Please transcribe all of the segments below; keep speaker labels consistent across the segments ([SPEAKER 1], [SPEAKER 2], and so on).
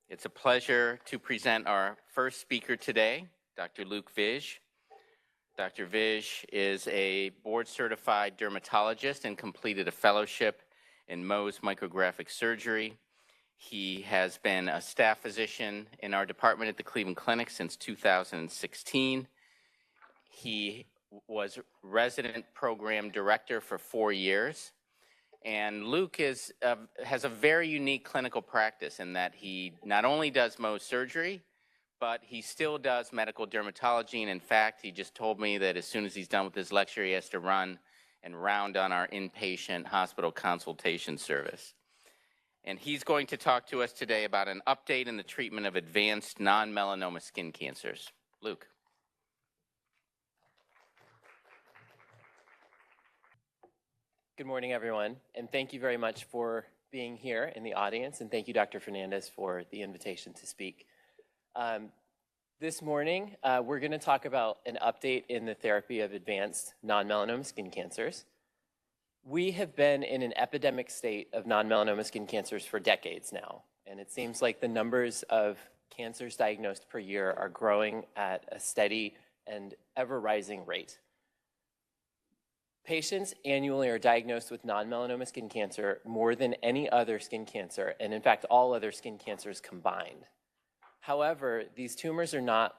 [SPEAKER 1] It's a pleasure to present our first speaker today, Dr. Luke Vij. Dr. Vij is a board-certified dermatologist and completed a fellowship in Mohs micrographic surgery. He has been a staff physician in our department at the Cleveland Clinic since 2016. He was resident program director for 4 years. And Luke has a very unique clinical practice in that he not only does Mohs surgery, but he still does medical dermatology. And in fact, he just told me that as soon as he's done with his lecture, he has to run and round on our inpatient hospital consultation service. And he's going to talk to us today about an update in the treatment of advanced non-melanoma skin cancers. Luke.
[SPEAKER 2] Good morning, everyone, and thank you very much for being here in the audience, and thank you, Dr. Fernandez, for the invitation to speak. This morning, we're going to talk about an update in the therapy of advanced non-melanoma skin cancers. We have been in an epidemic state of non-melanoma skin cancers for decades now, and it seems like the numbers of cancers diagnosed per year are growing at a steady and ever-rising rate. Patients annually are diagnosed with non-melanoma skin cancer more than any other skin cancer, and in fact, all other skin cancers combined. However, these tumors are not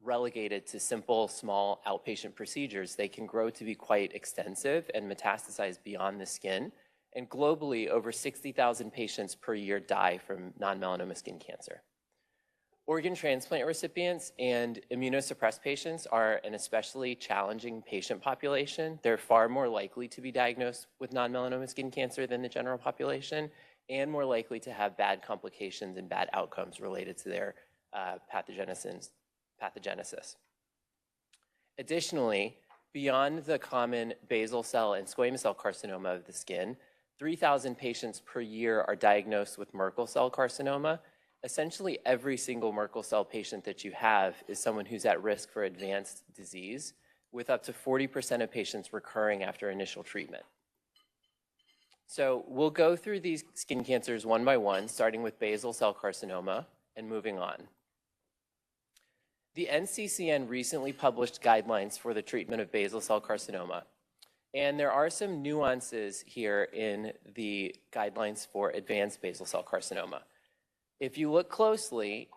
[SPEAKER 2] relegated to simple, small outpatient procedures. They can grow to be quite extensive and metastasize beyond the skin, and globally, over 60,000 patients per year die from non-melanoma skin cancer. Organ transplant recipients and immunosuppressed patients are an especially challenging patient population. They're far more likely to be diagnosed with non-melanoma skin cancer than the general population, and more likely to have bad complications and bad outcomes related to their pathogenesis. Additionally, beyond the common basal cell and squamous cell carcinoma of the skin, 3,000 patients per year are diagnosed with Merkel cell carcinoma. Essentially, every single Merkel cell patient that you have is someone who's at risk for advanced disease, with up to 40% of patients recurring after initial treatment. So we'll go through these skin cancers one by one, starting with basal cell carcinoma and moving on. The NCCN recently published guidelines for the treatment of basal cell carcinoma, and there are some nuances here in the guidelines for advanced basal cell carcinoma. If you look closely,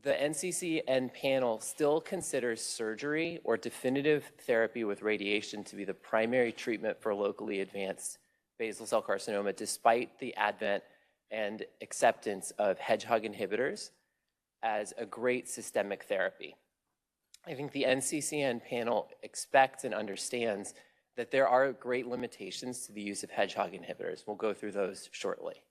[SPEAKER 2] the NCCN panel still considers surgery or definitive therapy with radiation to be the primary treatment for locally advanced basal cell carcinoma, despite the advent and acceptance of hedgehog inhibitors as a great systemic therapy. I think the NCCN panel expects and understands that there are great limitations to the use of hedgehog inhibitors. We'll go through those shortly.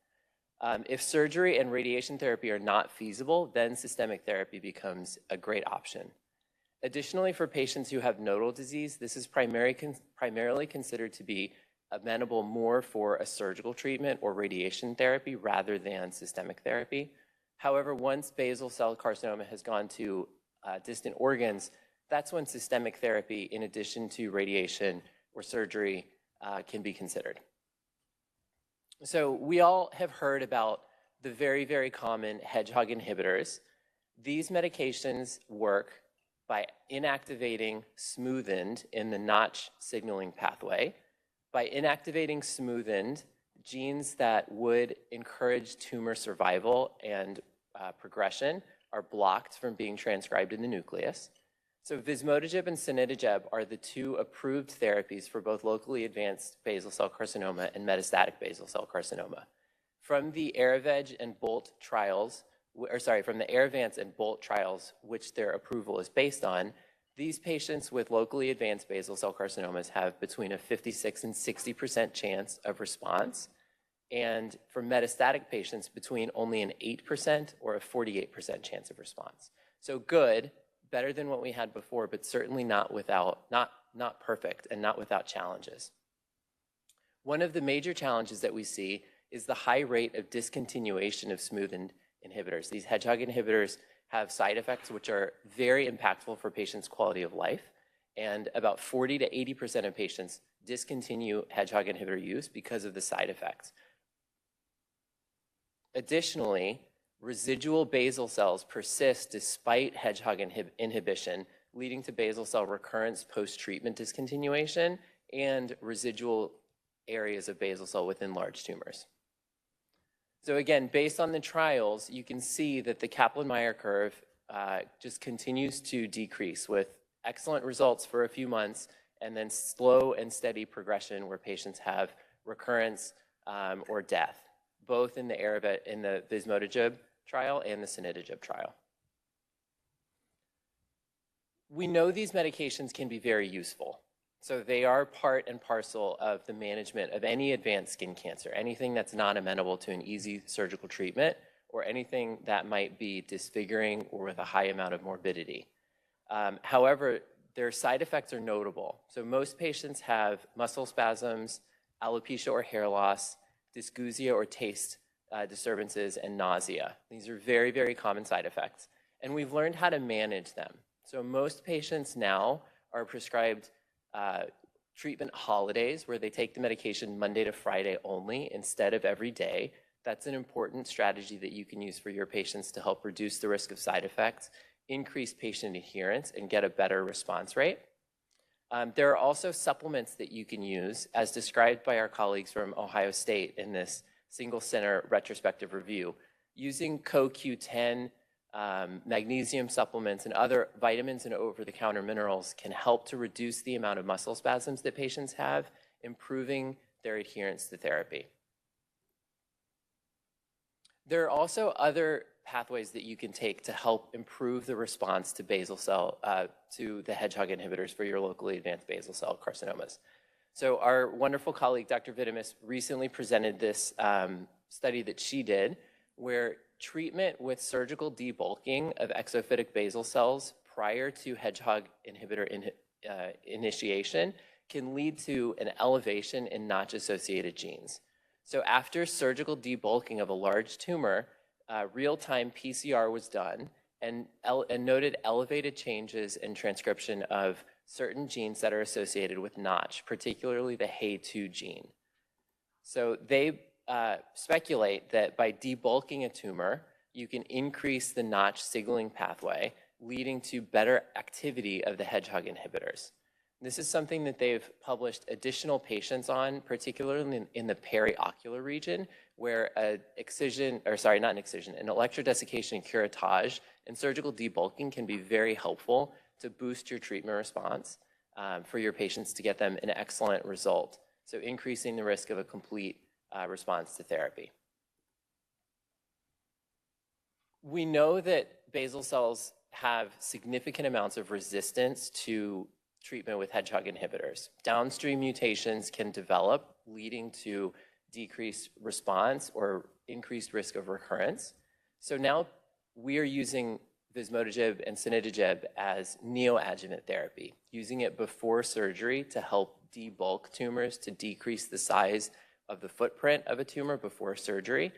[SPEAKER 2] If surgery and radiation therapy are not feasible, then systemic therapy becomes a great option. Additionally, for patients who have nodal disease, this is primarily considered to be amenable more for a surgical treatment or radiation therapy rather than systemic therapy. However, once basal cell carcinoma has gone to distant organs, that's when systemic therapy, in addition to radiation or surgery, can be considered. So we all have heard about the very, very common hedgehog inhibitors. These medications work by inactivating smoothened in the Notch signaling pathway. By inactivating smoothened, genes that would encourage tumor survival and progression are blocked from being transcribed in the nucleus. So vismodegib and sunitinib are the two approved therapies for both locally advanced basal cell carcinoma and metastatic basal cell carcinoma. From the ARAVEG and BOLT trials, from the ARAVANCE and BOLT trials, which their approval is based on, these patients with locally advanced basal cell carcinomas have between a 56 and 60% chance of response, and for metastatic patients, between only an 8% or a 48% chance of response. So good. Better than what we had before, but certainly not perfect and not without challenges. One of the major challenges that we see is the high rate of discontinuation of smoothened inhibitors. These hedgehog inhibitors have side effects which are very impactful for patients' quality of life, and about 40 to 80% of patients discontinue hedgehog inhibitor use because of the side effects. Additionally, Residual basal cells persist despite hedgehog inhibition, leading to basal cell recurrence post-treatment discontinuation and residual areas of basal cell within large tumors. So again, based on the trials, you can see that the Kaplan-Meier curve just continues to decrease with excellent results for a few months and then slow and steady progression where patients have recurrence or death, both in the vismodegib trial and the sunitinib trial. We know these medications can be very useful. So they are part and parcel of the management of any advanced skin cancer, anything that's not amenable to an easy surgical treatment or anything that might be disfiguring or with a high amount of morbidity. However, their side effects are notable. So most patients have muscle spasms, alopecia or hair loss, dysgeusia or taste disturbances, and nausea. These are very, very common side effects. And we've learned how to manage them. So most patients now are prescribed treatment holidays where they take the medication Monday to Friday only instead of every day. That's an important strategy that you can use for your patients to help reduce the risk of side effects, increase patient adherence, and get a better response rate. There are also supplements that you can use, as described by our colleagues from Ohio State in this single center retrospective review. Using CoQ10, magnesium supplements, and other vitamins and over-the-counter minerals can help to reduce the amount of muscle spasms that patients have, improving their adherence to therapy. There are also other pathways that you can take to help improve the response to basal cell, to the hedgehog inhibitors for your locally advanced basal cell carcinomas. So our wonderful colleague, Dr. Vitamis, recently presented this study that she did where treatment with surgical debulking of exophytic basal cells prior to hedgehog inhibitor initiation can lead to an elevation in notch-associated genes. So after surgical debulking of a large tumor, real-time PCR was done and noted elevated changes in transcription of certain genes that are associated with Notch, particularly the HEY2 gene. So they speculate that by debulking a tumor, you can increase the Notch signaling pathway, leading to better activity of the hedgehog inhibitors. This is something that they've published additional patients on, particularly in the periocular region, where an electrodesiccation and curettage and surgical debulking can be very helpful to boost your treatment response for your patients to get them an excellent result. So increasing the risk of a complete response to therapy. We know that basal cells have significant amounts of resistance to treatment with hedgehog inhibitors. Downstream mutations can develop, leading to decreased response or increased risk of recurrence. So now we are using vismodegib and sunitinib as neoadjuvant therapy, using it before surgery to help debulk tumors, to decrease the size of the footprint of a tumor before surgery,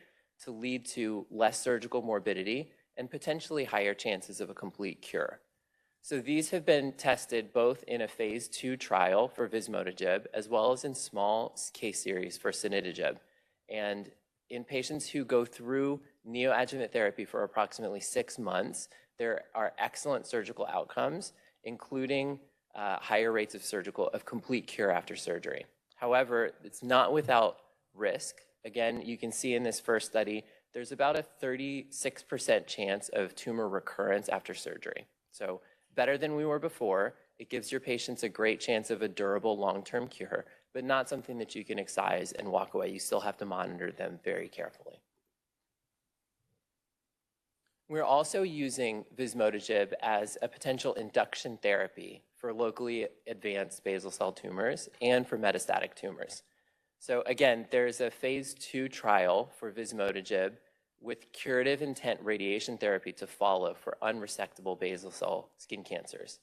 [SPEAKER 2] to lead to less surgical morbidity and potentially higher chances of a complete cure. So these have been tested both in a phase 2 trial for vismodegib as well as in small case series for sunitinib. And in patients who go through neoadjuvant therapy for approximately 6 months, there are excellent surgical outcomes, including higher rates of complete cure after surgery. However, it's not without risk. Again, you can see in this first study, there's about a 36% chance of tumor recurrence after surgery. So better than we were before. It gives your patients a great chance of a durable long-term cure, but not something that you can excise and walk away. You still have to monitor them very carefully. We're also using vismodegib as a potential induction therapy for locally advanced basal cell tumors and for metastatic tumors. So again, there's a phase 2 trial for vismodegib with curative intent radiation therapy to follow for unresectable basal cell skin cancers.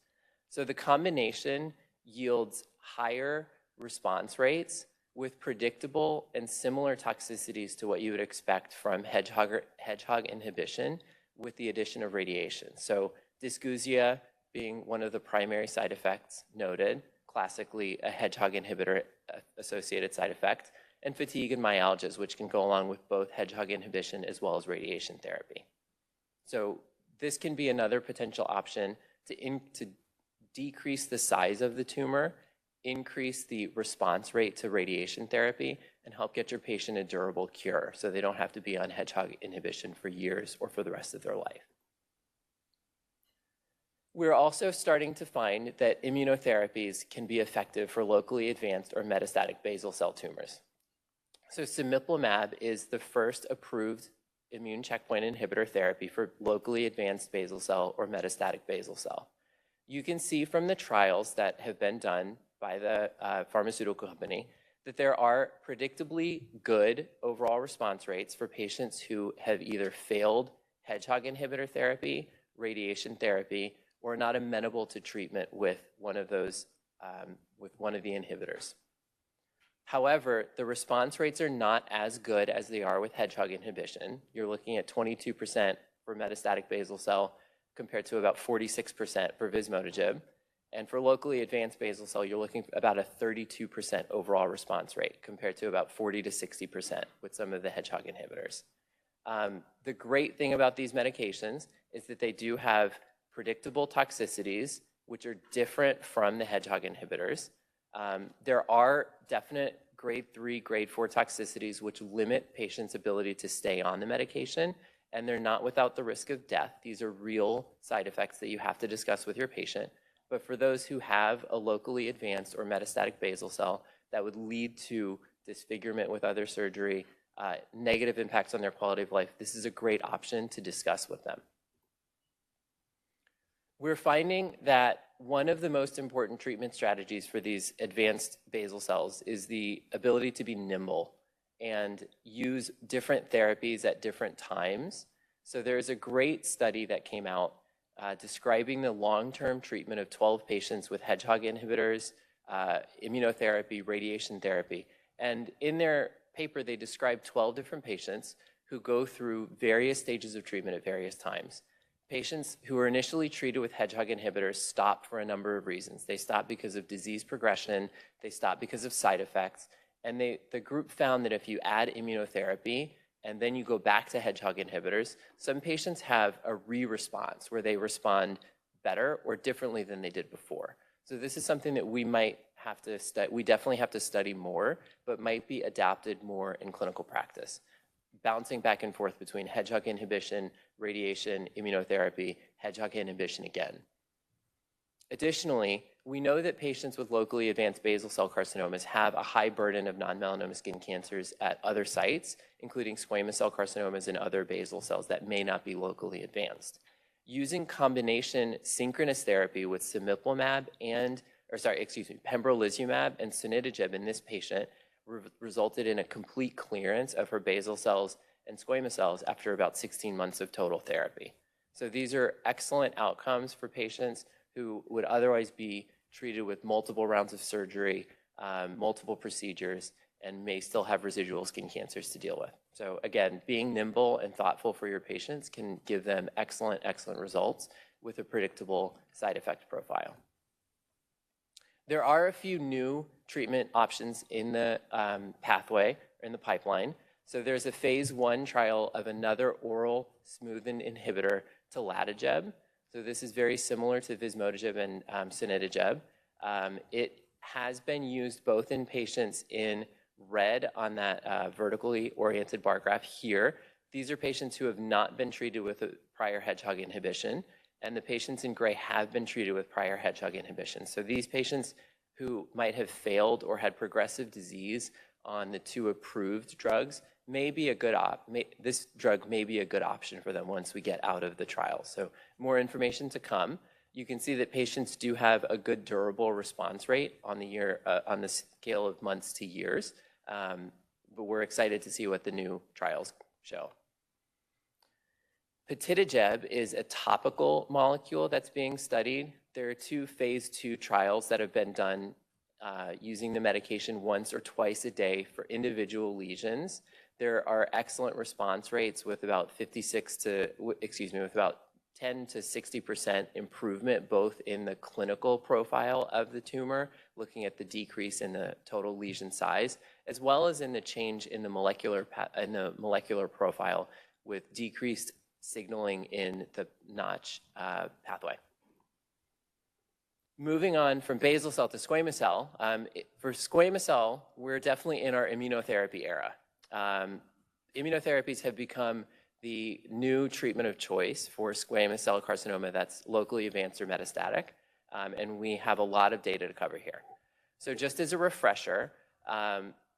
[SPEAKER 2] So the combination yields higher response rates with predictable and similar toxicities to what you would expect from hedgehog inhibition with the addition of radiation. So dysgeusia being one of the primary side effects noted, classically a hedgehog inhibitor associated side effect, and fatigue and myalgias, which can go along with both hedgehog inhibition as well as radiation therapy. So this can be another potential option to decrease the size of the tumor, increase the response rate to radiation therapy, and help get your patient a durable cure so they don't have to be on hedgehog inhibition for years or for the rest of their life. We're also starting to find that immunotherapies can be effective for locally advanced or metastatic basal cell tumors. So cemiplimab is the first approved immune checkpoint inhibitor therapy for locally advanced basal cell or metastatic basal cell. You can see from the trials that have been done by the pharmaceutical company that there are predictably good overall response rates for patients who have either failed hedgehog inhibitor therapy, radiation therapy, or not amenable to treatment with one of those, with one of the inhibitors. However, the response rates are not as good as they are with hedgehog inhibition. You're looking at 22% for metastatic basal cell compared to about 46% for vismodegib. And for locally advanced basal cell, you're looking at about a 32% overall response rate compared to about 40 to 60% with some of the hedgehog inhibitors. The great thing about these medications is that they do have predictable toxicities, which are different from the hedgehog inhibitors. There are definite grade 3, grade 4 toxicities which limit patients' ability to stay on the medication, and they're not without the risk of death. These are real side effects that you have to discuss with your patient. But for those who have a locally advanced or metastatic basal cell that would lead to disfigurement with other surgery, negative impacts on their quality of life, this is a great option to discuss with them. We're finding that one of the most important treatment strategies for these advanced basal cells is the ability to be nimble and use different therapies at different times. So there's a great study that came out describing the long-term treatment of 12 patients with hedgehog inhibitors, immunotherapy, radiation therapy. And in their paper, they described 12 different patients who go through various stages of treatment at various times. Patients who were initially treated with hedgehog inhibitors stop for a number of reasons. They stop because of disease progression, they stop because of side effects, and the group found that if you add immunotherapy and then you go back to hedgehog inhibitors, some patients have a re-response where they respond better or differently than they did before. So this is something that we might have to study. We definitely have to study more, but might be adapted more in clinical practice. Bouncing back and forth between hedgehog inhibition, radiation, immunotherapy, hedgehog inhibition again. Additionally, we know that patients with locally advanced basal cell carcinomas have a high burden of non-melanoma skin cancers at other sites, including squamous cell carcinomas and other basal cells that may not be locally advanced. Using combination synchronous therapy with pembrolizumab and sunitinib in this patient resulted in a complete clearance of her basal cells and squamous cells after about 16 months of total therapy. So these are excellent outcomes for patients who would otherwise be treated with multiple rounds of surgery, multiple procedures, and may still have residual skin cancers to deal with. So again, being nimble and thoughtful for your patients can give them excellent, excellent results with a predictable side effect profile. There are a few new treatment options in the pathway, or in the pipeline. So there's a phase 1 trial of another oral smoothen inhibitor, Telatigeb. So this is very similar to vismodegib and sunitinib. It has been used both in patients in red on that vertically oriented bar graph here. These are patients who have not been treated with a prior hedgehog inhibition, and the patients in gray have been treated with prior hedgehog inhibition. So these patients who might have failed or had progressive disease on the 2 approved drugs may be a good this drug may be a good option for them once we get out of the trial. So more information to come. You can see that patients do have a good durable response rate on the scale of months to years, but we're excited to see what the new trials show. Cutaneous is a topical molecule that's being studied. There are 2 phase 2 trials that have been done using the medication once or twice a day for individual lesions. There are excellent response rates with about 10 to 60% improvement both in the clinical profile of the tumor, looking at the decrease in the total lesion size, as well as in the change in the molecular profile with decreased signaling in the Notch pathway. Moving on from basal cell to squamous cell, for squamous cell, we're definitely in our immunotherapy era. Immunotherapies have become the new treatment of choice for squamous cell carcinoma that's locally advanced or metastatic, and we have a lot of data to cover here. So just as a refresher,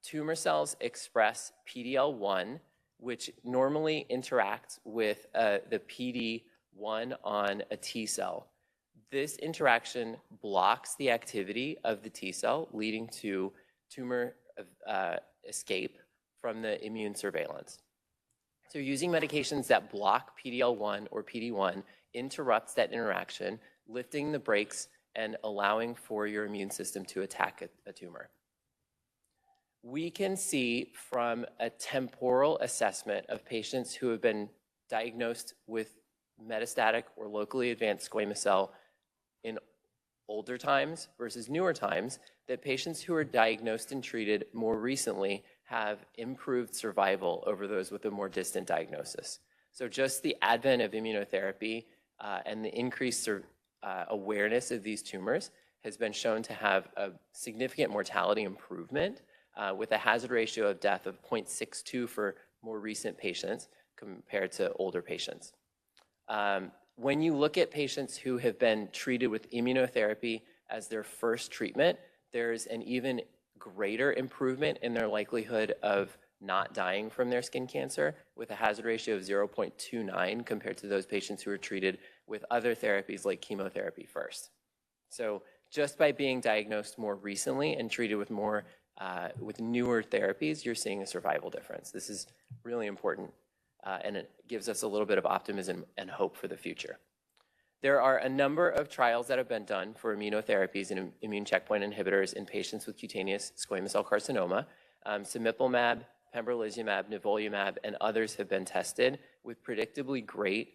[SPEAKER 2] tumor cells express PD-L1, which normally interacts with the PD-1 on a T cell. This interaction blocks the activity of the T cell, leading to tumor escape from the immune surveillance. So using medications that block PD-L1 or PD-1 interrupts that interaction, lifting the brakes and allowing for your immune system to attack a tumor. We can see from a temporal assessment of patients who have been diagnosed with metastatic or locally advanced squamous cell in older times versus newer times, that patients who are diagnosed and treated more recently have improved survival over those with a more distant diagnosis. So just the advent of immunotherapy and the increased awareness of these tumors has been shown to have a significant mortality improvement with a hazard ratio of death of 0.62 for more recent patients compared to older patients. When you look at patients who have been treated with immunotherapy as their first treatment, there's an even greater improvement in their likelihood of not dying from their skin cancer with a hazard ratio of 0.29 compared to those patients who are treated with other therapies like chemotherapy first. So just by being diagnosed more recently and treated with newer therapies, you're seeing a survival difference. This is really important, and it gives us a little bit of optimism and hope for the future. There are a number of trials that have been done for immunotherapies and immune checkpoint inhibitors in patients with cutaneous squamous cell carcinoma. Cemiplimab, pembrolizumab, nivolumab, and others have been tested with predictably great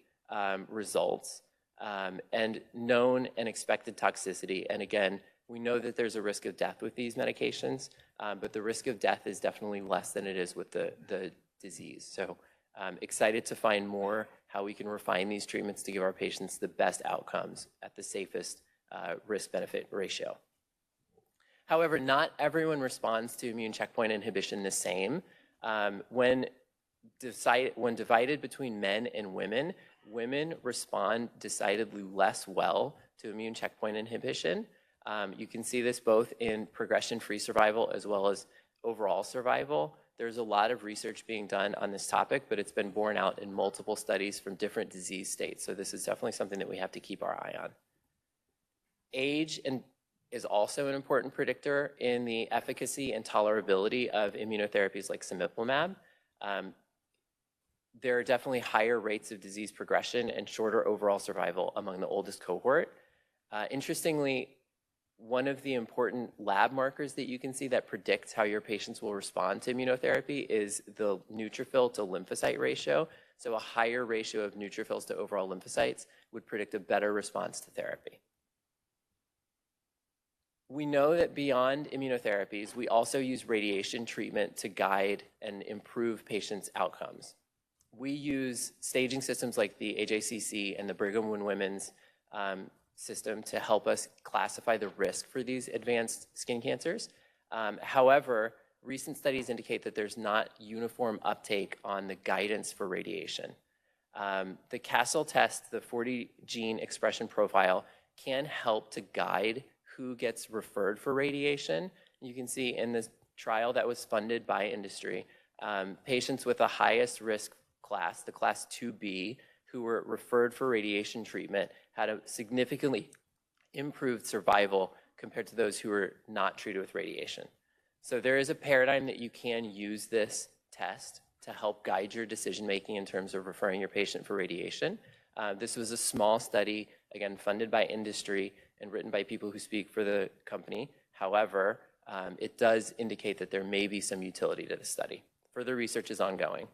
[SPEAKER 2] results and known and expected toxicity. And again, we know that there's a risk of death with these medications, but the risk of death is definitely less than it is with the disease. So I'm excited to find more how we can refine these treatments to give our patients the best outcomes at the safest risk-benefit ratio. However, not everyone responds to immune checkpoint inhibition the same. When divided between men and women, women respond decidedly less well to immune checkpoint inhibition. You can see this both in progression-free survival as well as overall survival. There's a lot of research being done on this topic, but it's been borne out in multiple studies from different disease states. So this is definitely something that we have to keep our eye on. Age is also an important predictor in the efficacy and tolerability of immunotherapies like cemiplimab. There are definitely higher rates of disease progression and shorter overall survival among the oldest cohort. Interestingly, one of the important lab markers that you can see that predicts how your patients will respond to immunotherapy is the neutrophil to lymphocyte ratio. So a higher ratio of neutrophils to overall lymphocytes would predict a better response to therapy. We know that beyond immunotherapies, we also use radiation treatment to guide and improve patients' outcomes. We use staging systems like the AJCC and the Brigham and Women's system to help us classify the risk for these advanced skin cancers. However, recent studies indicate that there's not uniform uptake on the guidance for radiation. The Castle test, the 40 gene expression profile, can help to guide who gets referred for radiation. You can see in this trial that was funded by industry, patients with the highest risk class, the class 2B, who were referred for radiation treatment had a significantly improved survival compared to those who were not treated with radiation. So there is a paradigm that you can use this test to help guide your decision-making in terms of referring your patient for radiation. This was a small study, again, funded by industry and written by people who speak for the company. However, it does indicate that there may be some utility to the study. Further research is ongoing.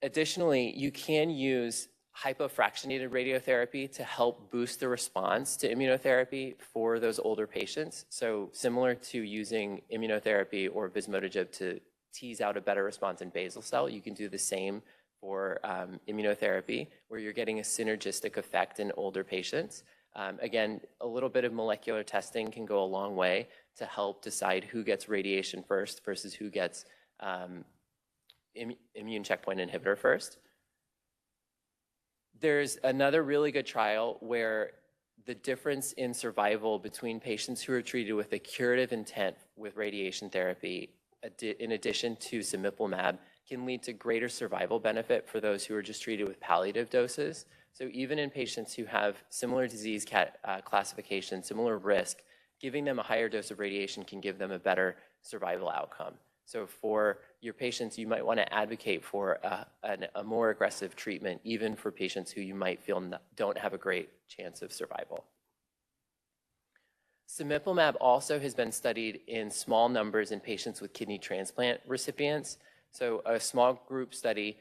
[SPEAKER 2] Additionally, you can use hypofractionated radiotherapy to help boost the response to immunotherapy for those older patients. So similar to using immunotherapy or vismodegib to tease out a better response in basal cell, you can do the same for immunotherapy, where you're getting a synergistic effect in older patients. Again, a little bit of molecular testing can go a long way to help decide who gets radiation first versus who gets immune checkpoint inhibitor first. There's another really good trial where the difference in survival between patients who are treated with a curative intent with radiation therapy, in addition to cemiplimab, can lead to greater survival benefit for those who are just treated with palliative doses. So even in patients who have similar disease classification, similar risk, giving them a higher dose of radiation can give them a better survival outcome. So for your patients, you might want to advocate for a more aggressive treatment, even for patients who you might feel don't have a great chance of survival. Cemiplimab also has been studied in small numbers in patients with kidney transplant recipients. So a small group study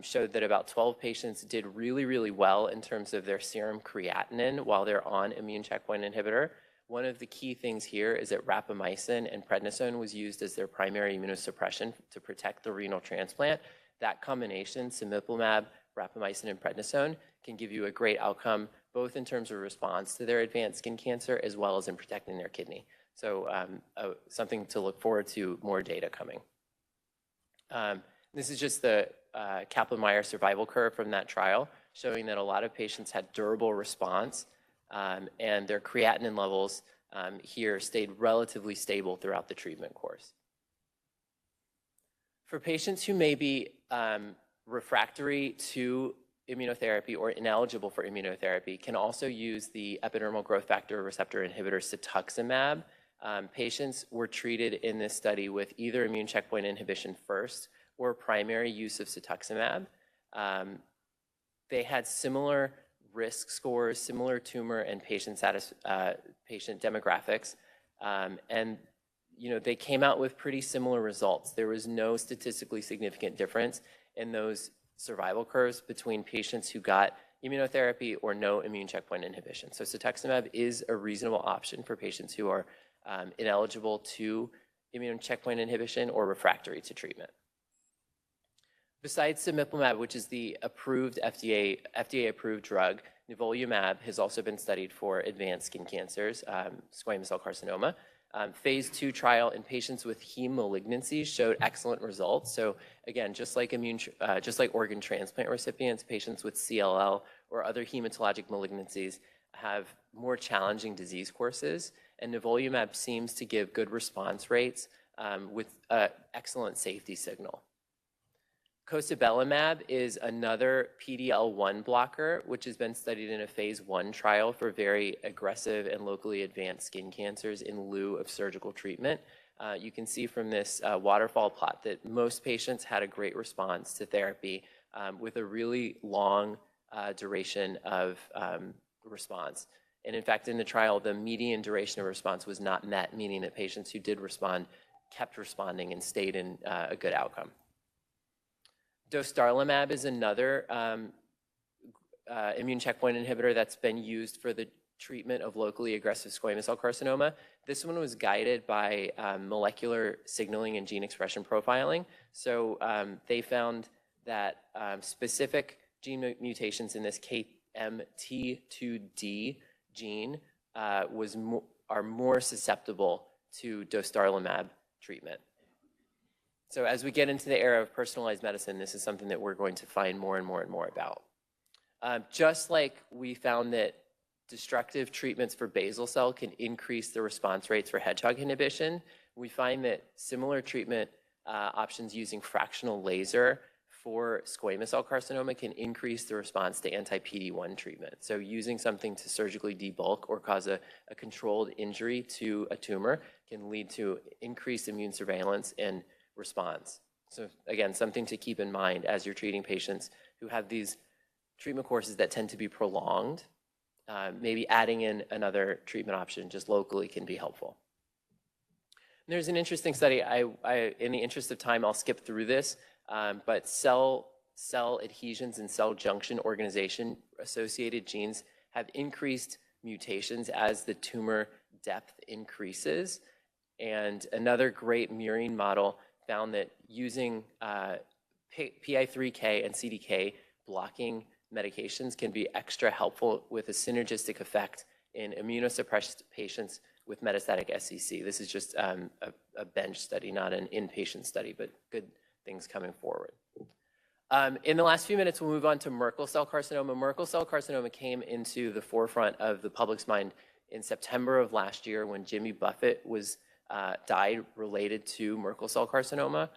[SPEAKER 2] showed that about 12 patients did really, really well in terms of their serum creatinine while they're on immune checkpoint inhibitor. One of the key things here is that rapamycin and prednisone was used as their primary immunosuppression to protect the renal transplant. That combination, cemiplimab, rapamycin, and prednisone, can give you a great outcome, both in terms of response to their advanced skin cancer as well as in protecting their kidney. So something to look forward to, more data coming. This is just the Kaplan-Meier survival curve from that trial, showing that a lot of patients had durable response, and their creatinine levels here stayed relatively stable throughout the treatment course. For patients who may be refractory to immunotherapy or ineligible for immunotherapy, can also use the epidermal growth factor receptor inhibitor cetuximab. Patients were treated in this study with either immune checkpoint inhibition first or primary use of cetuximab. They had similar risk scores, similar tumor and patient demographics, and they came out with pretty similar results. There was no statistically significant difference in those survival curves between patients who got immunotherapy or no immune checkpoint inhibition. So cetuximab is a reasonable option for patients who are ineligible to immune checkpoint inhibition or refractory to treatment. Besides cemiplimab, which is the approved FDA-approved drug, nivolumab has also been studied for advanced skin cancers, squamous cell carcinoma. Phase 2 trial in patients with heme malignancies showed excellent results. So again, just like organ transplant recipients, patients with CLL or other hematologic malignancies have more challenging disease courses, and nivolumab seems to give good response rates with an excellent safety signal. Costabelimab is another PD-L1 blocker, which has been studied in a phase 1 trial for very aggressive and locally advanced skin cancers in lieu of surgical treatment. You can see from this waterfall plot that most patients had a great response to therapy with a really long duration of response. And in fact, in the trial, the median duration of response was not met, meaning that patients who did respond kept responding and stayed in a good outcome. Dostarlimab is another immune checkpoint inhibitor that's been used for the treatment of locally aggressive squamous cell carcinoma. This one was guided by molecular signaling and gene expression profiling. So they found that specific gene mutations in this KMT2D gene are more susceptible to dostarlimab treatment. So as we get into the era of personalized medicine, this is something that we're going to find more and more and more about. Just like we found that destructive treatments for basal cell can increase the response rates for hedgehog inhibition, we find that similar treatment options using fractional laser for squamous cell carcinoma can increase the response to anti-PD-1 treatment. So using something to surgically debulk or cause a controlled injury to a tumor can lead to increased immune surveillance and response. So again, something to keep in mind as you're treating patients who have these treatment courses that tend to be prolonged. Maybe adding in another treatment option just locally can be helpful. And there's an interesting study. In the interest of time, I'll skip through this, but cell cell adhesions and cell junction organization associated genes have increased mutations as the tumor depth increases. And another great murine model found that using PI3K and CDK blocking medications can be extra helpful with a synergistic effect in immunosuppressed patients with metastatic SCC. This is just a bench study, not an inpatient study, but good things coming forward. In the last few minutes, we'll move on to Merkel cell carcinoma. Merkel cell carcinoma came into the forefront of the public's mind in September of last year when Jimmy Buffett died related to Merkel cell carcinoma.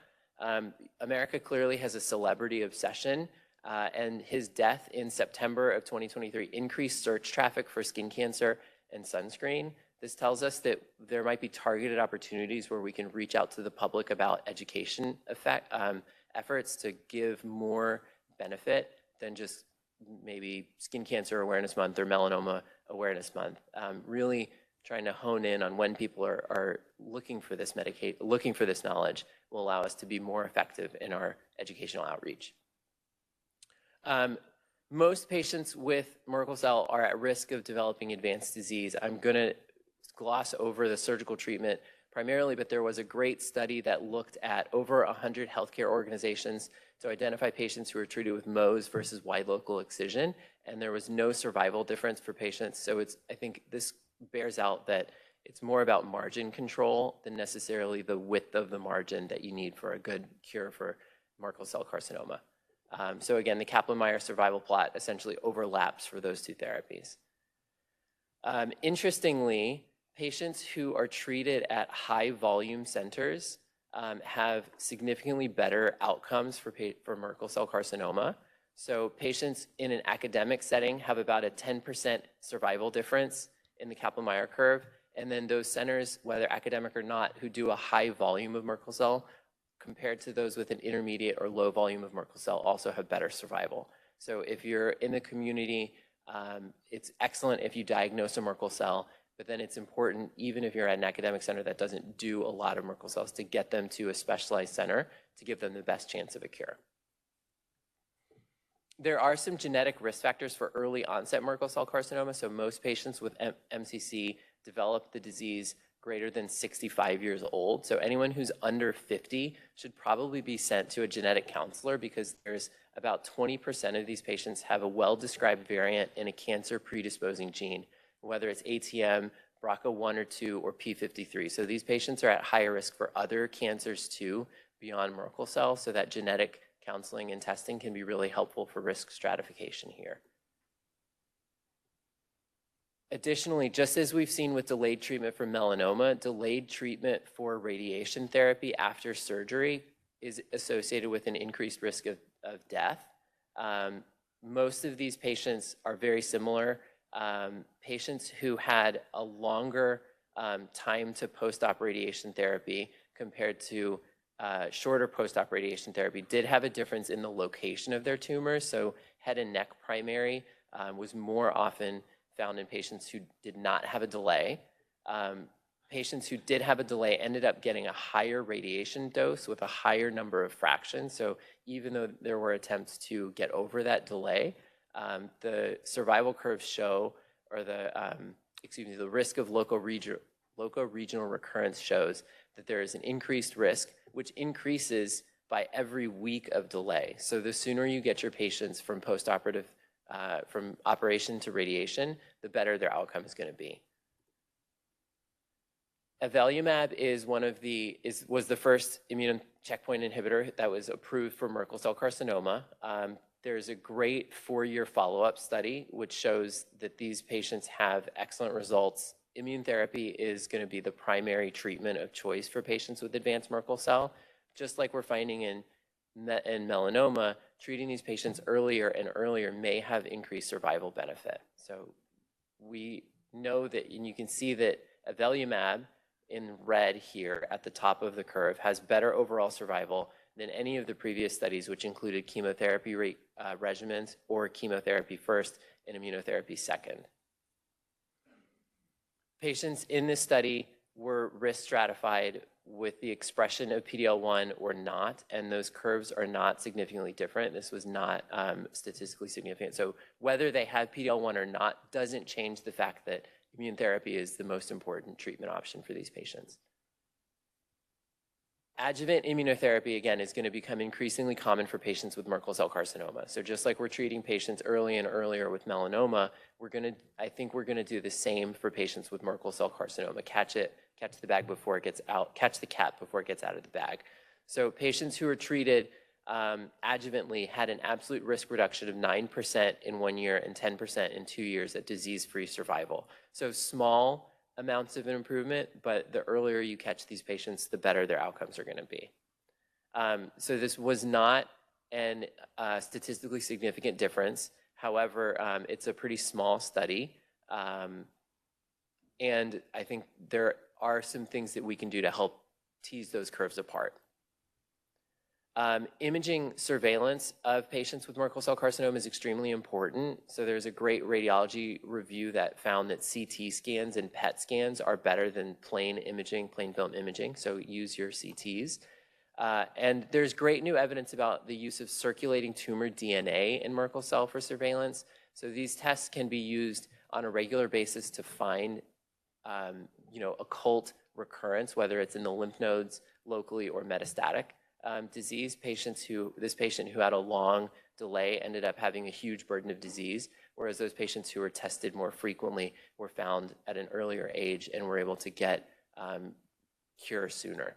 [SPEAKER 2] America clearly has a celebrity obsession, and his death in September of 2023 increased search traffic for skin cancer and sunscreen. This tells us that there might be targeted opportunities where we can reach out to the public about education efforts to give more benefit than just maybe Skin Cancer Awareness Month or Melanoma Awareness Month. Really trying to hone in on when people are looking for this knowledge will allow us to be more effective in our educational outreach. Most patients with Merkel cell are at risk of developing advanced disease. I'm going to gloss over the surgical treatment primarily, but there was a great study that looked at over 100 healthcare organizations to identify patients who were treated with Mohs versus wide local excision, and there was no survival difference for patients. So I think this bears out that it's more about margin control than necessarily the width of the margin that you need for a good cure for Merkel cell carcinoma. So again, the Kaplan-Meier survival plot essentially overlaps for those two therapies. Interestingly, patients who are treated at high volume centers have significantly better outcomes for Merkel cell carcinoma. So patients in an academic setting have about a 10% survival difference in the Kaplan-Meier curve. And then those centers, whether academic or not, who do a high volume of Merkel cell, compared to those with an intermediate or low volume of Merkel cell, also have better survival. So if you're in the community, it's excellent if you diagnose a Merkel cell, but then it's important, even if you're at an academic center that doesn't do a lot of Merkel cells, to get them to a specialized center to give them the best chance of a cure. There are some genetic risk factors for early onset Merkel cell carcinoma. So most patients with MCC develop the disease greater than 65 years old. So anyone who's under 50 should probably be sent to a genetic counselor, because there's about 20% of these patients have a well-described variant in a cancer predisposing gene, whether it's ATM, BRCA1 or 2, or P53. So these patients are at higher risk for other cancers too, beyond Merkel cell, so that genetic counseling and testing can be really helpful for risk stratification here. Additionally, just as we've seen with delayed treatment for melanoma, delayed treatment for radiation therapy after surgery is associated with an increased risk of death. Most of these patients are very similar. Patients who had a longer time to post-op radiation therapy compared to shorter post-op radiation therapy did have a difference in the location of their tumors. So head and neck primary was more often found in patients who did not have a delay. Patients who did have a delay ended up getting a higher radiation dose with a higher number of fractions. So even though there were attempts to get over that delay, the survival curves show, or the risk of loco-regional recurrence shows that there is an increased risk, which increases by every week of delay. So the sooner you get your patients from post-operative, from operation to radiation, the better their outcome is going to be. Avelumab was the first immune checkpoint inhibitor that was approved for Merkel cell carcinoma. There's a great 4-year follow-up study which shows that these patients have excellent results. Immune therapy is going to be the primary treatment of choice for patients with advanced Merkel cell. Just like we're finding in melanoma, treating these patients earlier and earlier may have increased survival benefit. So we know that, and you can see that avelumab in red here at the top of the curve has better overall survival than any of the previous studies, which included chemotherapy regimens or chemotherapy first and immunotherapy second. Patients in this study were risk stratified with the expression of PD-L1 or not, and those curves are not significantly different. This was not statistically significant. So whether they have PD-L1 or not doesn't change the fact that immune therapy is the most important treatment option for these patients. Adjuvant immunotherapy, again, is going to become increasingly common for patients with Merkel cell carcinoma. So just like we're treating patients early and earlier with melanoma, I think we're going to do the same for patients with Merkel cell carcinoma. Catch the bag before it gets out, catch the cat before it gets out of the bag. So patients who are treated adjuvantly had an absolute risk reduction of 9% in 1 year and 10% in 2 years at disease-free survival. So small amounts of an improvement, but the earlier you catch these patients, the better their outcomes are going to be. So this was not a statistically significant difference. However, it's a pretty small study. And I think there are some things that we can do to help tease those curves apart. Imaging surveillance of patients with Merkel cell carcinoma is extremely important. So there's a great radiology review that found that CT scans and PET scans are better than plain film imaging. So use your CTs. And there's great new evidence about the use of circulating tumor DNA in Merkel cell for surveillance. So these tests can be used on a regular basis to find occult recurrence, whether it's in the lymph nodes locally or metastatic. Disease. This patient who had a long delay ended up having a huge burden of disease, whereas those patients who were tested more frequently were found at an earlier age and were able to get cure sooner.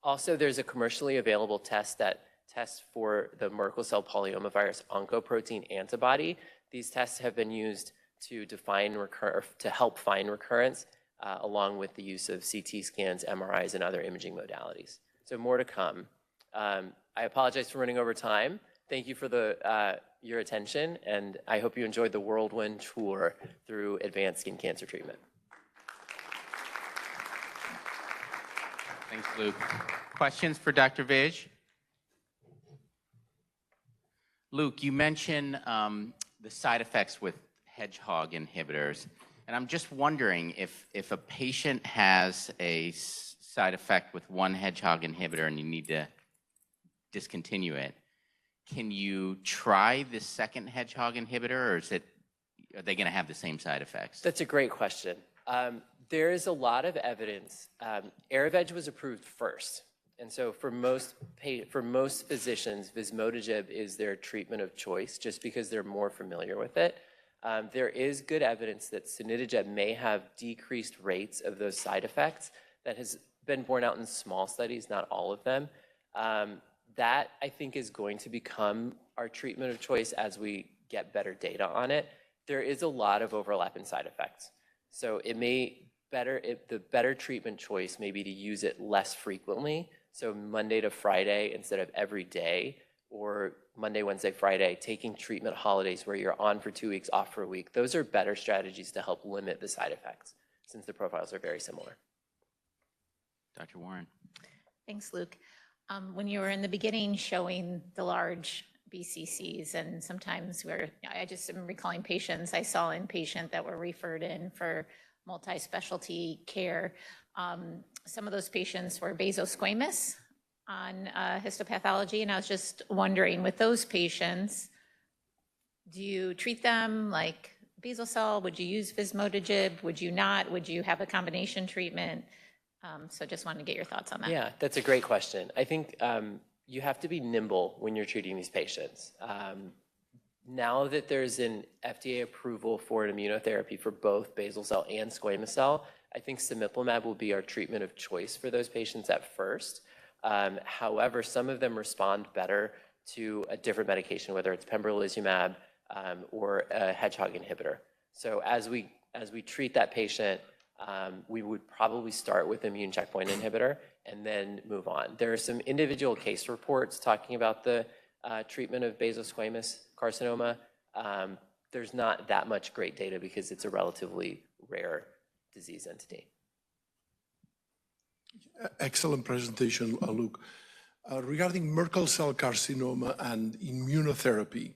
[SPEAKER 2] Also, there's a commercially available test that tests for the Merkel cell polyomavirus oncoprotein antibody. These tests have been used to help find recurrence, along with the use of CT scans, MRIs, and other imaging modalities. So more to come. I apologize for running over time. Thank you for your attention, and I hope you enjoyed the whirlwind tour through advanced skin cancer treatment.
[SPEAKER 1] Thanks, Luke. Questions for Dr. Vij? Luke, you mentioned the side effects with hedgehog inhibitors, and I'm just wondering if a patient has a side effect with one hedgehog inhibitor and you need to discontinue it, can you try the second hedgehog inhibitor, or are they going to have the same side effects?
[SPEAKER 2] That's a great question. There is a lot of evidence. Airveg was approved first, and so for most physicians, vismodegib is their treatment of choice just because they're more familiar with it. There is good evidence that sunitinib may have decreased rates of those side effects. That has been borne out in small studies, not all of them. That, I think, is going to become our treatment of choice as we get better data on it. There is a lot of overlap in side effects. So the better treatment choice may be to use it less frequently. So Monday to Friday instead of every day, or Monday, Wednesday, Friday, taking treatment holidays where you're on for 2 weeks, off for a week. Those are better strategies to help limit the side effects since the profiles are very similar.
[SPEAKER 1] Dr. Warren.
[SPEAKER 3] Thanks, Luke. When you were in the beginning showing the large BCCs, and sometimes I just am recalling patients I saw inpatient that were referred in for multi-specialty care. Some of those patients were basosquamous on histopathology, and I was just wondering, with those patients, do you treat them like basal cell? Would you use vismodegib? Would you not? Would you have a combination treatment? So just wanted to get your thoughts on that.
[SPEAKER 2] Yeah, that's a great question. I think you have to be nimble when you're treating these patients. Now that there's an FDA approval for an immunotherapy for both basal cell and squamous cell, I think cemiplimab will be our treatment of choice for those patients at first. However, some of them respond better to a different medication, whether it's pembrolizumab or a hedgehog inhibitor. So as we treat that patient, we would probably start with immune checkpoint inhibitor and then move on. There are some individual case reports talking about the treatment of basosquamous carcinoma. There's not that much great data because it's a relatively rare disease entity.
[SPEAKER 4] Excellent presentation, Luke. Regarding Merkel cell carcinoma and immunotherapy,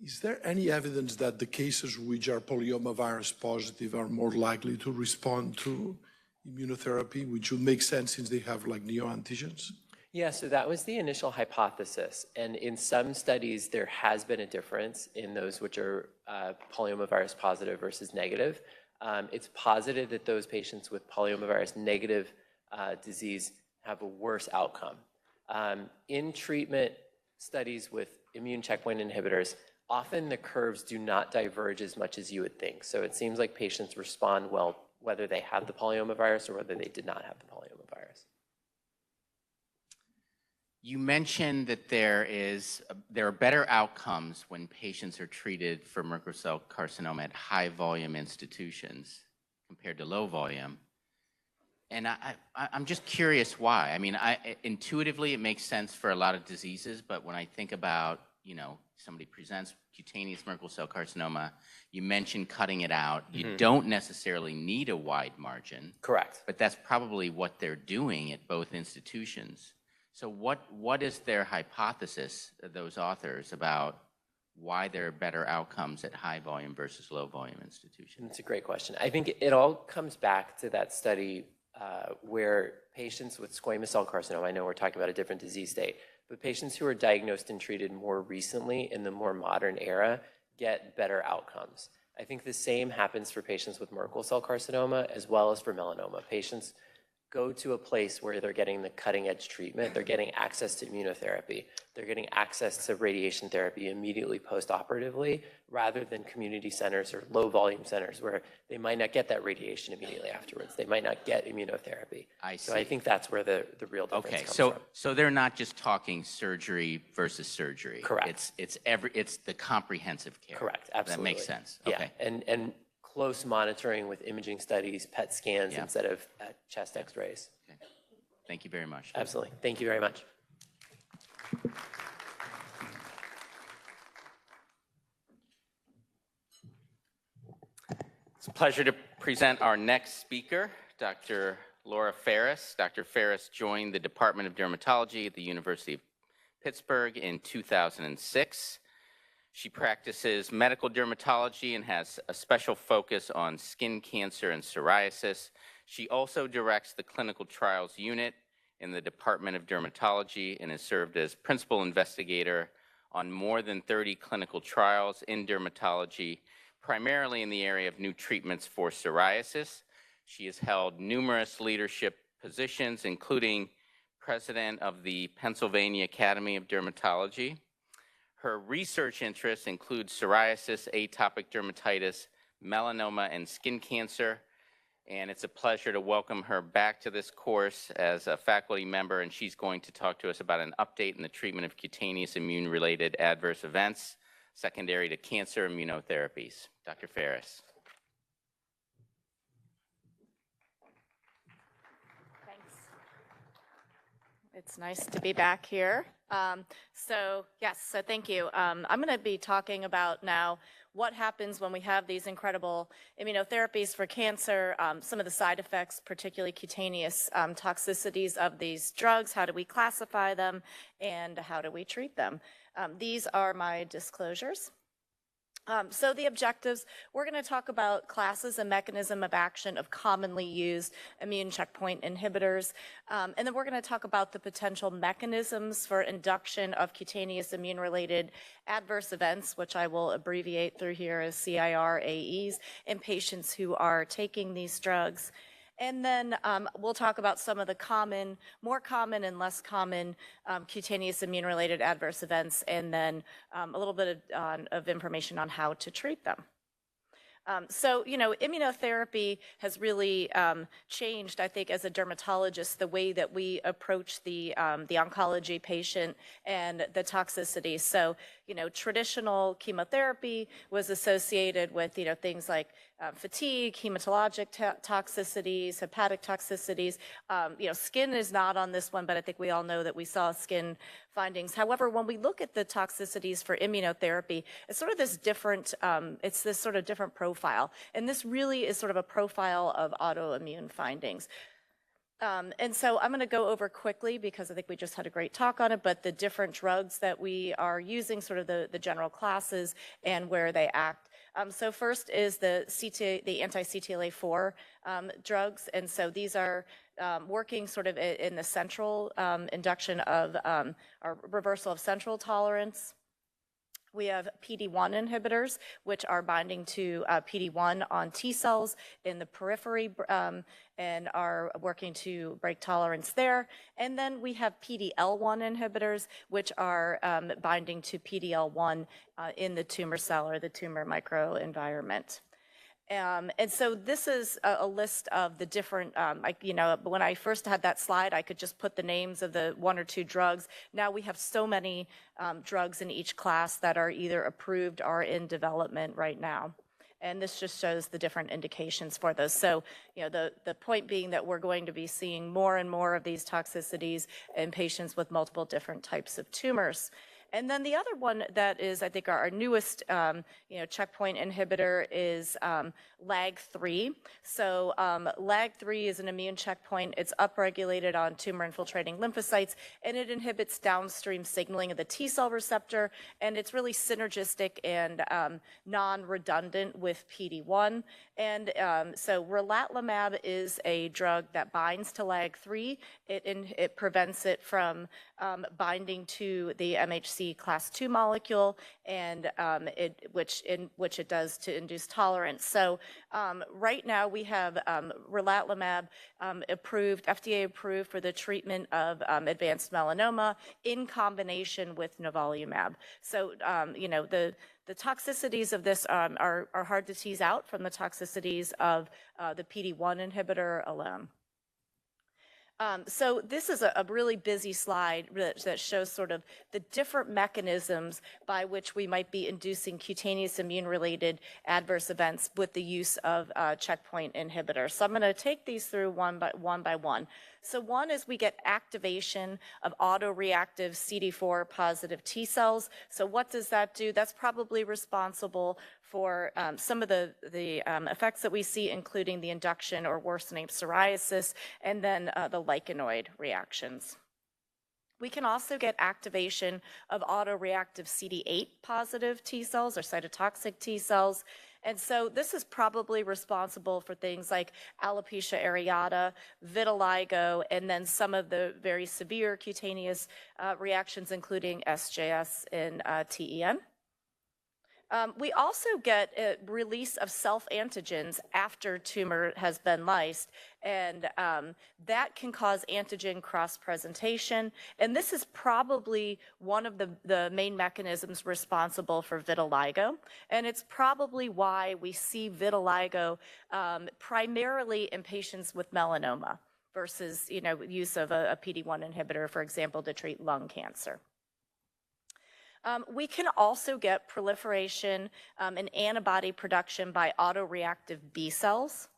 [SPEAKER 4] is there any evidence that the cases which are polyomavirus positive are more likely to respond to immunotherapy, which would make sense since they have like neoantigens?
[SPEAKER 2] Yeah, so that was the initial hypothesis. And in some studies, there has been a difference in those which are polyomavirus positive versus negative. It's posited that those patients with polyomavirus negative disease have a worse outcome. In treatment studies with immune checkpoint inhibitors, often the curves do not diverge as much as you would think. So it seems like patients respond well whether they have the polyomavirus or whether they did not have the polyomavirus.
[SPEAKER 1] You mentioned that there are better outcomes when patients are treated for Merkel cell carcinoma at high volume institutions compared to low volume. And I'm just curious why. I mean, intuitively it makes sense for a lot of diseases, but when I think about, somebody presents cutaneous Merkel cell carcinoma, you mentioned cutting it out. You don't necessarily need a wide margin.
[SPEAKER 2] Correct.
[SPEAKER 1] But that's probably what they're doing at both institutions. So what is their hypothesis, those authors, about why there are better outcomes at high volume versus low volume institutions?
[SPEAKER 2] That's a great question. I think it all comes back to that study where patients with squamous cell carcinoma, I know we're talking about a different disease state, but patients who are diagnosed and treated more recently in the more modern era get better outcomes. I think the same happens for patients with Merkel cell carcinoma as well as for melanoma. Patients go to a place where they're getting the cutting edge treatment, they're getting access to immunotherapy, they're getting access to radiation therapy immediately post-operatively, rather than community centers or low volume centers where they might not get that radiation immediately afterwards. They might not get immunotherapy.
[SPEAKER 1] I see.
[SPEAKER 2] So I think that's where the real difference comes from.
[SPEAKER 1] So they're not just talking surgery versus surgery.
[SPEAKER 2] Correct.
[SPEAKER 1] It's the comprehensive care.
[SPEAKER 2] Correct, absolutely.
[SPEAKER 1] That makes sense.
[SPEAKER 2] Yeah,
[SPEAKER 1] Okay.
[SPEAKER 2] and close monitoring with imaging studies, PET scans instead of chest x-rays.
[SPEAKER 1] Okay. Thank you very much.
[SPEAKER 2] Absolutely. Thank you very much.
[SPEAKER 1] It's a pleasure to present our next speaker, Dr. Laura Ferris. Dr. Ferris joined the Department of Dermatology at the University of Pittsburgh in 2006. She practices medical dermatology and has a special focus on skin cancer and psoriasis. She also directs the clinical trials unit in the Department of Dermatology and has served as principal investigator on more than 30 clinical trials in dermatology, primarily in the area of new treatments for psoriasis. She has held numerous leadership positions, including president of the Pennsylvania Academy of Dermatology. Her research interests include psoriasis, atopic dermatitis, melanoma, and skin cancer. And it's a pleasure to welcome her back to this course as a faculty member, and she's going to talk to us about an update in the treatment of cutaneous immune-related adverse events secondary to cancer immunotherapies. Dr. Ferris.
[SPEAKER 5] Thanks. It's nice to be back here. So thank you. I'm going to be talking about now what happens when we have these incredible immunotherapies for cancer, some of the side effects, particularly cutaneous toxicities of these drugs, how do we classify them, and how do we treat them. These are my disclosures. So the objectives, we're going to talk about classes and mechanism of action of commonly used immune checkpoint inhibitors. And then we're going to talk about the potential mechanisms for induction of cutaneous immune-related adverse events, which I will abbreviate through here as CIR-AEs, in patients who are taking these drugs. And then we'll talk about some of the more common and less common cutaneous immune-related adverse events, and then a little bit of information on how to treat them. So, immunotherapy has really changed, I think, as a dermatologist, the way that we approach the oncology patient and the toxicity. So, traditional chemotherapy was associated with, things like fatigue, hematologic toxicities, hepatic toxicities. Skin is not on this one, but I think we all know that we saw skin findings. However, when we look at the toxicities for immunotherapy, it's sort of this different, different profile. And this really is sort of a profile of autoimmune findings. And so I'm going to go over quickly because I think we just had a great talk on it, but the different drugs that we are using, sort of the general classes and where they act. So first is the anti-CTLA-4 drugs, and so these are working sort of in the central induction of or reversal of central tolerance. We have PD-1 inhibitors, which are binding to PD-1 on T cells in the periphery and are working to break tolerance there. And then we have PD-L1 inhibitors, which are binding to PD-L1 in the tumor cell or the tumor microenvironment. And so this is a list of the different, when I first had that slide, I could just put the names of the 1 or 2 drugs. Now we have so many drugs in each class that are either approved or in development right now. And this just shows the different indications for those. So, the point being that we're going to be seeing more and more of these toxicities in patients with multiple different types of tumors. And then the other one that is, I think, our newest, checkpoint inhibitor is LAG-3. So LAG-3 is an immune checkpoint. It's upregulated on tumor-infiltrating lymphocytes, and it inhibits downstream signaling of the T cell receptor, and it's really synergistic and non-redundant with PD-1. And so relatlimab is a drug that binds to LAG-3. It prevents it from binding to the MHC class 2 molecule, and which it does to induce tolerance. So right now we have relatlimab approved, FDA approved for the treatment of advanced melanoma in combination with nivolumab. So the toxicities of this are hard to tease out from the toxicities of the PD-1 inhibitor alone. So this is a really busy slide that shows sort of the different mechanisms by which we might be inducing cutaneous immune-related adverse events with the use of checkpoint inhibitors. So I'm going to take these through one by one. So one is we get activation of autoreactive CD4 positive T cells. So what does that do? That's probably responsible for some of the effects that we see, including the induction or worsening of psoriasis, and then the lichenoid reactions. We can also get activation of autoreactive CD8 positive T cells or cytotoxic T cells. And so this is probably responsible for things like alopecia areata, vitiligo, and then some of the very severe cutaneous reactions, including SJS and TEN. We also get a release of self-antigens after tumor has been lysed, and that can cause antigen cross-presentation. And this is probably one of the main mechanisms responsible for vitiligo. And it's probably why we see vitiligo primarily in patients with melanoma versus, use of a PD-1 inhibitor, for example, to treat lung cancer. We can also get proliferation and antibody production by autoreactive B cells.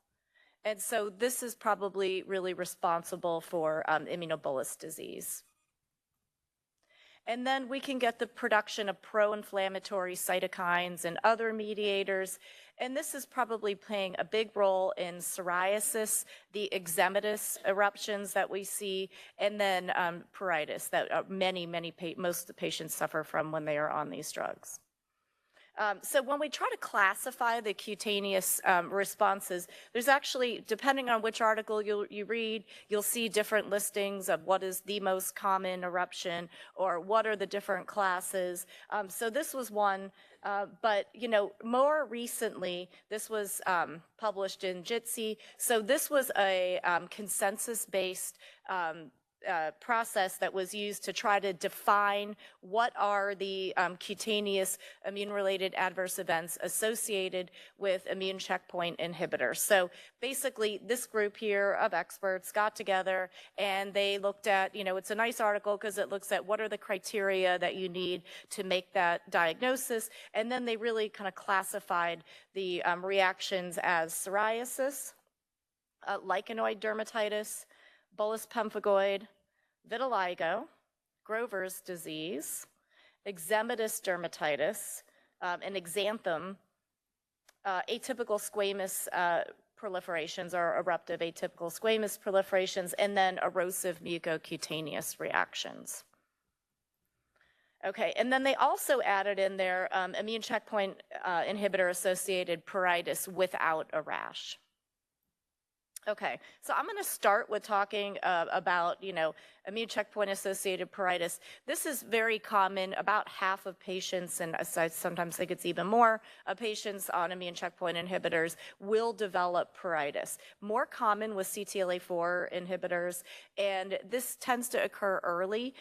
[SPEAKER 5] And so this is probably really responsible for immunobullous disease. And then we can get the production of pro-inflammatory cytokines and other mediators. And this is probably playing a big role in psoriasis, the eczematous eruptions that we see, and then pruritus that most of the patients suffer from when they are on these drugs. So when we try to classify the cutaneous responses, there's actually, depending on which article you read, you'll see different listings of what is the most common eruption or what are the different classes. So this was one, but more recently, this was published in JITC. So this was a consensus-based process that was used to try to define what are the cutaneous immune-related adverse events associated with immune checkpoint inhibitors. So basically, this group here of experts got together and they looked at, it's a nice article because it looks at what are the criteria that you need to make that diagnosis, and then they really kind of classified the reactions as psoriasis, lichenoid dermatitis, bullous pemphigoid, vitiligo, Grover's disease, eczematous dermatitis, and exanthem, atypical squamous proliferations or eruptive atypical squamous proliferations, and then erosive mucocutaneous reactions. Okay, and then they also added in there immune checkpoint inhibitor-associated pruritus without a rash. Okay, so I'm going to start with talking about, immune checkpoint-associated pruritus. This is very common. About half of patients, and I sometimes think it's even more, of patients on immune checkpoint inhibitors will develop pruritus. More common with CTLA-4 inhibitors, and this tends to occur early,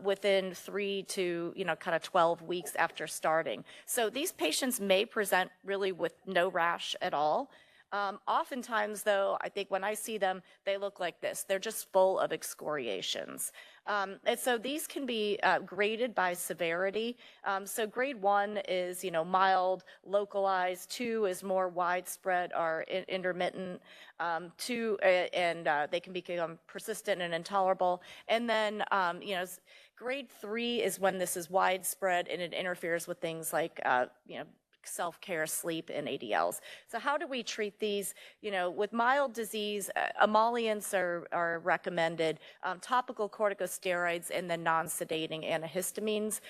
[SPEAKER 5] within 3 to, kind of 12 weeks after starting. So these patients may present really with no rash at all. Oftentimes, though, I think when I see them, they look like this. They're just full of excoriations. And so these can be graded by severity. So grade 1 is, mild, localized. 2 is more widespread or intermittent. 2, and they can become persistent and intolerable. And then, grade 3 is when this is widespread and it interferes with things like, self-care, sleep, and ADLs. So how do we treat these? With mild disease, emollients are recommended, topical corticosteroids, and then non-sedating antihistamines.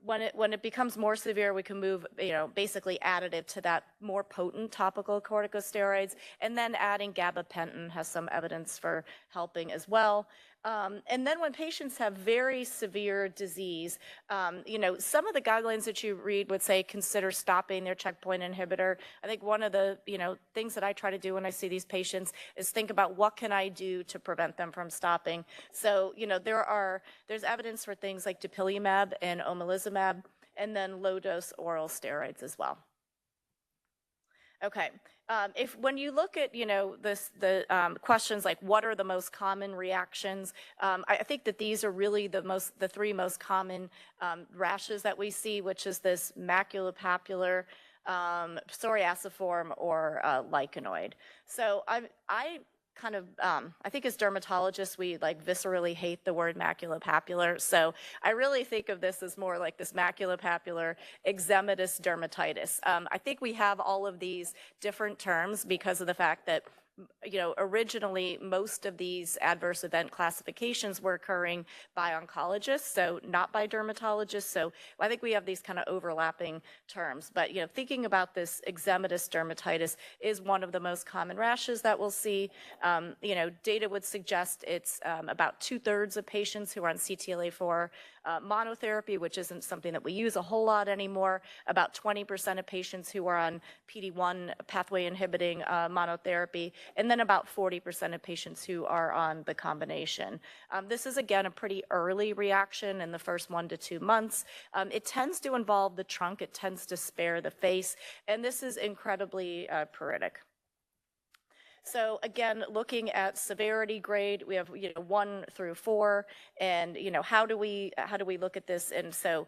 [SPEAKER 5] When it becomes more severe, we can move, basically additive to that, more potent topical corticosteroids, and then adding gabapentin has some evidence for helping as well. And then when patients have very severe disease, some of the guidelines that you read would say consider stopping their checkpoint inhibitor. I think one of the, things that I try to do when I see these patients is think about what can I do to prevent them from stopping. So, there's evidence for things like dupilumab and omalizumab, and then low-dose oral steroids as well. Okay, when you look at the questions like what are the most common reactions, I think that these are really the 3 most common rashes that we see, which is this maculopapular, psoriasiform, or lichenoid. So I think as dermatologists, we viscerally hate the word maculopapular. So I really think of this as more like this maculopapular eczematous dermatitis. I think we have all of these different terms because of the fact that originally most of these adverse event classifications were occurring by oncologists, so not by dermatologists. So I think we have these kind of overlapping terms. But, thinking about this eczematous dermatitis is one of the most common rashes that we'll see. Data would suggest it's about 2/3 of patients who are on CTLA-4 monotherapy, which isn't something that we use a whole lot anymore. About 20% of patients who are on PD-1 pathway inhibiting monotherapy, and then about 40% of patients who are on the combination. This is, again, a pretty early reaction in the first 1 to 2 months. It tends to involve the trunk. It tends to spare the face, and this is incredibly pruritic. So again, looking at severity grade, we have 1 through 4, and how do we look at this? And so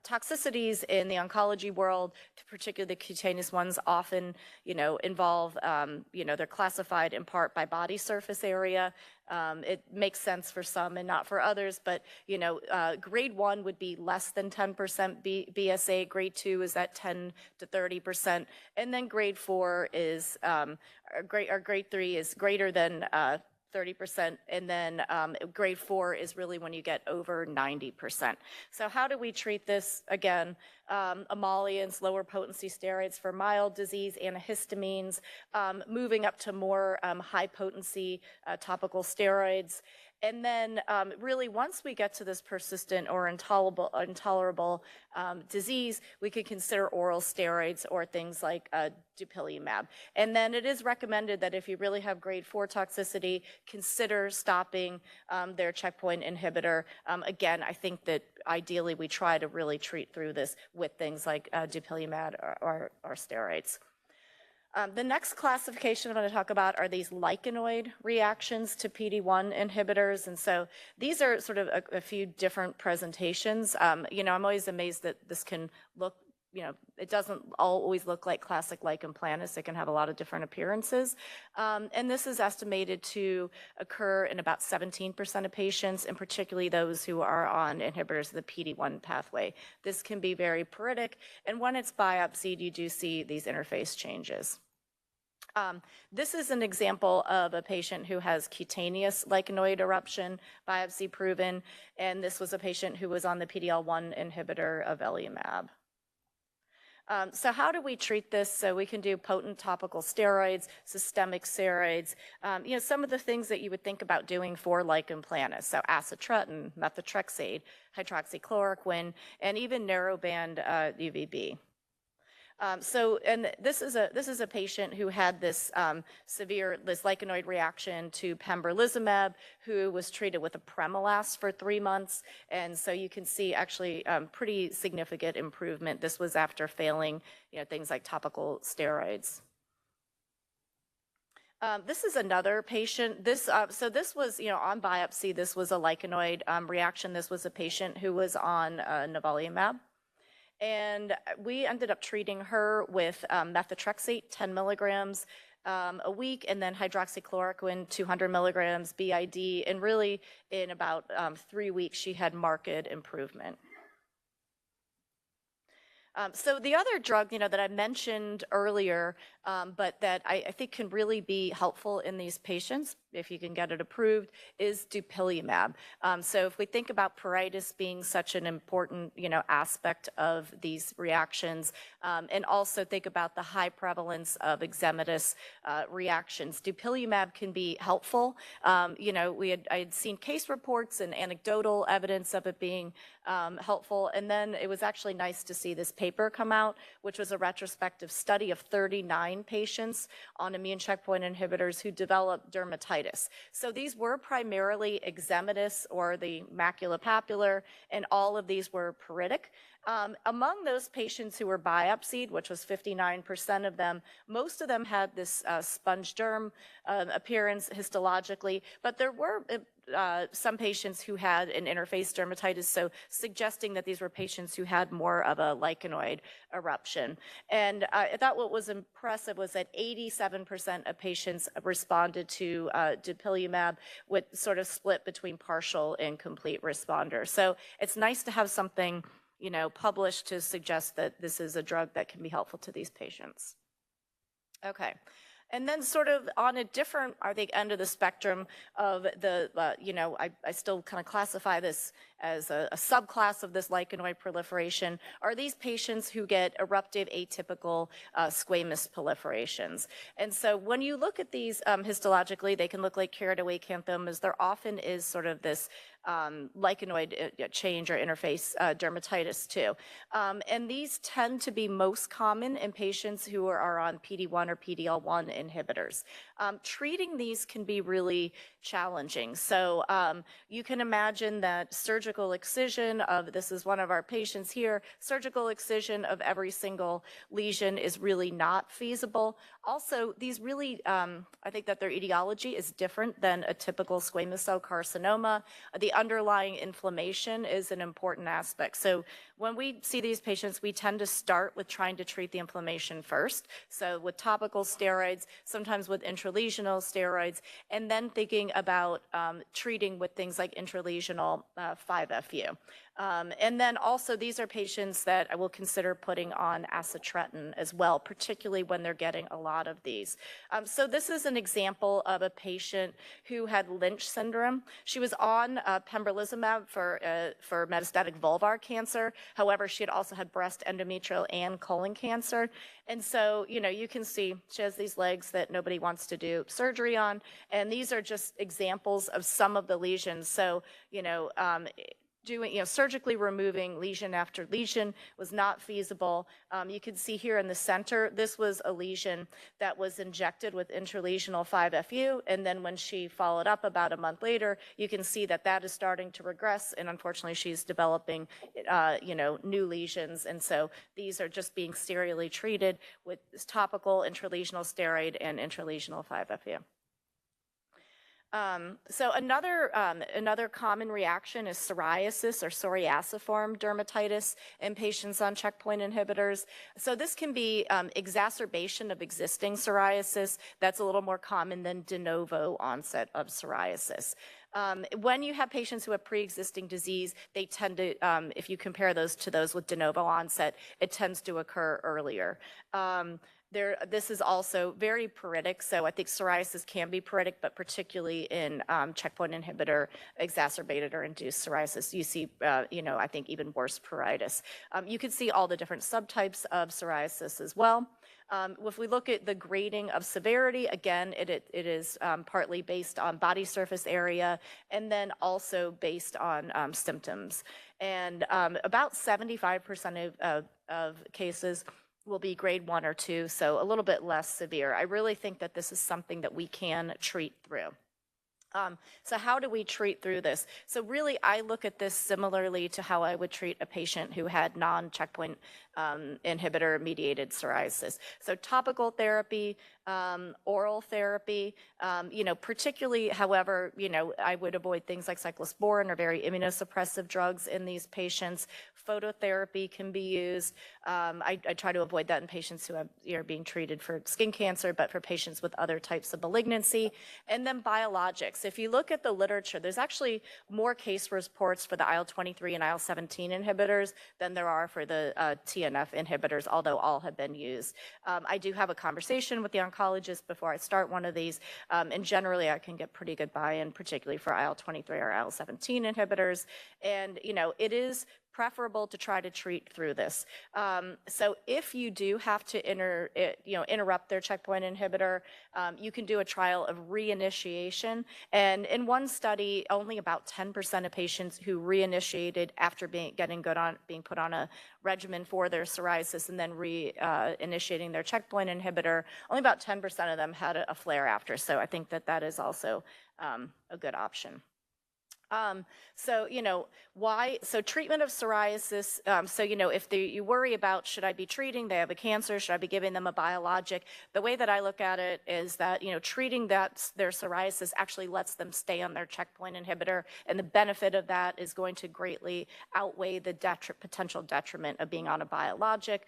[SPEAKER 5] toxicities in the oncology world, particularly the cutaneous ones, often involve they're classified in part by body surface area. It makes sense for some and not for others, but grade 1 would be less than 10% BSA. Grade 2 is at 10 to 30%, and then grade 4 is grade 3 is greater than 30%, and then grade 4 is really when you get over 90%. So how do we treat this? Again, emollients, lower potency steroids for mild disease, antihistamines, moving up to more high potency topical steroids. And then really once we get to this persistent or intolerable disease, we could consider oral steroids or things like dupilumab. And then it is recommended that if you really have grade 4 toxicity, consider stopping their checkpoint inhibitor. Again, I think that ideally we try to really treat through this with things like dupilumab or steroids. The next classification I'm going to talk about are these lichenoid reactions to PD-1 inhibitors. And so these are sort of a few different presentations. I'm always amazed that this can look, it doesn't always look like classic lichen planus. It can have a lot of different appearances. And this is estimated to occur in about 17% of patients, and particularly those who are on inhibitors of the PD-1 pathway. This can be very pruritic, and when it's biopsied, you do see these interface changes. This is an example of a patient who has cutaneous lichenoid eruption, biopsy proven, and this was a patient who was on the PD-L1 inhibitor of avelumab. So how do we treat this? So we can do potent topical steroids, systemic steroids, some of the things that you would think about doing for lichen planus. So acitretin, methotrexate, hydroxychloroquine, and even narrowband UVB. And this is a patient who had this this lichenoid reaction to pembrolizumab, who was treated with a Premolast for 3 months, and so you can see actually pretty significant improvement. This was after failing, things like topical steroids. This is another patient. So this was, on biopsy, this was a lichenoid reaction. This was a patient who was on nivolumab. And we ended up treating her with methotrexate, 10 milligrams a week, and then hydroxychloroquine, 200 milligrams BID. And really, in about 3 weeks, she had marked improvement. So the other drug, that I mentioned earlier, but that I think can really be helpful in these patients, if you can get it approved, is dupilumab. So if we think about pruritus being such an important, aspect of these reactions, and also think about the high prevalence of eczematous reactions, dupilumab can be helpful. I had seen case reports and anecdotal evidence of it being helpful, and then it was actually nice to see this paper come out, which was a retrospective study of 39 patients on immune checkpoint inhibitors who developed dermatitis. So these were primarily eczematous or the maculopapular, and all of these were pruritic. Among those patients who were biopsied, which was 59% of them, most of them had this sponge derm appearance histologically, but there were some patients who had an interface dermatitis, so suggesting that these were patients who had more of a lichenoid eruption. And I thought what was impressive was that 87% of patients responded to dupilumab, with sort of split between partial and complete responders. So it's nice to have something published to suggest that this is a drug that can be helpful to these patients. Okay. And then sort of on a different, I think, end of the spectrum of the, I still kind of classify this as a subclass of this lichenoid proliferation, are these patients who get eruptive atypical squamous proliferations. And so when you look at these histologically, they can look like keratoacanthomas. There often is sort of this lichenoid change or interface dermatitis too. And these tend to be most common in patients who are on PD-1 or PD-L1 inhibitors. Treating these can be really challenging. So you can imagine that surgical excision of, this is one of our patients here, surgical excision of every single lesion is really not feasible. Also, these really, I think that their etiology is different than a typical squamous cell carcinoma. The underlying inflammation is an important aspect. So when we see these patients, we tend to start with trying to treat the inflammation first. So with topical steroids, sometimes with intralesional steroids, and then thinking about treating with things like intralesional 5-FU. And then also these are patients that I will consider putting on acitretin as well, particularly when they're getting a lot of these. So this is an example of a patient who had Lynch syndrome. She was on pembrolizumab for metastatic vulvar cancer. However, she had also had breast, endometrial, and colon cancer. And so, you can see she has these legs that nobody wants to do surgery on. And these are just examples of some of the lesions. So, surgically removing lesion after lesion was not feasible. You can see here in the center, this was a lesion that was injected with intralesional 5-FU, and then when she followed up about a month later, you can see that that is starting to regress, and unfortunately she's developing, new lesions, and so these are just being serially treated with topical intralesional steroid and intralesional 5-FU. So another common reaction is psoriasis or psoriasiform dermatitis in patients on checkpoint inhibitors. So this can be exacerbation of existing psoriasis. That's a little more common than de novo onset of psoriasis. When you have patients who have pre-existing disease, they tend to, if you compare those to those with de novo onset, it tends to occur earlier. This is also very pruritic, so I think psoriasis can be pruritic, but particularly in checkpoint inhibitor exacerbated or induced psoriasis, you see, I think even worse pruritus. You can see all the different subtypes of psoriasis as well. If we look at the grading of severity, again, it is partly based on body surface area and then also based on symptoms. And about 75% of cases will be grade 1 or 2, so a little bit less severe. I really think that this is something that we can treat through. So how do we treat through this? So really, I look at this similarly to how I would treat a patient who had non-checkpoint inhibitor-mediated psoriasis. So topical therapy, oral therapy, particularly, however, I would avoid things like cyclosporin or very immunosuppressive drugs in these patients. Phototherapy can be used. I try to avoid that in patients who are being treated for skin cancer, but for patients with other types of malignancy. And then biologics. If you look at the literature, there's actually more case reports for the IL-23 and IL-17 inhibitors than there are for the TNF inhibitors, although all have been used. I do have a conversation with the oncologist before I start one of these, and generally I can get pretty good buy-in, particularly for IL-23 or IL-17 inhibitors. And, it is preferable to try to treat through this. So if you do have to interrupt their checkpoint inhibitor, you can do a trial of reinitiation. And in one study, only about 10% of patients who reinitiated after being put on a regimen for their psoriasis and then reinitiating their checkpoint inhibitor, only about 10% of them had a flare after. So I think that is also a good option. So treatment of psoriasis, if you worry about, should I be treating, they have a cancer, should I be giving them a biologic? The way that I look at it is that, treating their psoriasis actually lets them stay on their checkpoint inhibitor, and the benefit of that is going to greatly outweigh the potential detriment of being on a biologic.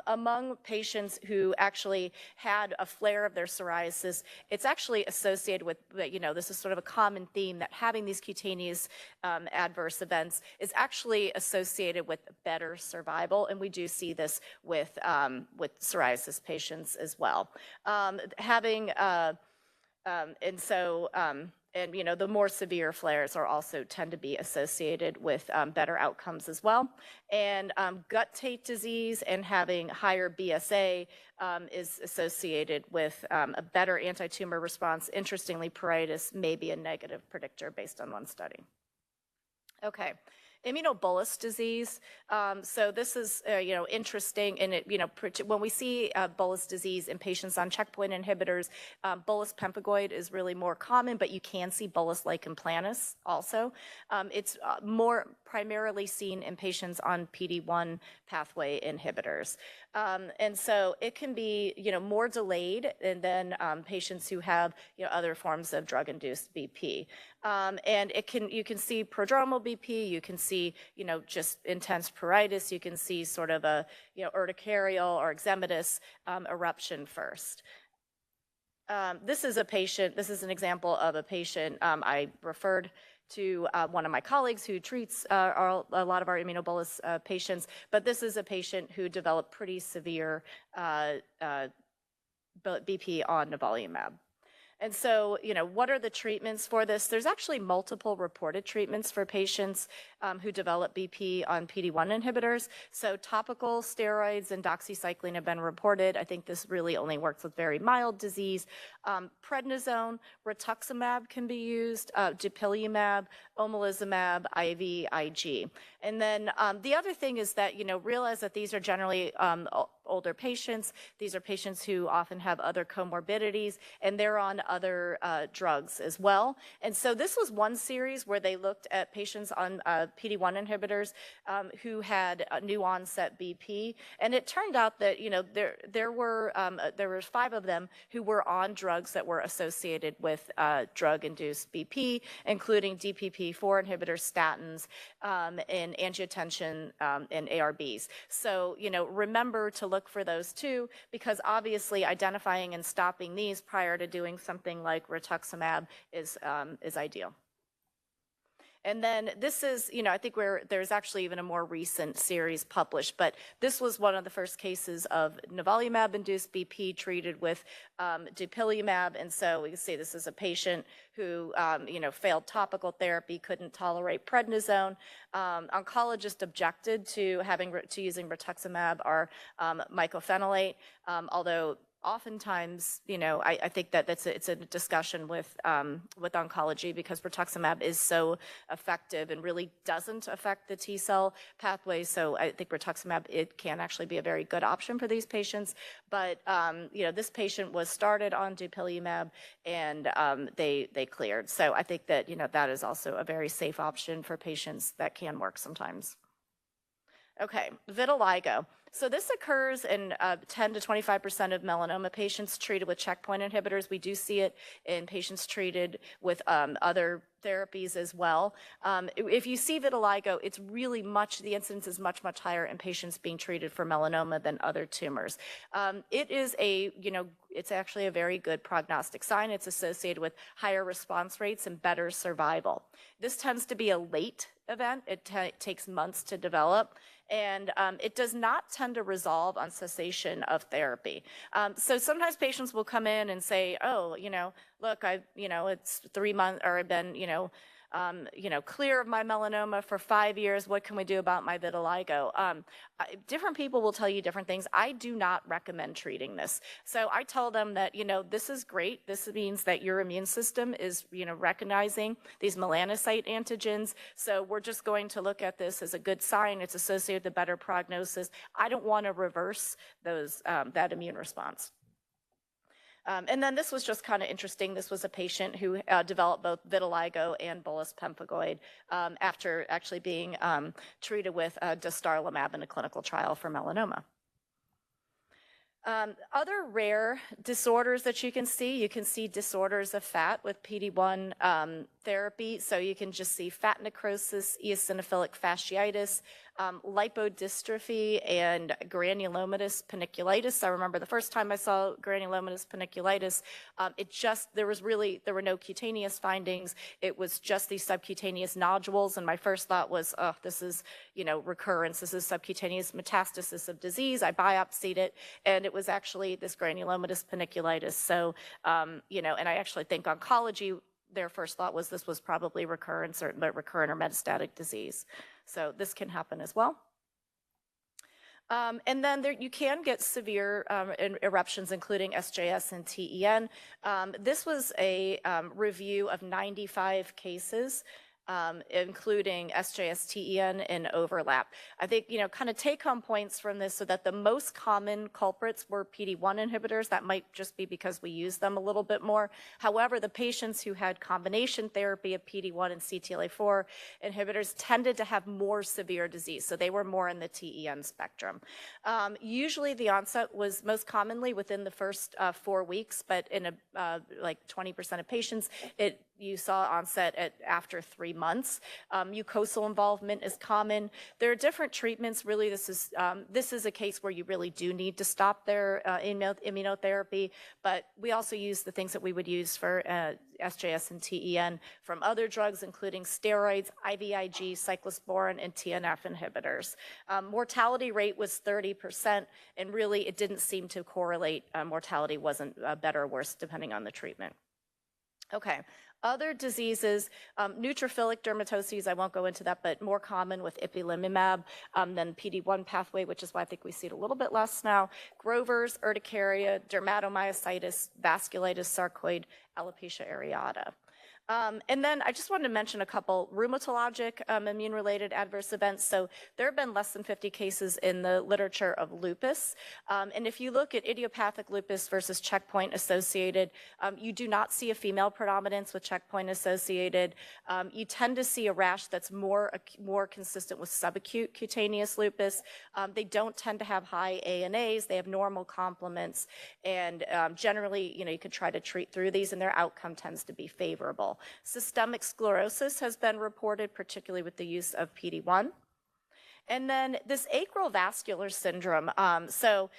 [SPEAKER 5] Among patients who actually had a flare of their psoriasis, it's actually associated with, this is sort of a common theme, that having these cutaneous adverse events is actually associated with better survival, and we do see this with psoriasis patients as well. The more severe flares also tend to be associated with better outcomes as well. And gut-tape disease and having higher BSA is associated with a better anti-tumor response. Interestingly, pruritus may be a negative predictor based on one study. Okay. Immunobullous disease. So this is, interesting. And when we see bullous disease in patients on checkpoint inhibitors, bullous pemphigoid is really more common, but you can see bullous lichen planus also. It's more primarily seen in patients on PD-1 pathway inhibitors. And so it can be, more delayed than patients who have, other forms of drug-induced BP. And you can see prodromal BP, you can see, just intense pruritus, you can see sort of a, urticarial or eczematous eruption first. This is an example of a patient I referred to one of my colleagues who treats a lot of our immunobullous patients, but this is a patient who developed pretty severe BP on nivolumab. And so, what are the treatments for this? There's actually multiple reported treatments for patients who develop BP on PD-1 inhibitors. So topical steroids and doxycycline have been reported. I think this really only works with very mild disease. Prednisone, rituximab can be used, dupilumab, omalizumab, IVIG. And then the other thing is that, realize that these are generally older patients. These are patients who often have other comorbidities, and they're on other drugs as well. And so this was one series where they looked at patients on PD-1 inhibitors who had new onset BP. And it turned out that, there were 5 of them who were on drugs that were associated with drug-induced BP, including DPP-4 inhibitors, statins, and angiotensin and ARBs. So, remember to look for those too, because obviously identifying and stopping these prior to doing something like rituximab is ideal. And then this is, I think there's actually even a more recent series published, but this was one of the first cases of nivolumab-induced BP treated with dupilumab. And so we can see this is a patient who, failed topical therapy, couldn't tolerate prednisone. Oncologist objected to using rituximab or mycophenolate, although oftentimes, I think that it's a discussion with oncology, because rituximab is so effective and really doesn't affect the T cell pathway. So I think rituximab, it can actually be a very good option for these patients. But this patient was started on dupilumab, and they cleared. So I think that that is also a very safe option for patients that can work sometimes. Okay, vitiligo. So this occurs in 10 to 25% of melanoma patients treated with checkpoint inhibitors. We do see it in patients treated with other therapies as well. If you see vitiligo, it's really the incidence is much, much higher in patients being treated for melanoma than other tumors. It is it's actually a very good prognostic sign. It's associated with higher response rates and better survival. This tends to be a late event. It takes months to develop, and it does not tend to resolve on cessation of therapy. So sometimes patients will come in and say, oh, look, it's 3 months, or I've been, clear of my melanoma for 5 years. What can we do about my vitiligo? Different people will tell you different things. I do not recommend treating this. So I tell them that, this is great. This means that your immune system is, recognizing these melanocyte antigens. So we're just going to look at this as a good sign. It's associated with a better prognosis. I don't want to reverse that immune response. And then this was just kind of interesting. This was a patient who developed both vitiligo and bullous pemphigoid after actually being treated with dostarlimab in a clinical trial for melanoma. Other rare disorders that you can see disorders of fat with PD-1 therapy. So you can just see fat necrosis, eosinophilic fasciitis, lipodystrophy, and granulomatous panniculitis. I remember the first time I saw granulomatous panniculitis, there were no cutaneous findings. It was just these subcutaneous nodules, and my first thought was, oh, this is, recurrence. This is subcutaneous metastasis of disease. I biopsied it, and it was actually this granulomatous panniculitis. So, and I actually think oncology, their first thought was this was probably recurrent or metastatic disease. So this can happen as well. And then you can get severe eruptions, including SJS and TEN. This was a review of 95 cases, including SJS, TEN, and overlap. I think, kind of take-home points from this, so that the most common culprits were PD-1 inhibitors. That might just be because we use them a little bit more. However, the patients who had combination therapy of PD-1 and CTLA-4 inhibitors tended to have more severe disease, so they were more in the TEN spectrum. Usually the onset was most commonly within the first 4 weeks, but in like 20% of patients, you saw onset after 3 months. Mucosal involvement is common. There are different treatments. Really, this is a case where you really do need to stop their immunotherapy, but we also use the things that we would use for SJS and TEN from other drugs, including steroids, IVIG, cyclosporin, and TNF inhibitors. Mortality rate was 30%, and really it didn't seem to correlate. Mortality wasn't better or worse depending on the treatment. Okay. Other diseases, neutrophilic dermatoses, I won't go into that, but more common with ipilimumab than PD-1 pathway, which is why I think we see it a little bit less now. Grover's, urticaria, dermatomyositis, vasculitis, sarcoid, alopecia areata. And then I just wanted to mention a couple rheumatologic immune-related adverse events. So there have been less than 50 cases in the literature of lupus. And if you look at idiopathic lupus versus checkpoint-associated, you do not see a female predominance with checkpoint-associated. You tend to see a rash that's more consistent with subacute cutaneous lupus. They don't tend to have high ANAs. They have normal complements. And generally, you could try to treat through these, and their outcome tends to be favorable. Systemic sclerosis has been reported, particularly with the use of PD-1. And then this acral vascular syndrome, so,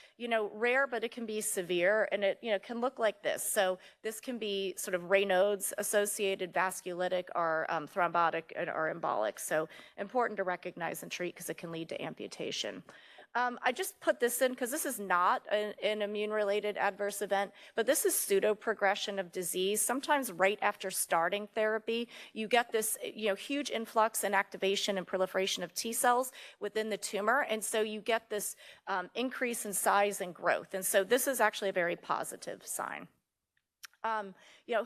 [SPEAKER 5] rare, but it can be severe, and it, can look like this. So this can be sort of Raynaud's associated vasculitic or thrombotic or embolic. So important to recognize and treat because it can lead to amputation. I just put this in because this is not an immune-related adverse event, but this is pseudo-progression of disease. Sometimes right after starting therapy, you get this huge influx and activation and proliferation of T cells within the tumor, and so you get this increase in size and growth. And so this is actually a very positive sign.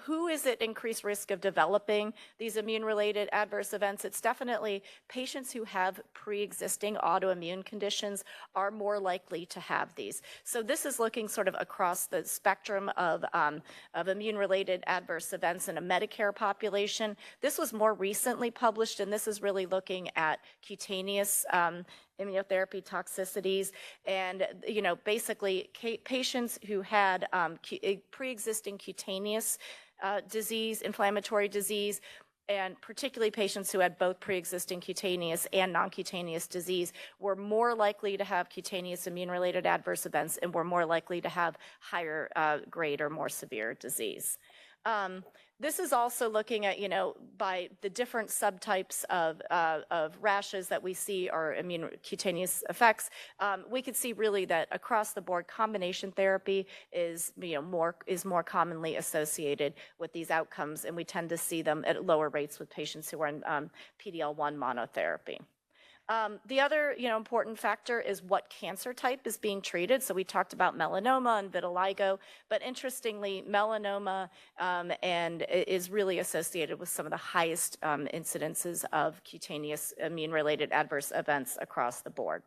[SPEAKER 5] Who is at increased risk of developing these immune-related adverse events? It's definitely patients who have pre-existing autoimmune conditions are more likely to have these. So this is looking sort of across the spectrum of immune-related adverse events in a Medicare population. This was more recently published, and this is really looking at cutaneous immunotherapy toxicities, and basically patients who had pre-existing cutaneous disease, inflammatory disease, and particularly patients who had both pre-existing cutaneous and non-cutaneous disease were more likely to have cutaneous immune-related adverse events and were more likely to have higher grade or more severe disease. This is also looking at, by the different subtypes of rashes that we see are immune cutaneous effects. We could see really that across the board, combination therapy is more commonly associated with these outcomes, and we tend to see them at lower rates with patients who are in PD-L1 monotherapy. The other important factor is what cancer type is being treated. So we talked about melanoma and vitiligo, but interestingly, melanoma is really associated with some of the highest incidences of cutaneous immune-related adverse events across the board.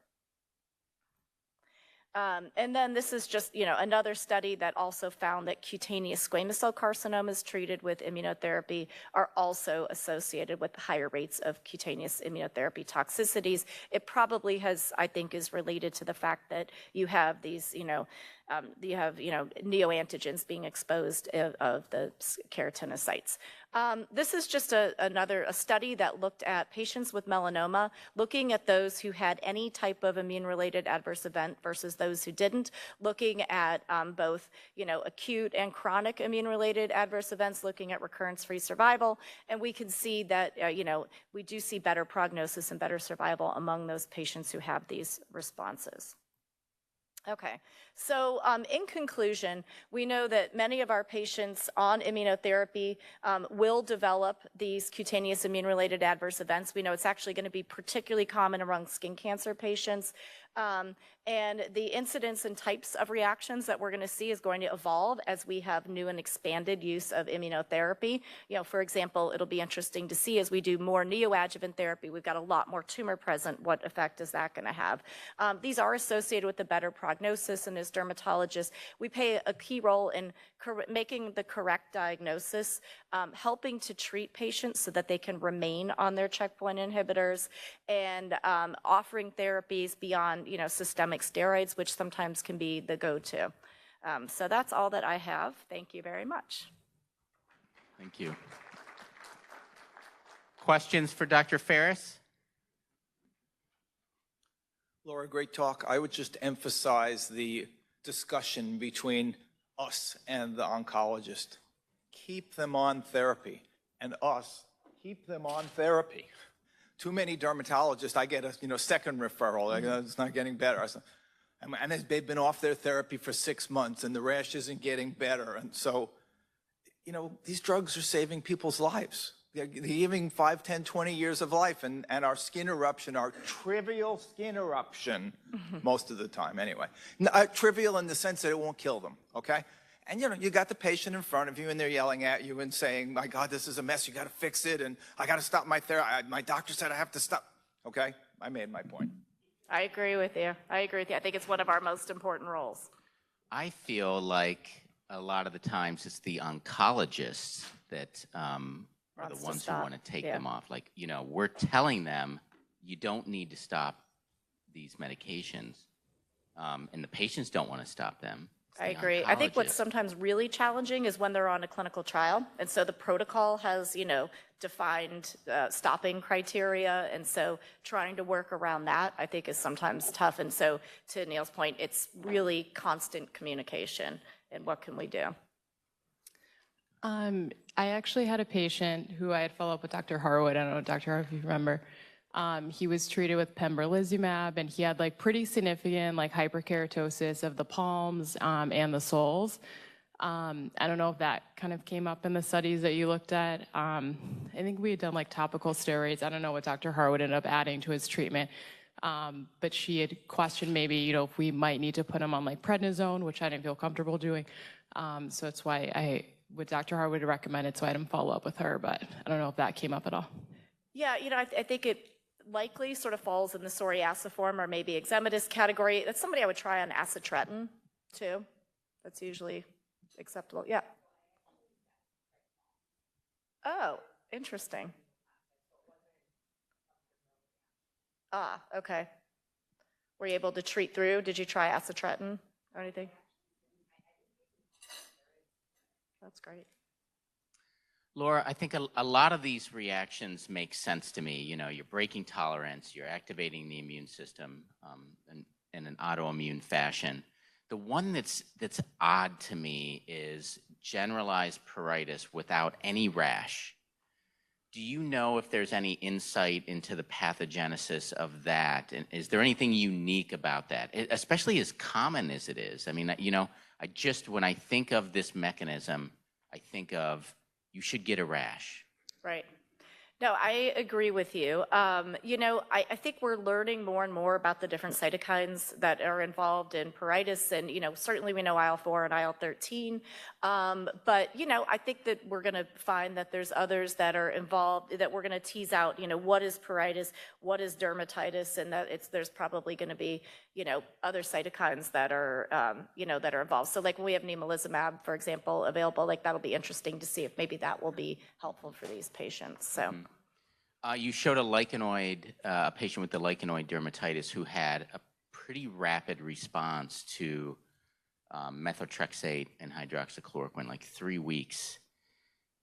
[SPEAKER 5] And then this is just, another study that also found that cutaneous squamous cell carcinomas treated with immunotherapy are also associated with higher rates of cutaneous immunotherapy toxicities. It probably is related to the fact that you have these, neoantigens being exposed of the keratinocytes. This is just another study that looked at patients with melanoma, looking at those who had any type of immune-related adverse event versus those who didn't, looking at both, acute and chronic immune-related adverse events, looking at recurrence-free survival, and we can see that, we do see better prognosis and better survival among those patients who have these responses. Okay, so in conclusion, we know that many of our patients on immunotherapy will develop these cutaneous immune-related adverse events. We know it's actually going to be particularly common among skin cancer patients. And the incidence and types of reactions that we're going to see is going to evolve as we have new and expanded use of immunotherapy. For example, it'll be interesting to see as we do more neoadjuvant therapy, we've got a lot more tumor present. What effect is that going to have? These are associated with a better prognosis, and as dermatologists, we play a key role in making the correct diagnosis, helping to treat patients so that they can remain on their checkpoint inhibitors, and offering therapies beyond systemic steroids, which sometimes can be the go-to. So that's all that I have. Thank you very much.
[SPEAKER 1] Thank you. Questions for Dr. Ferris?
[SPEAKER 6] Laura, great talk. I would just emphasize the discussion between us and the oncologist. Keep them on therapy, and us, keep them on therapy. Too many dermatologists, I get a second referral, it's not getting better. And they've been off their therapy for 6 months and the rash isn't getting better. And so, these drugs are saving people's lives. They're giving 5, 10, 20 years of life, and our skin eruption, our trivial skin eruption, most of the time anyway. Trivial in the sense that it won't kill them, okay? And you got the patient in front of you and they're yelling at you and saying, my God, this is a mess, you gotta fix it, and I gotta stop my therapy, my doctor said I have to stop. Okay, I made my point.
[SPEAKER 5] I agree with you. I think it's one of our most important roles.
[SPEAKER 1] I feel like a lot of the times it's the oncologists that are the ones who want to take them off. Like, we're telling them you don't need to stop these medications, and the patients don't want to stop them.
[SPEAKER 5] I agree. I think what's sometimes really challenging is when they're on a clinical trial. And so the protocol has, defined stopping criteria. And so trying to work around that, I think, is sometimes tough. And so to Neil's point, it's really constant communication. And what can we do?
[SPEAKER 7] I actually had a patient who I had followed up with Dr. Harwood. I don't know, Dr. Harwood, if you remember. He was treated with pembrolizumab, and he had like pretty significant like hyperkeratosis of the palms and the soles. I don't know if that kind of came up in the studies that you looked at. I think we had done like topical steroids. I don't know what Dr. Harwood ended up adding to his treatment. But she had questioned maybe, if we might need to put him on like prednisone, which I didn't feel comfortable doing. So that's why what Dr. Harwood recommended, so I had him follow up with her, but I don't know if that came up at all.
[SPEAKER 5] Yeah, I think it likely sort of falls in the psoriasiform or maybe eczematous category. That's somebody I would try on acitretin too. That's usually acceptable. Yeah. Oh, interesting. Ah, okay. Were you able to treat through? Did you try acitretin or anything? That's great.
[SPEAKER 1] Laura, I think a lot of these reactions make sense to me. You're breaking tolerance, you're activating the immune system in an autoimmune fashion. The one that's odd to me is generalized pruritus without any rash. Do you know if there's any insight into the pathogenesis of that? And is there anything unique about that, especially as common as it is? I mean, when I think of this mechanism, I think of you should get a rash. Right.
[SPEAKER 5] No, I agree with you. I think we're learning more and more about the different cytokines that are involved in pruritus, and certainly we know IL-4 and IL-13. But I think that we're going to find that there's others that are involved that we're going to tease out. What is pruritus, what is dermatitis, and that there's probably going to be other cytokines that are that are involved. So like when we have nemolizumab, for example, available, like that'll be interesting to see if maybe that will be helpful for these patients. So.
[SPEAKER 1] You showed a patient with the lichenoid dermatitis who had a pretty rapid response to methotrexate and hydroxychloroquine, like 3 weeks.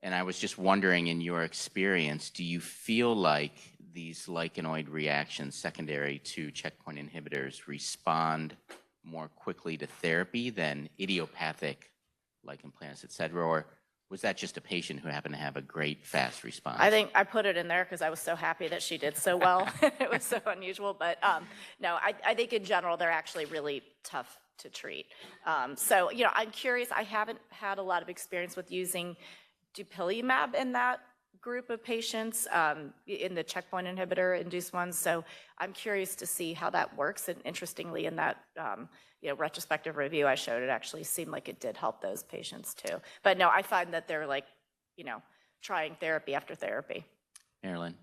[SPEAKER 1] And I was just wondering, in your experience, do you feel like these lichenoid reactions secondary to checkpoint inhibitors respond more quickly to therapy than idiopathic lichen planus, et cetera? Or was that just a patient who happened to have a great fast response? I
[SPEAKER 5] think I put it in there because I was so happy that she did so well. It was so unusual. But no, I think in general, they're actually really tough to treat. So, I'm curious. I haven't had a lot of experience with using dupilumab in that group of patients, in the checkpoint inhibitor-induced ones. So I'm curious to see how that works. And interestingly, in that retrospective review I showed, it actually seemed like it did help those patients too. But no, I find that they're like, trying therapy after therapy.
[SPEAKER 1] Marilyn.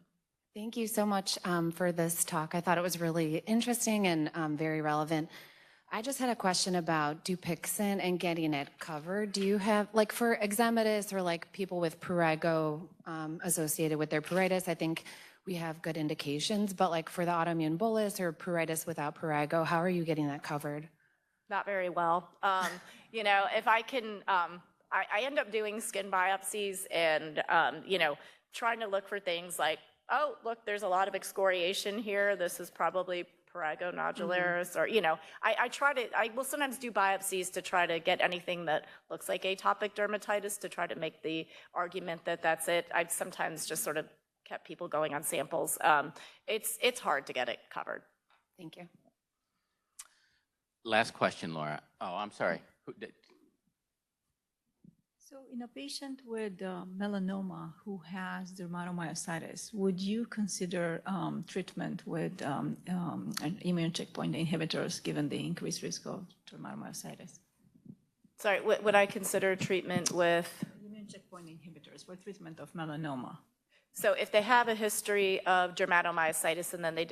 [SPEAKER 8] Thank you so much for this talk. I thought it was really interesting and very relevant. I just had a question about Dupixent and getting it covered. Do you have, like for eczematous or like people with prurigo associated with their pruritus, I think we have good indications, but like for the autoimmune bullous or pruritus without prurigo, how are you getting that covered?
[SPEAKER 5] Not very well. If I can, I end up doing skin biopsies and, trying to look for things like, oh, look, there's a lot of excoriation here. This is probably prurigo nodularis, or, I will sometimes do biopsies to try to get anything that looks like atopic dermatitis to try to make the argument that that's it. I've sometimes just sort of kept people going on samples. It's hard to get it covered.
[SPEAKER 8] Thank you.
[SPEAKER 1] Last question, Laura. Oh, I'm sorry.
[SPEAKER 9] So in a patient with melanoma who has dermatomyositis, would you consider treatment with immune checkpoint inhibitors given the increased risk of dermatomyositis?
[SPEAKER 5] Sorry, would I consider treatment with?
[SPEAKER 9] Immune checkpoint inhibitors for treatment of melanoma.
[SPEAKER 5] So if they have a history of dermatomyositis and then they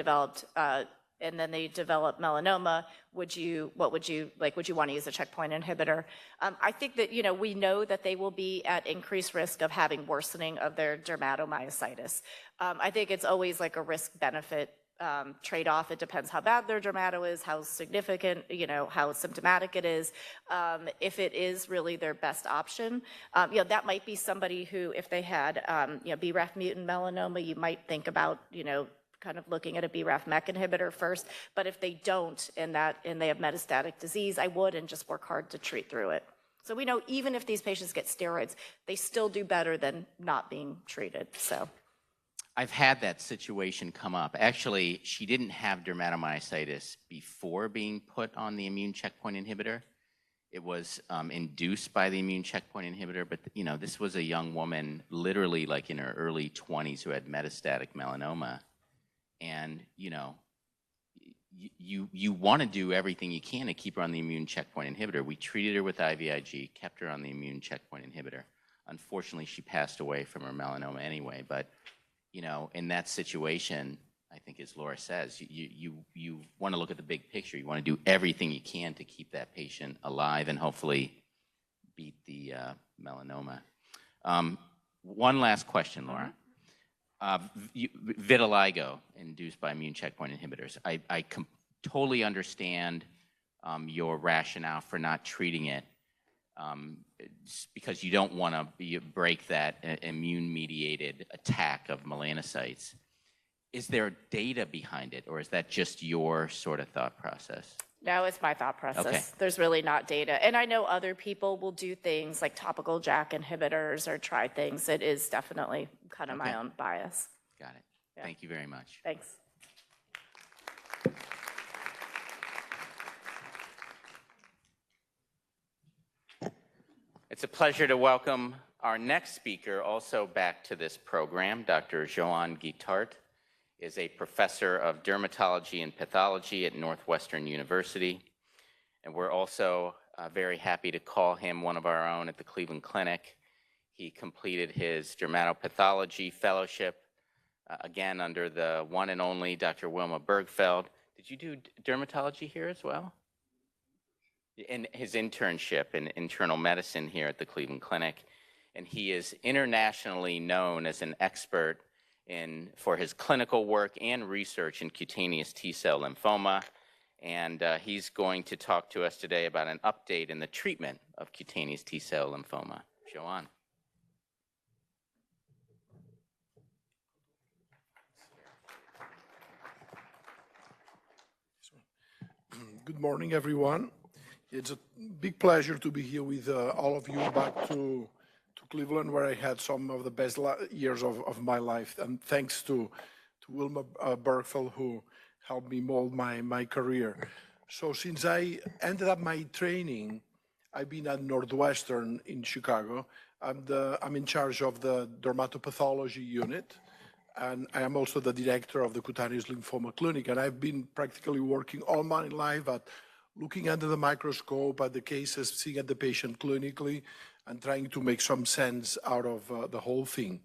[SPEAKER 5] develop melanoma, would you want to use a checkpoint inhibitor? I think that, we know that they will be at increased risk of having worsening of their dermatomyositis. I think it's always like a risk-benefit trade-off. It depends how bad their dermato is, how significant, how symptomatic it is. If it is really their best option, that might be somebody who, if they had, BRAF mutant melanoma, you might think about, kind of looking at a BRAF MEK inhibitor first. But if they don't and they have metastatic disease, I would and just work hard to treat through it. So we know even if these patients get steroids, they still do better than not being treated. So
[SPEAKER 1] I've had that situation come up. Actually, she didn't have dermatomyositis before being put on the immune checkpoint inhibitor. It was induced by the immune checkpoint inhibitor, but this was a young woman, literally like in her early 20s, who had metastatic melanoma. And you want to do everything you can to keep her on the immune checkpoint inhibitor. We treated her with IVIG, kept her on the immune checkpoint inhibitor. Unfortunately, she passed away from her melanoma anyway, but in that situation, I think as Laura says, you want to look at the big picture. You want to do everything you can to keep that patient alive and hopefully beat the melanoma. One last question, Laura. Vitiligo induced by immune checkpoint inhibitors. I totally understand your rationale for not treating it because you don't want to break that immune-mediated attack of melanocytes. Is there data behind it, or is that just your sort of thought process?
[SPEAKER 5] No, it's my thought process.
[SPEAKER 1] Okay.
[SPEAKER 5] There's really not data. And I know other people will do things like topical JAK inhibitors or try things. It is definitely kind of my own bias.
[SPEAKER 1] Got it.
[SPEAKER 5] Yeah.
[SPEAKER 1] Thank you very much.
[SPEAKER 5] Thanks.
[SPEAKER 1] It's a pleasure to welcome our next speaker also back to this program. Dr. Joan Guitart is a professor of dermatology and pathology at Northwestern University. And we're also very happy to call him one of our own at the Cleveland Clinic. He completed his dermatopathology fellowship, again, under the one and only Dr. Wilma Bergfeld. Did you do dermatology here as well? In his internship in internal medicine here at the Cleveland Clinic. And he is internationally known as an expert for his clinical work and research in cutaneous T-cell lymphoma. And he's going to talk to us today about an update in the treatment of cutaneous T-cell lymphoma. Joan.
[SPEAKER 4] Good morning, everyone. It's a big pleasure to be here with all of you back to Cleveland, where I had some of the best years of my life. And thanks to Wilma Bergfeld, who helped me mold my career. So since I ended up my training, I've been at Northwestern in Chicago. I'm in charge of the dermatopathology unit, and I am also the director of the Cutaneous Lymphoma Clinic. And I've been practically working all my life at looking under the microscope at the cases, seeing at the patient clinically, and trying to make some sense out of the whole thing.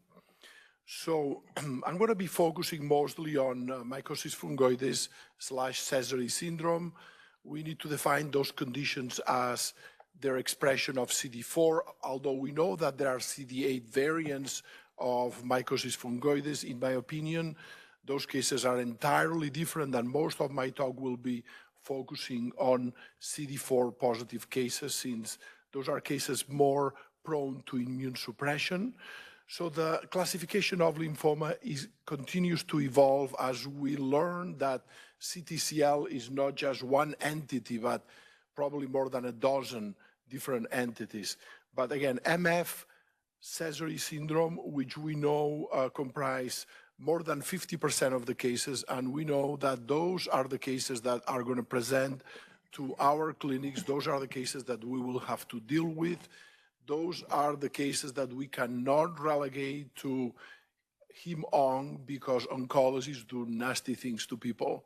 [SPEAKER 4] So I'm going to be focusing mostly on mycosis fungoides / Sézary syndrome. We need to define those conditions as their expression of CD4, although we know that there are CD8 variants of mycosis fungoides. In my opinion, those cases are entirely different, and most of my talk will be focusing on CD4 positive cases, since those are cases more prone to immune suppression. So the classification of lymphoma continues to evolve as we learn that CTCL is not just one entity, but probably more than a dozen different entities. But again, MF, Sézary syndrome, which we know comprise more than 50% of the cases, and we know that those are the cases that are going to present to our clinics. Those are the cases that we will have to deal with. Those are the cases that we cannot relegate to hem-onc because oncologists do nasty things to people,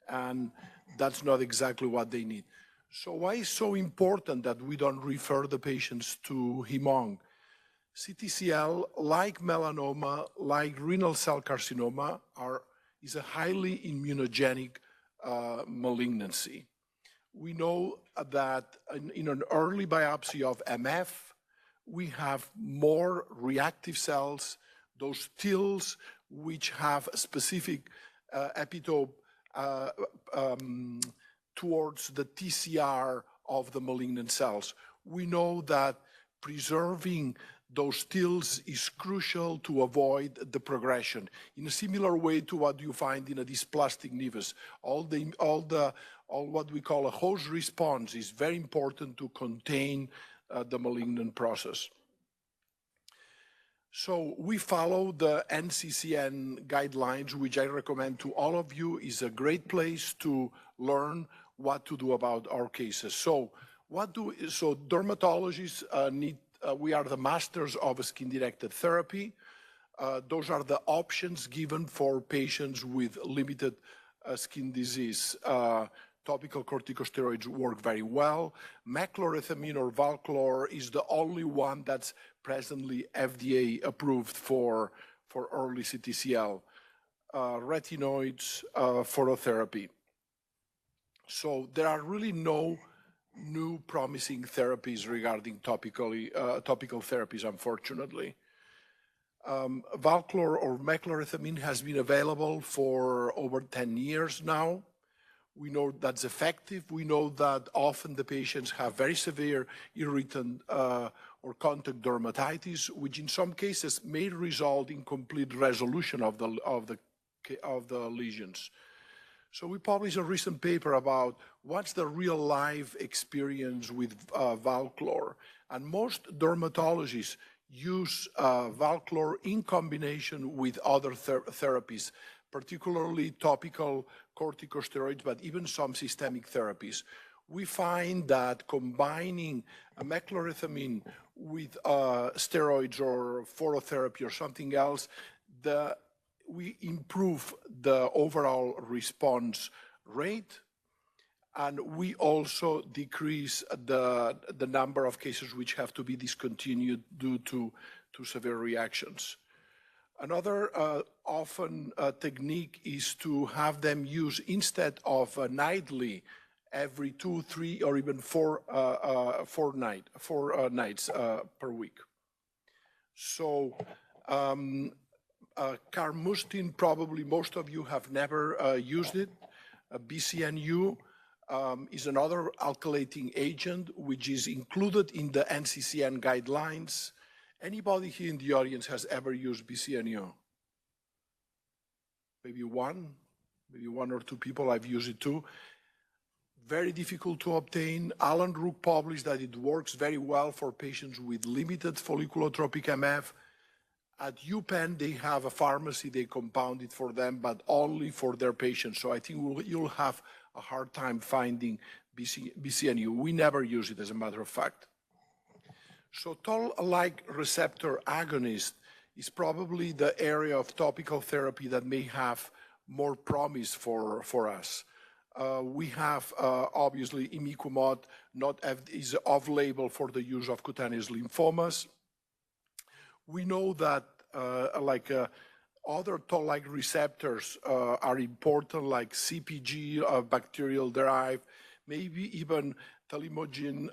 [SPEAKER 4] and that's not exactly what they need. So why is it so important that we don't refer the patients to hem-onc? CTCL, like melanoma, like renal cell carcinoma, is a highly immunogenic malignancy. We know that in an early biopsy of MF, we have more reactive cells, those TILs, which have specific epitope towards the TCR of the malignant cells. We know that preserving those TILs is crucial to avoid the progression. In a similar way to what you find in a dysplastic nevus, all what we call a host response is very important to contain the malignant process. So we follow the NCCN guidelines, which I recommend to all of you. Is a great place to learn what to do about our cases. So dermatologists we are the masters of skin-directed therapy. Those are the options given for patients with limited skin disease. Topical corticosteroids work very well. Meclorethamine or Valclor is the only one that's presently FDA approved for early CTCL. Retinoids, phototherapy. So there are really no new promising therapies regarding topical therapies, unfortunately. Valclor or meclorethamine has been available for over 10 years now. We know that's effective. We know that often the patients have very severe irritant or contact dermatitis, which in some cases may result in complete resolution of the lesions. So we published a recent paper about what's the real life experience with Valclor. And most dermatologists use Valclor in combination with other therapies, particularly topical corticosteroids, but even some systemic therapies. We find that combining meclorethamine with steroids or phototherapy or something else, we improve the overall response rate, and we also decrease the number of cases which have to be discontinued due to severe reactions. Another often technique is to have them use instead of nightly, every 2, 3, or even 4 nights per week. So carmustine, probably most of you have never used it. BCNU is another alkylating agent which is included in the NCCN guidelines. Anybody here in the audience has ever used BCNU? Maybe one or two people. I've used it too. Very difficult to obtain. Alan Rook published that it works very well for patients with limited folliculotropic MF. At UPenn, they have a pharmacy, they compound it for them, but only for their patients. So I think you'll have a hard time finding BCNU. We never use it, as a matter of fact. So toll-like receptor agonist is probably the area of topical therapy that may have more promise for us. We have, obviously, imiquimod is off-label for the use of cutaneous lymphomas. We know that other toll-like receptors are important, like CpG, bacterial-derived, maybe even telemogene,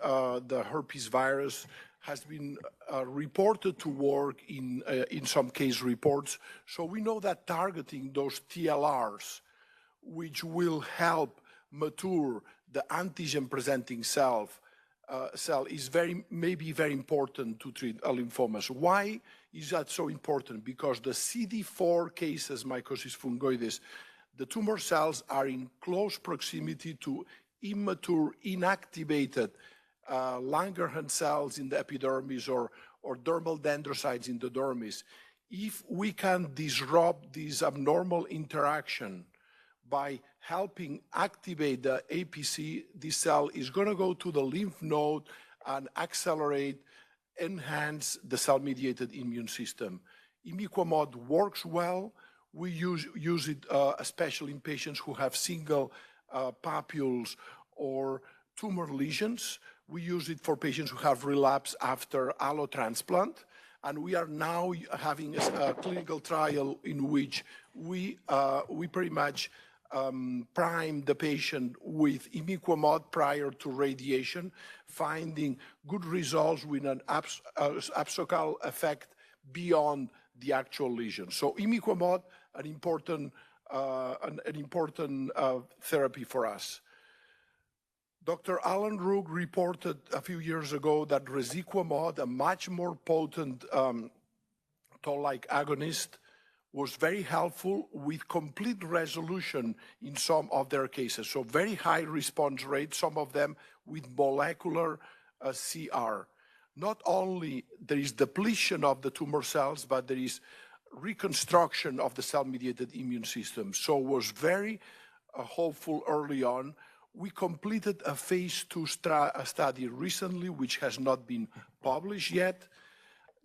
[SPEAKER 4] the herpes virus, has been reported to work in some case reports. So we know that targeting those TLRs, which will help mature the antigen-presenting cell is maybe very important to treat lymphomas. Why is that so important? Because the CD4 cases, mycosis fungoides, the tumor cells are in close proximity to immature, inactivated Langerhans cells in the epidermis or dermal dendrocytes in the dermis. If we can disrupt this abnormal interaction by helping activate the APC, this cell is going to go to the lymph node and accelerate, enhance the cell-mediated immune system. Imiquimod works well. We use it especially in patients who have single papules or tumor lesions. We use it for patients who have relapse after allotransplant. And we are now having a clinical trial in which we pretty much prime the patient with imiquimod prior to radiation, finding good results with an abscopal effect beyond the actual lesion. So imiquimod, an important an important therapy for us. Dr. Alan Rook reported a few years ago that resiquimod, a much more potent toll-like agonist, was very helpful with complete resolution in some of their cases. So very high response rate, some of them with molecular CR. Not only there is depletion of the tumor cells, but there is reconstruction of the cell-mediated immune system. So was very hopeful early on. We completed a phase 2 study recently, which has not been published yet.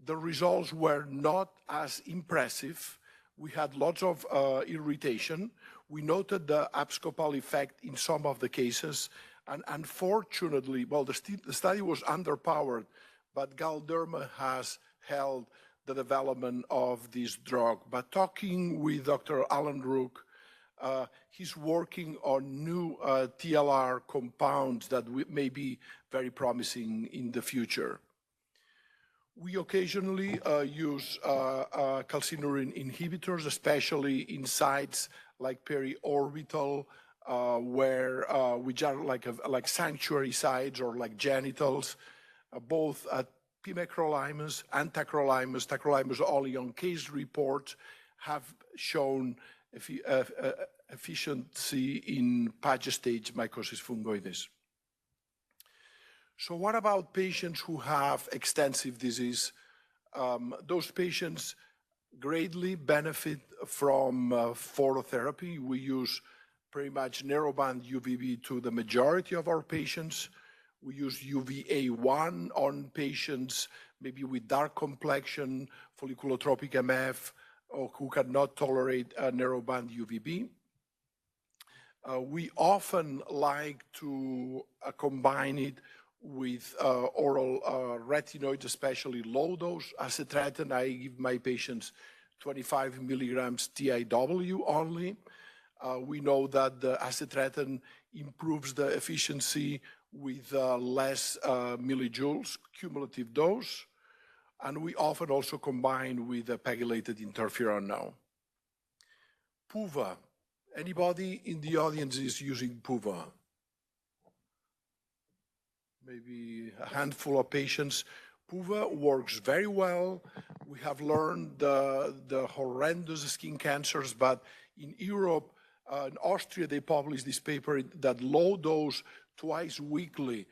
[SPEAKER 4] The results were not as impressive. We had lots of irritation. We noted the abscopal effect in some of the cases. And unfortunately, well, the study was underpowered, but Galderma has held the development of this drug. But talking with Dr. Alan Rook, he's working on new TLR compounds that may be very promising in the future. We occasionally use calcineurin inhibitors, especially in sites like periorbital, which are like sanctuary sites or like genitals, both at pimecrolimus and tacrolimus only on case reports have shown efficiency in patch stage mycosis fungoides. So what about patients who have extensive disease? Those patients greatly benefit from phototherapy. We use pretty much narrowband UVB to the majority of our patients. We use UVA1 on patients maybe with dark complexion, folliculotropic MF, or who cannot tolerate narrowband UVB. We often like to combine it with oral retinoids, especially low-dose acitretin. I give my patients 25 milligrams TIW only. We know that the acitretin improves the efficiency with less millijoules cumulative dose. And we often also combine with a pegylated interferon now. PUVA. Anybody in the audience is using PUVA? Maybe a handful of patients. PUVA works very well. We have learned the horrendous skin cancers, but in Europe, in Austria, they published this paper that low dose twice weekly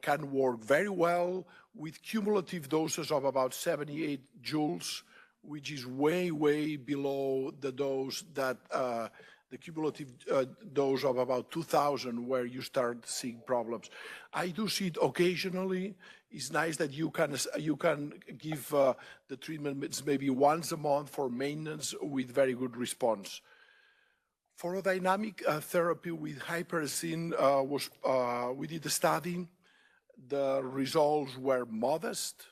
[SPEAKER 4] can work very well with cumulative doses of about 78 joules, which is way, way below the dose that the cumulative dose of about 2,000 where you start seeing problems. I do see it occasionally. It's nice that you can give the treatment maybe once a month for maintenance with very good response. Photodynamic therapy with hypericin we did a study. The results were modest.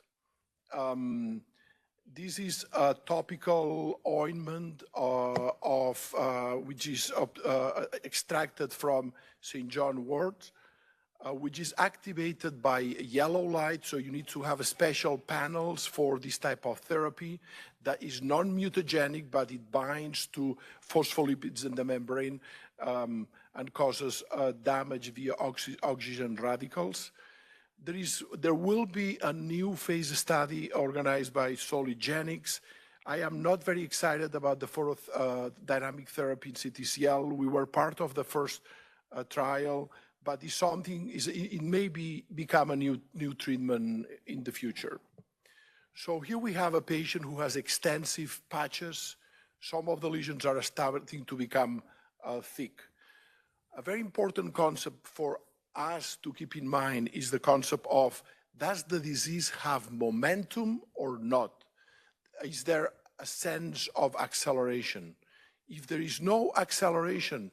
[SPEAKER 4] This is a topical ointment which is extracted from St. John wort, which is activated by yellow light. So you need to have special panels for this type of therapy that is non-mutagenic, but it binds to phospholipids in the membrane and causes damage via oxygen radicals. There will be a new phase study organized by Sologenics. I am not very excited about the photodynamic therapy in CTCL. We were part of the first trial, but it may become a new treatment in the future. So here we have a patient who has extensive patches. Some of the lesions are starting to become thick. A very important concept for us to keep in mind is the concept of, does the disease have momentum or not? Is there a sense of acceleration? If there is no acceleration,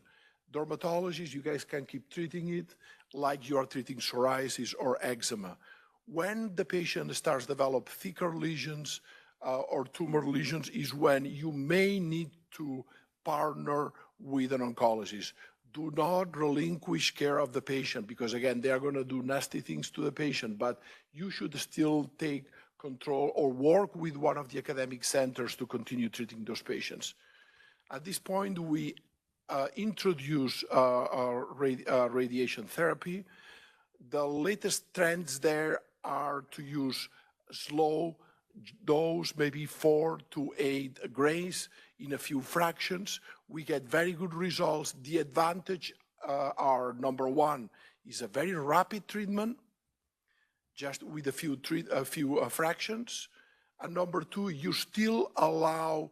[SPEAKER 4] dermatologists, you guys can keep treating it like you are treating psoriasis or eczema. When the patient starts to develop thicker lesions or tumor lesions is when you may need to partner with an oncologist. Do not relinquish care of the patient because, again, they are going to do nasty things to the patient, but you should still take control or work with one of the academic centers to continue treating those patients. At this point, we introduce radiation therapy. The latest trends there are to use slow dose, maybe 4 to 8 grays in a few fractions. We get very good results. The advantage are, number one, is a very rapid treatment, just with a few fractions. And number two, you still allow,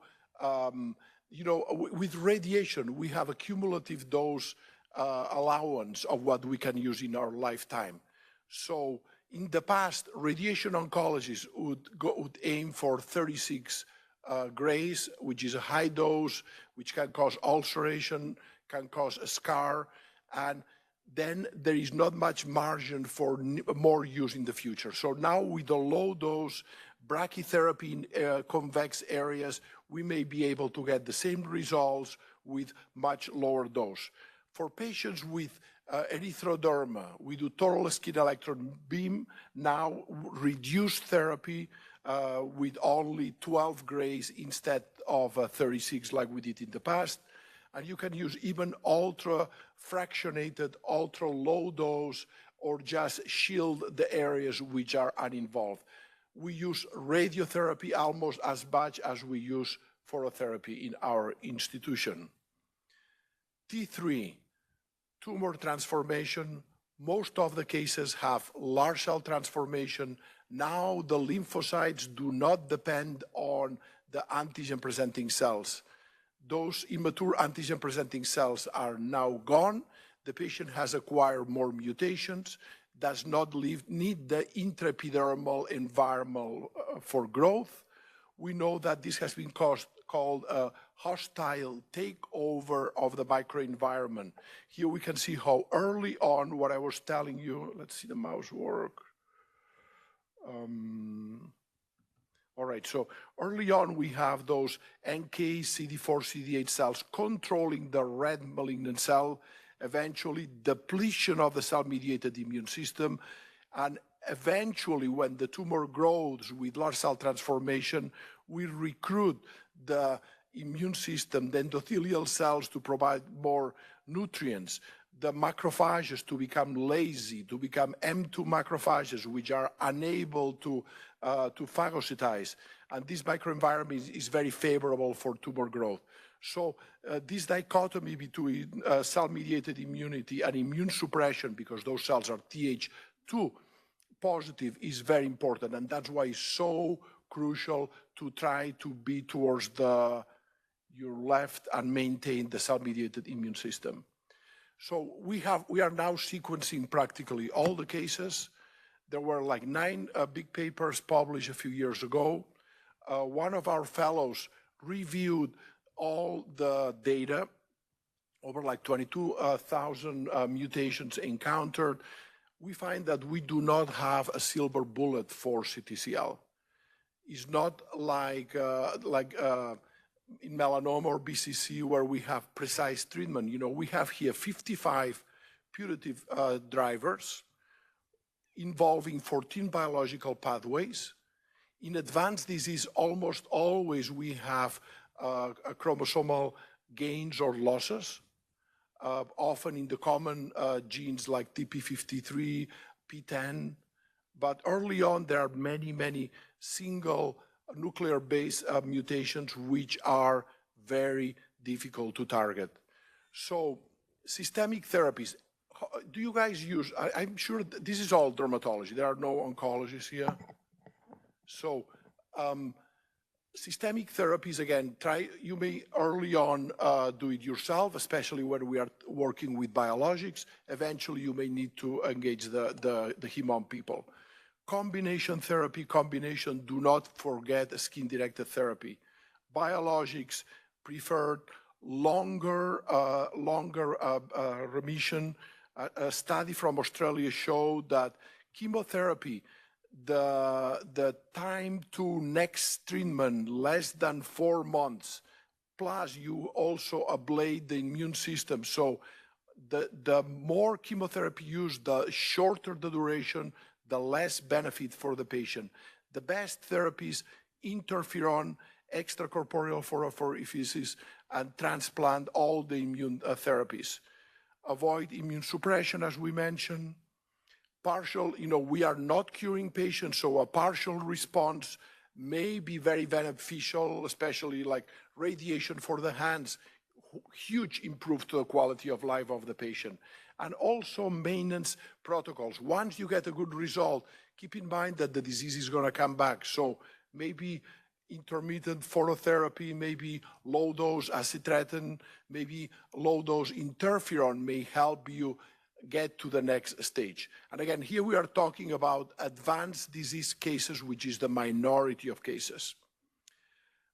[SPEAKER 4] with radiation, we have a cumulative dose allowance of what we can use in our lifetime. So in the past, radiation oncologists would aim for 36 grays, which is a high dose, which can cause ulceration, can cause a scar, and then there is not much margin for more use in the future. So now with the low dose brachytherapy in convex areas, we may be able to get the same results with much lower dose. For patients with erythroderma, we do total skin electron beam, now reduced therapy with only 12 grays instead of 36 like we did in the past. And you can use even ultra-fractionated, ultra-low dose, or just shield the areas which are uninvolved. We use radiotherapy almost as much as we use phototherapy in our institution. T3, tumor transformation. Most of the cases have large cell transformation. Now the lymphocytes do not depend on the antigen-presenting cells. Those immature antigen-presenting cells are now gone. The patient has acquired more mutations, does not need the intraepidermal environment for growth. We know that this has been called a hostile takeover of the microenvironment. Here we can see how early on, what I was telling you, let's see the mouse work. All right, so early on we have those NK, CD4, CD8 cells controlling the red malignant cell, eventually depletion of the cell-mediated immune system, and eventually when the tumor grows with large cell transformation, we recruit the immune system, the endothelial cells to provide more nutrients, the macrophages to become lazy, to become M2 macrophages, which are unable to phagocytize. And this microenvironment is very favorable for tumor growth. So this dichotomy between cell-mediated immunity and immune suppression, because those cells are Th2 positive, is very important. And that's why it's so crucial to try to be towards your left and maintain the cell-mediated immune system. So we are now sequencing practically all the cases. There were like 9 big papers published a few years ago. One of our fellows reviewed all the data, over like 22,000 mutations encountered. We find that we do not have a silver bullet for CTCL. It's not like in melanoma or BCC where we have precise treatment. You know, we have here 55 putative drivers involving 14 biological pathways. In advanced disease, almost always we have chromosomal gains or losses, often in the common genes like TP53, P10. But early on, there are many, many single nuclear base mutations which are very difficult to target. So systemic therapies, do you guys use, I'm sure this is all dermatology, there are no oncologists here. So systemic therapies, again, you may early on do it yourself, especially when we are working with biologics. Eventually you may need to engage the hem-onc people. Combination therapy, do not forget skin-directed therapy. Biologics preferred, longer remission. A study from Australia showed that chemotherapy, the time to next treatment, less than 4 months, plus you also ablate the immune system. So the more chemotherapy used, the shorter the duration, the less benefit for the patient. The best therapies, interferon, extracorporeal phosphorephysis, and transplant all the immune therapies. Avoid immune suppression, as we mentioned. Partial, we are not curing patients, so a partial response may be very beneficial, especially like radiation for the hands, huge improve to the quality of life of the patient. And also maintenance protocols. Once you get a good result, keep in mind that the disease is going to come back. So maybe intermittent phototherapy, maybe low-dose acitretin, maybe low-dose interferon may help you get to the next stage. And again, here we are talking about advanced disease cases, which is the minority of cases.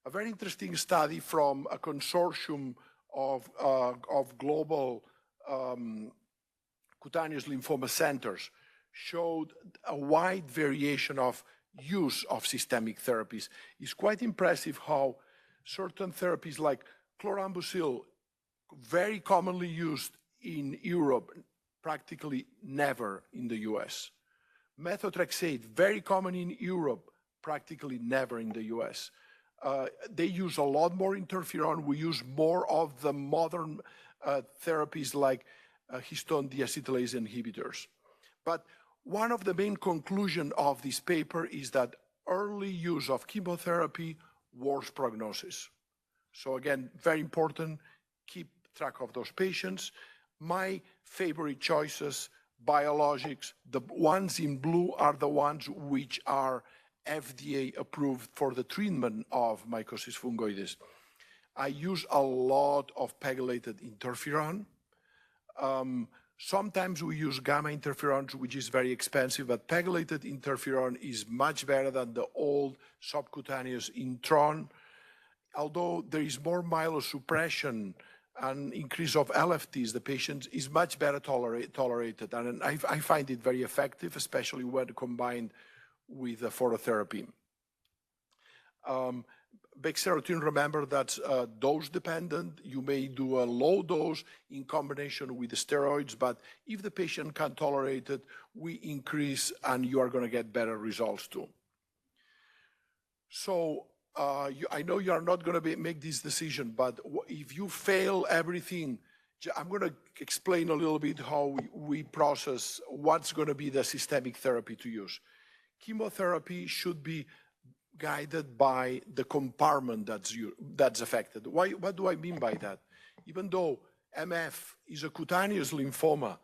[SPEAKER 4] A very interesting study from a consortium of global cutaneous lymphoma centers showed a wide variation of use of systemic therapies. It's quite impressive how certain therapies like chlorambucil, very commonly used in Europe, practically never in the US. Methotrexate, very common in Europe, practically never in the US. They use a lot more interferon. We use more of the modern therapies like histone deacetylase inhibitors. But one of the main conclusions of this paper is that early use of chemotherapy worse prognosis. So again, very important, keep track of those patients. My favorite choices, biologics, the ones in blue are the ones which are FDA approved for the treatment of mycosis fungoides. I use a lot of pegylated interferon. Sometimes we use gamma interferons, which is very expensive, but pegylated interferon is much better than the old subcutaneous intron. Although there is more myelosuppression and increase of LFTs, the patient is much better tolerated. And I find it very effective, especially when combined with the phototherapy. Bexarotene, remember, that's dose dependent. You may do a low dose in combination with the steroids, but if the patient can tolerate it, we increase and you are going to get better results too. So I know you are not going to make this decision, but if you fail everything, I'm going to explain a little bit how we process what's going to be the systemic therapy to use. Chemotherapy should be guided by the compartment that's affected. What do I mean by that? Even though MF is a cutaneous lymphoma,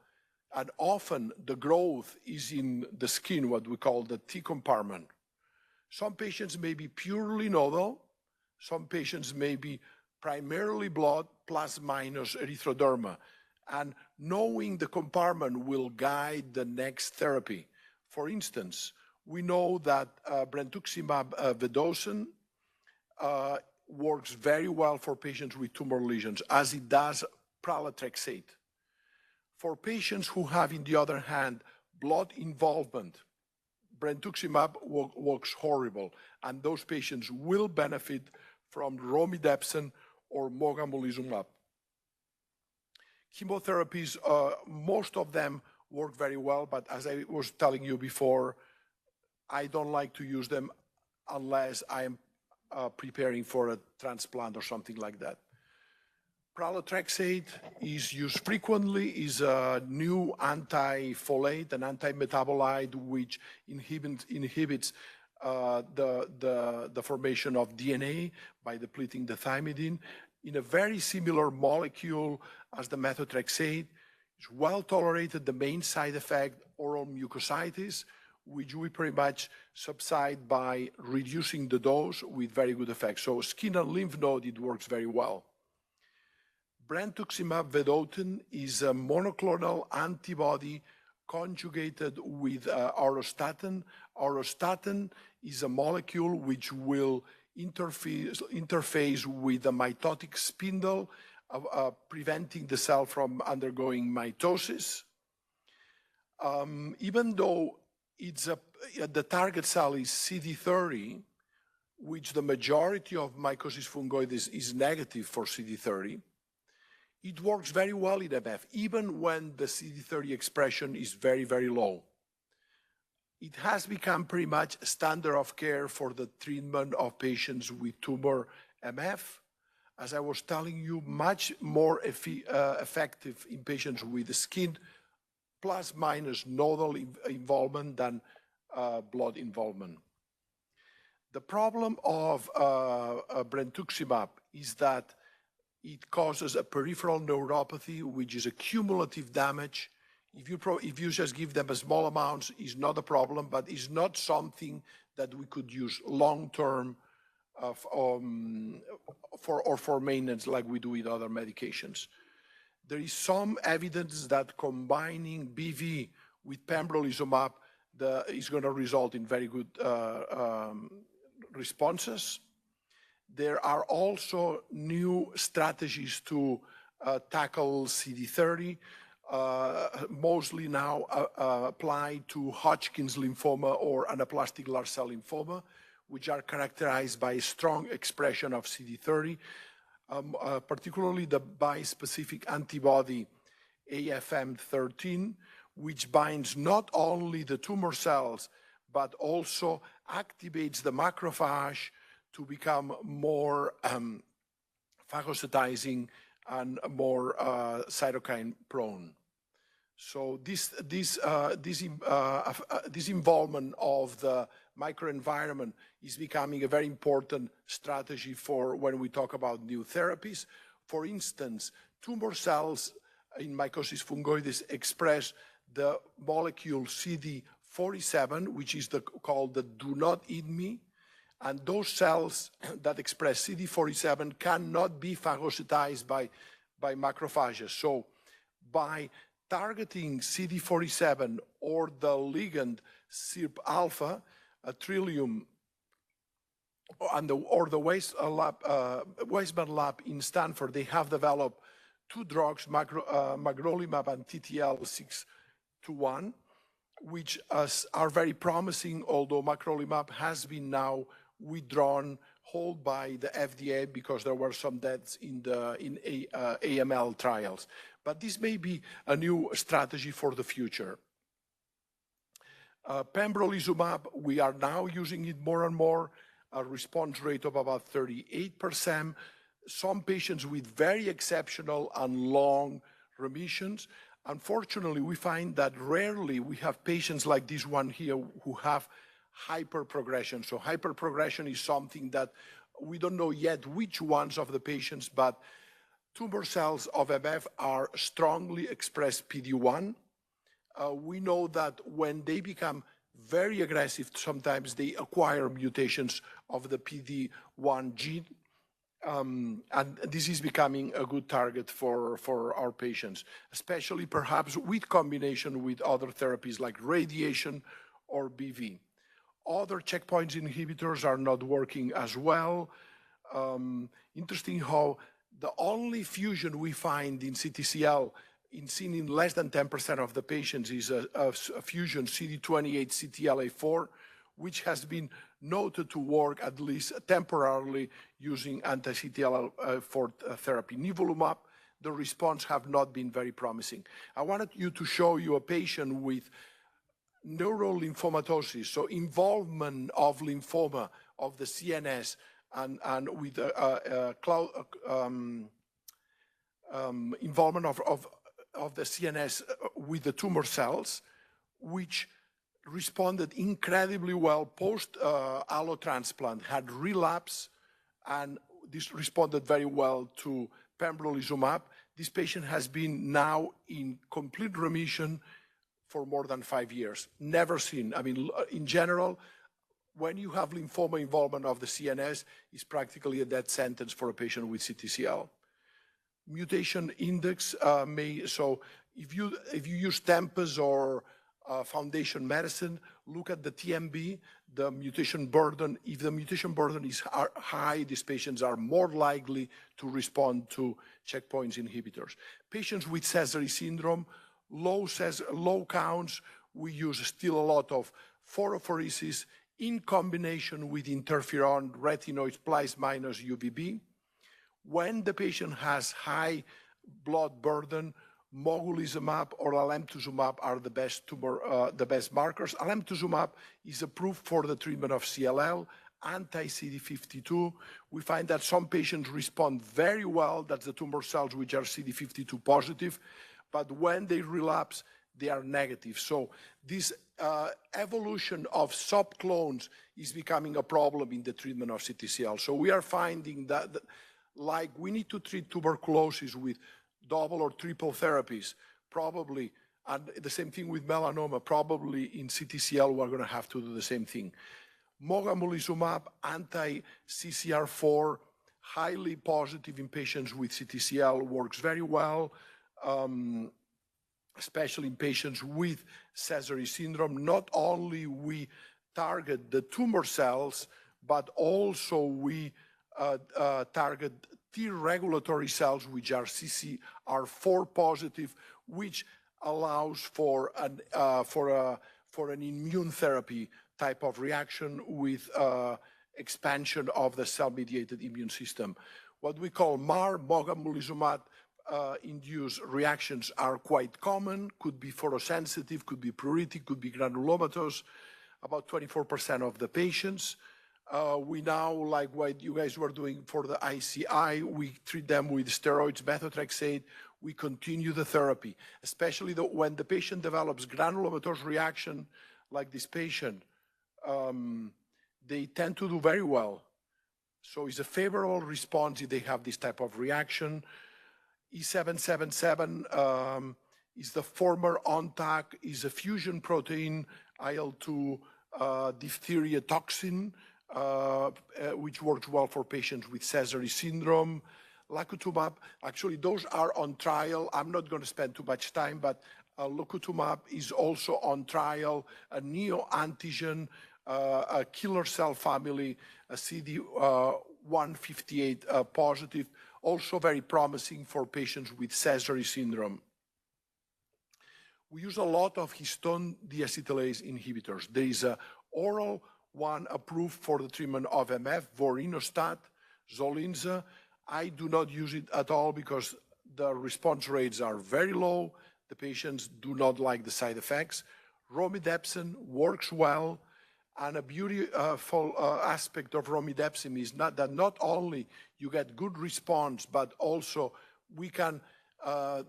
[SPEAKER 4] and often the growth is in the skin, what we call the T compartment. Some patients may be purely nodal, some patients may be primarily blood plus minus erythroderma, and knowing the compartment will guide the next therapy. For instance, we know that brentuximab vedotin works very well for patients with tumor lesions, as it does pralatrexate. For patients who have, on the other hand, blood involvement, brentuximab works horrible, and those patients will benefit from romidepsin or mogamulizumab. Chemotherapies, most of them work very well, but as I was telling you before, I don't like to use them unless I am preparing for a transplant or something like that. Pralatrexate is used frequently, is a new anti-folate, an anti-metabolite which inhibits the formation of DNA by depleting the thymidine in a very similar molecule as the methotrexate. It's well tolerated. The main side effect, oral mucositis, which we pretty much subside by reducing the dose with very good effect. So skin and lymph node, it works very well. Brentuximab vedotin is a monoclonal antibody conjugated with auristatin. Auristatin is a molecule which will interface with the mitotic spindle, preventing the cell from undergoing mitosis. Even though the target cell is CD30, which the majority of mycosis fungoides is negative for CD30, it works very well in MF, even when the CD30 expression is very, very low. It has become pretty much standard of care for the treatment of patients with tumor MF, as I was telling you, much more effective in patients with skin plus minus nodal involvement than blood involvement. The problem of brentuximab is that it causes a peripheral neuropathy, which is a cumulative damage. If you just give them a small amounts, it's not a problem, but it's not something that we could use long-term for maintenance like we do with other medications. There is some evidence that combining BV with pembrolizumab is going to result in very good responses. There are also new strategies to tackle CD30, mostly now applied to Hodgkin's lymphoma or anaplastic large cell lymphoma, which are characterized by a strong expression of CD30, particularly the bispecific antibody AFM13, which binds not only the tumor cells, but also activates the macrophage to become more phagocytizing and more cytokine prone. So this involvement of the microenvironment is becoming a very important strategy for when we talk about new therapies. For instance, tumor cells in mycosis fungoides express the molecule CD47, which is called the do not eat me. And those cells that express CD47 cannot be phagocytized by macrophages. So by targeting CD47 or the ligand SIRP-alpha, a Trillium, or the Weissman lab in Stanford, they have developed two drugs, magrolimab and TTL621, which are very promising, although magrolimab has been now withdrawn hold by the FDA because there were some deaths in AML trials. But this may be a new strategy for the future. Pembrolizumab, we are now using it more and more, a response rate of about 38%. Some patients with very exceptional and long remissions. Unfortunately, we find that rarely we have patients like this one here who have hyperprogression. So hyperprogression is something that we don't know yet which ones of the patients, but tumor cells of MF are strongly expressed PD-1. We know that when they become very aggressive, sometimes they acquire mutations of the PD-1 gene. And this is becoming a good target for our patients, especially perhaps with combination with other therapies like radiation or BV. Other checkpoint inhibitors are not working as well. Interesting how the only fusion we find in CTCL seen in less than 10% of the patients is a fusion CD28-CTLA4, which has been noted to work at least temporarily using anti-CTLA4 therapy. Nivolumab, the response have not been very promising. I wanted to show you a patient with neurolymphomatosis, so involvement of lymphoma of the CNS and with involvement of the CNS with the tumor cells, which responded incredibly well post-allo transplant, had relapse, and this responded very well to pembrolizumab. This patient has been now in complete remission for more than 5 years. Never seen. I mean, in general, when you have lymphoma involvement of the CNS, it's practically a death sentence for a patient with CTCL. Mutation index so if you use Tempus or Foundation Medicine, look at the TMB, the mutation burden. If the mutation burden is high, these patients are more likely to respond to checkpoint inhibitors. Patients with Sézary syndrome, low counts, we use still a lot of phosphorese in combination with interferon, retinoids, plus minus UVB. When the patient has high blood burden, mogulizumab or alemtuzumab are the best markers. Alemtuzumab is approved for the treatment of CLL anti-CD52. We find that some patients respond very well, that's the tumor cells which are CD52 positive, but when they relapse, they are negative. So this evolution of subclones is becoming a problem in the treatment of CTCL. So we are finding that, like, we need to treat tuberculosis with double or triple therapies, probably, and the same thing with melanoma, probably in CTCL we're going to have to do the same thing. Mogamulizumab, anti-CCR4, highly positive in patients with CTCL, works very well, especially in patients with Sézary syndrome. Not only we target the tumor cells, but also we target T regulatory cells, which are CCR4 positive, which allows for an immune therapy type of reaction with expansion of the cell-mediated immune system. What we call MAR, mogamulizumab induced reactions, are quite common, could be photosensitive, could be pruritic, could be granulomatous, about 24% of the patients. We now, like what you guys were doing for the ICI, we treat them with steroids, methotrexate. We continue the therapy, especially when the patient develops granulomatous reaction, like this patient, they tend to do very well. So it's a favorable response if they have this type of reaction. E777 is the former ONTAC, is a fusion protein, IL-2 diphtheria toxin, which works well for patients with Sézary syndrome. Lacutumab, actually those are on trial. I'm not going to spend too much time, but lacutumab is also on trial, a neoantigen, a killer cell family, a CD158 positive, also very promising for patients with Sézary syndrome. We use a lot of histone deacetylase inhibitors. There is an oral one approved for the treatment of MF, vorinostat, Zolinza. I do not use it at all because the response rates are very low. The patients do not like the side effects. Romidepsin works well, and a beautiful aspect of romidepsin is that not only you get good response, but also we can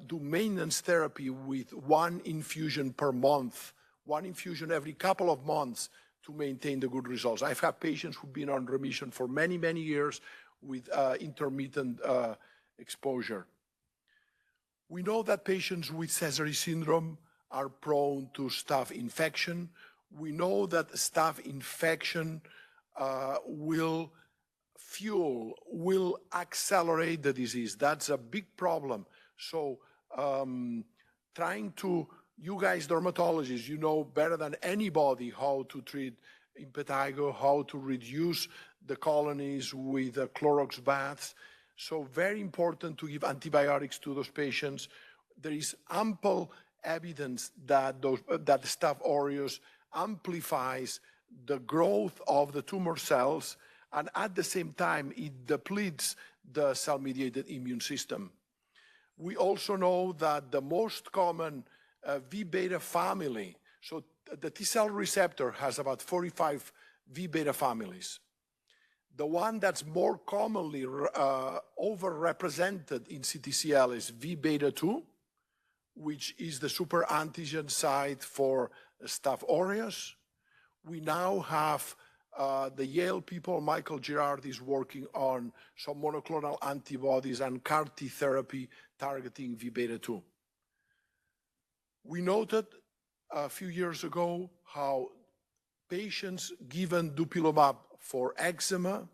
[SPEAKER 4] do maintenance therapy with one infusion per month, one infusion every couple of months to maintain the good results. I've had patients who've been on remission for many, many years with intermittent exposure. We know that patients with Sézary syndrome are prone to staph infection. We know that staph infection will accelerate the disease. That's a big problem. So you guys dermatologists, you know better than anybody how to treat impetigo, how to reduce the colonies with Clorox baths. So very important to give antibiotics to those patients. There is ample evidence that Staph aureus amplifies the growth of the tumor cells, and at the same time, it depletes the cell-mediated immune system. We also know that the most common V-beta family, so the T-cell receptor has about 45 V-beta families. The one that's more commonly overrepresented in CTCL is V-beta 2, which is the super antigen site for Staph aureus. We now have the Yale people, Michael Girard is working on some monoclonal antibodies and CAR-T therapy targeting V-beta 2. We noted a few years ago how patients given dupilumab for eczema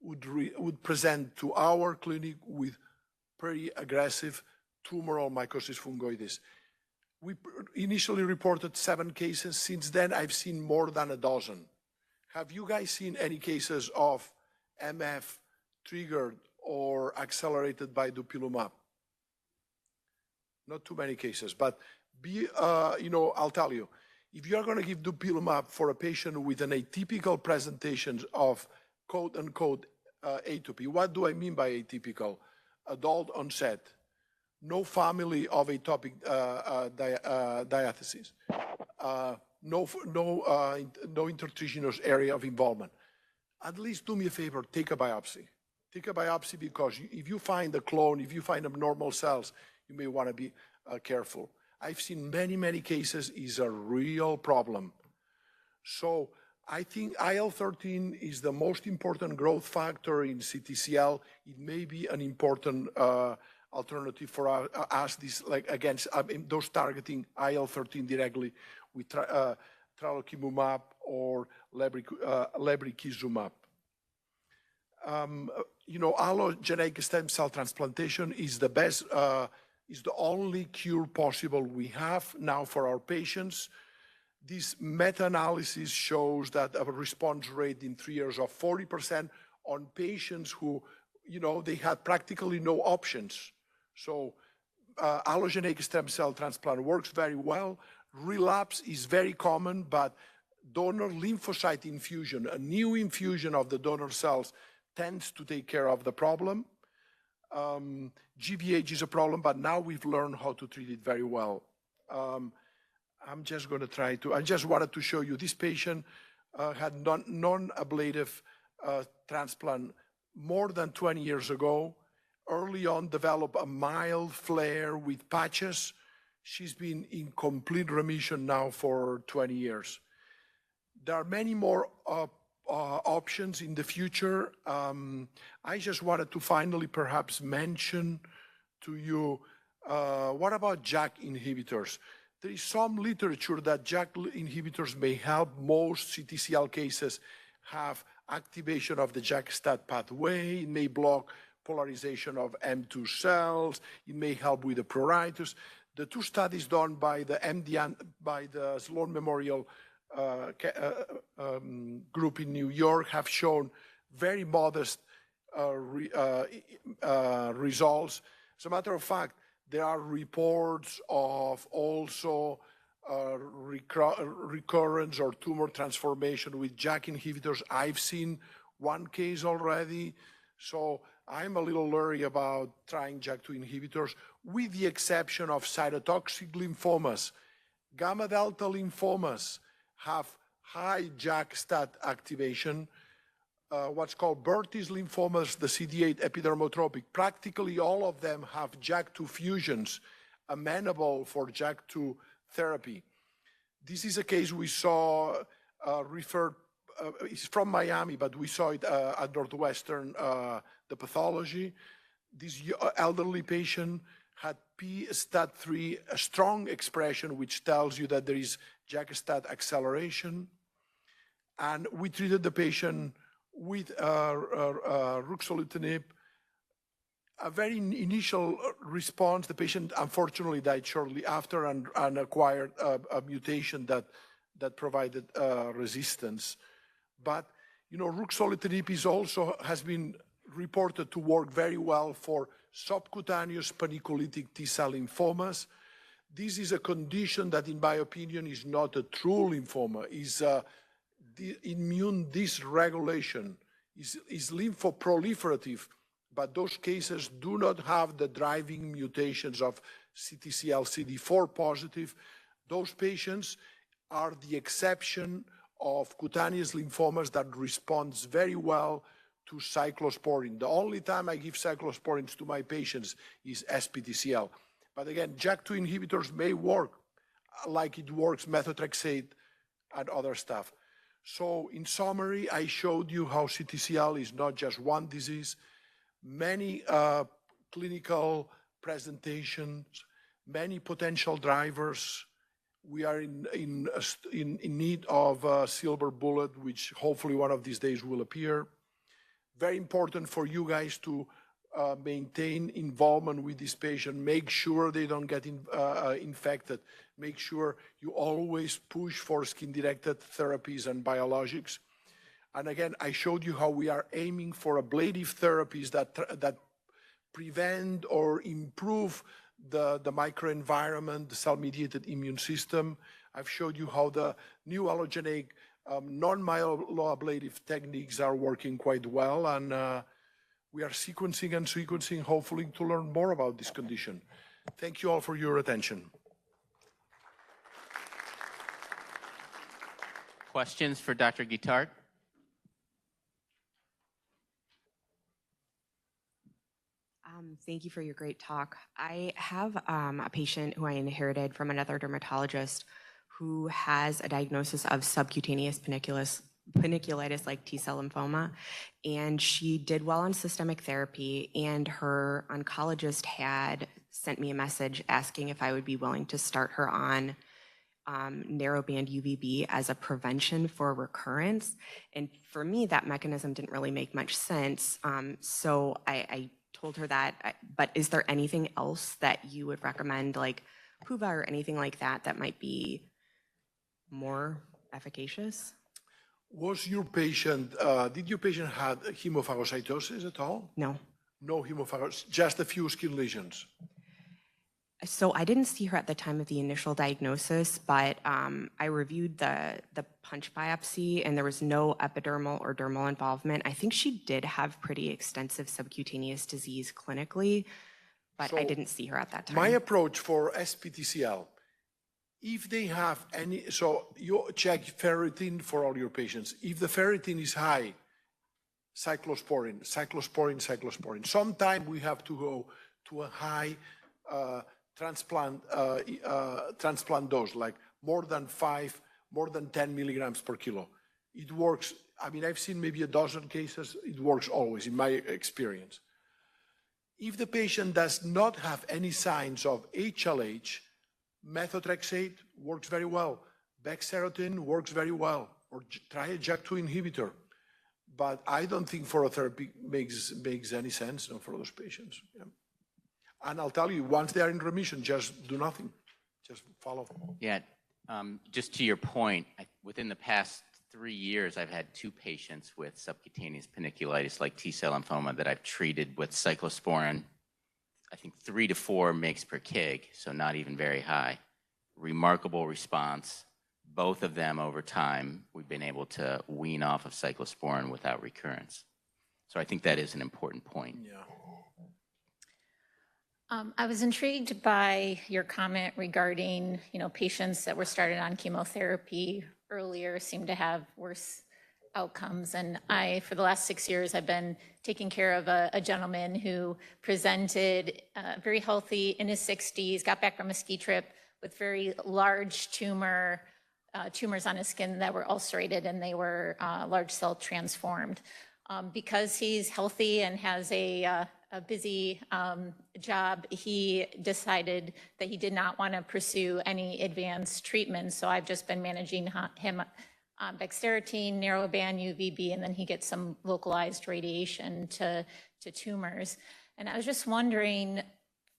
[SPEAKER 4] would present to our clinic with pretty aggressive tumoral mycosis fungoides. We initially reported 7 cases. Since then, I've seen more than a dozen. Have you guys seen any cases of MF triggered or accelerated by dupilumab? Not too many cases, but I'll tell you, if you are going to give dupilumab for a patient with an atypical presentation of quote-unquote atopy, what do I mean by atypical? Adult onset, no family of atopic diathesis, no intertriginous area of involvement. at least do me a favor, take a biopsy. Take a biopsy because if you find a clone, if you find abnormal cells, you may want to be careful. I've seen many, many cases is a real problem. So I think IL-13 is the most important growth factor in CTCL. It may be an important alternative for us, against those targeting IL-13 directly with tralokinumab or lebrikizumab. Allogeneic stem cell transplantation is the best, is the only cure possible we have now for our patients. This meta-analysis shows that a response rate in 3 years of 40% on patients who, they had practically no options. So allogeneic stem cell transplant works very well. Relapse is very common, but donor lymphocyte infusion, a new infusion of the donor cells, tends to take care of the problem. GVHD is a problem, but now we've learned how to treat it very well. I'm just going to I just wanted to show you this patient had non-ablative transplant more than 20 years ago. Early on, developed a mild flare with patches. She's been in complete remission now for 20 years. There are many more options in the future. I just wanted to finally perhaps mention to you, what about JAK inhibitors? There is some literature that JAK inhibitors may help. Most CTCL cases have activation of the JAK-STAT pathway. It may block polarization of M2 cells. It may help with the pruritus. The 2 studies done by the Sloan Memorial group in New York have shown very modest results. As a matter of fact, there are reports of also recurrence or tumor transformation with JAK inhibitors. I've seen one case already, so I'm a little leery about trying JAK2 inhibitors, with the exception of cytotoxic lymphomas. Gamma delta lymphomas have high JAK-STAT activation. What's called Burtis lymphomas, the CD8 epidermotropic, practically all of them have JAK2 fusions amenable for JAK2 therapy. This is a case we saw referred, it's from Miami, but we saw it at Northwestern, the pathology. This elderly patient had p-STAT3, a strong expression, which tells you that there is JAK-STAT acceleration. And we treated the patient with ruxolitinib. A very initial response. The patient unfortunately died shortly after and acquired a mutation that provided resistance. But ruxolitinib has been reported to work very well for subcutaneous panniculitic T-cell lymphomas. This is a condition that, in my opinion, is not a true lymphoma. Is the immune dysregulation, is lymphoproliferative, but those cases do not have the driving mutations of CTCL CD4 positive. Those patients are the exception of cutaneous lymphomas that responds very well to cyclosporine. The only time I give cyclosporins to my patients is SPTCL. But again, JAK2 inhibitors may work like it works methotrexate and other stuff. So in summary, I showed you how CTCL is not just one disease. Many clinical presentations, many potential drivers. We are in need of a silver bullet, which hopefully one of these days will appear. Very important for you guys to maintain involvement with this patient. Make sure they don't get infected. Make sure you always push for skin-directed therapies and biologics. And again, I showed you how we are aiming for ablative therapies that prevent or improve the microenvironment, the cell-mediated immune system. I've showed you how the new allogeneic non-myeloablative techniques are working quite well, and we are sequencing, hopefully, to learn more about this condition. Thank you all for your attention.
[SPEAKER 1] Questions for Dr. Guittard?
[SPEAKER 10] Thank you for your great talk. I have a patient who I inherited from another dermatologist who has a diagnosis of subcutaneous paniculitis like T-cell lymphoma, and she did well on systemic therapy, and her oncologist had sent me a message asking if I would be willing to start her on narrowband UVB as a prevention for recurrence. And for me, that mechanism didn't really make much sense. So I told her that, but is there anything else that you would recommend, like PUVA or anything like that, that might be more efficacious?
[SPEAKER 4] Was your patient, did your patient have hemophagocytosis at all?
[SPEAKER 10] No.
[SPEAKER 4] No hemophagocytosis, just a few skin lesions?
[SPEAKER 10] So I didn't see her at the time of the initial diagnosis, but I reviewed the punch biopsy and there was no epidermal or dermal involvement. I think she did have pretty extensive subcutaneous disease clinically, but I didn't see her at that time.
[SPEAKER 4] My approach for SPTCL, if they have any, so you check ferritin for all your patients. If the ferritin is high, cyclosporin, cyclosporin, cyclosporin. Sometimes we have to go to a high transplant dose, like more than 10 milligrams per kilo. It works. I mean, I've seen maybe a dozen cases. It works always, in my experience. If the patient does not have any signs of HLH, methotrexate works very well. Bexarotene works very well, or try a JAK2 inhibitor. But I don't think phototherapy makes any sense for those patients. Yeah. And I'll tell you, once they are in remission, just do nothing. Just follow.
[SPEAKER 1] Yeah, just to your point, within the past 3 years, I've had 2 patients with subcutaneous paniculitis, like T-cell lymphoma, that I've treated with cyclosporin, I think 3 to 4 mg per kg, so not even very high. Remarkable response. Both of them over time, we've been able to wean off of cyclosporin without recurrence. So I think that is an important point.
[SPEAKER 4] Yeah.
[SPEAKER 3] I was intrigued by your comment regarding, patients that were started on chemotherapy earlier seem to have worse outcomes. And for the last 6 years, I've been taking care of a gentleman who presented very healthy in his 60s, got back from a ski trip with very large tumors on his skin that were ulcerated, and they were large cell transformed. Because he's healthy and has a busy job, he decided that he did not want to pursue any advanced treatment. So I've just been managing him on Bexarotene, narrowband UVB, and then he gets some localized radiation to tumors. And I was just wondering,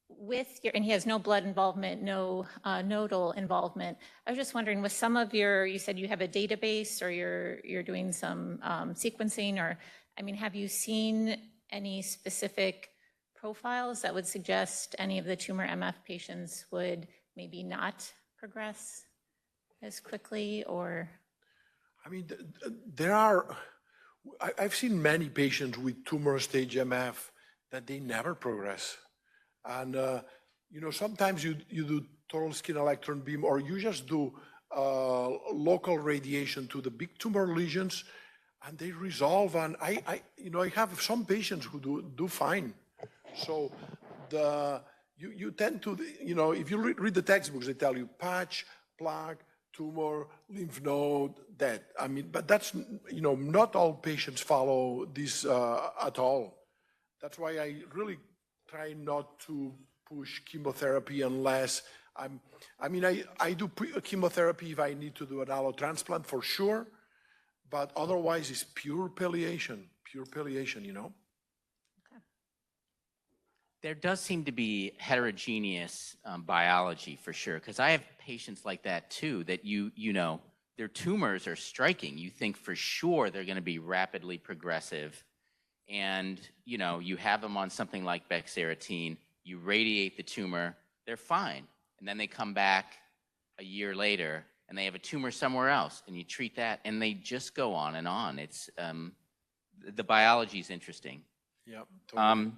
[SPEAKER 3] and he has no blood involvement, no nodal involvement. I was just wondering, with some of you said you have a database, or you're doing some sequencing, or, have you seen any specific profiles that would suggest any of the tumor MF patients would maybe not progress as quickly, or?
[SPEAKER 4] I've seen many patients with tumor stage MF that they never progress. And, sometimes you do total skin electron beam, or you just do local radiation to the big tumor lesions, and they resolve. And I have some patients who do fine. So you tend to, if you read the textbooks, they tell you patch, plaque, tumor, lymph node, dead. But that's, not all patients follow this at all. That's why I really try not to push chemotherapy unless I do chemotherapy if I need to do an allotransplant for sure, but otherwise it's pure palliation.
[SPEAKER 3] Okay.
[SPEAKER 1] There does seem to be heterogeneous biology for sure, because I have patients like that too, that their tumors are striking. You think for sure they're going to be rapidly progressive, and you have them on something like Bexarotene, you radiate the tumor, they're fine, and then they come back a year later and they have a tumor somewhere else, and you treat that, and they just go on and on. It's the biology is interesting.
[SPEAKER 4] Yeah. Totally.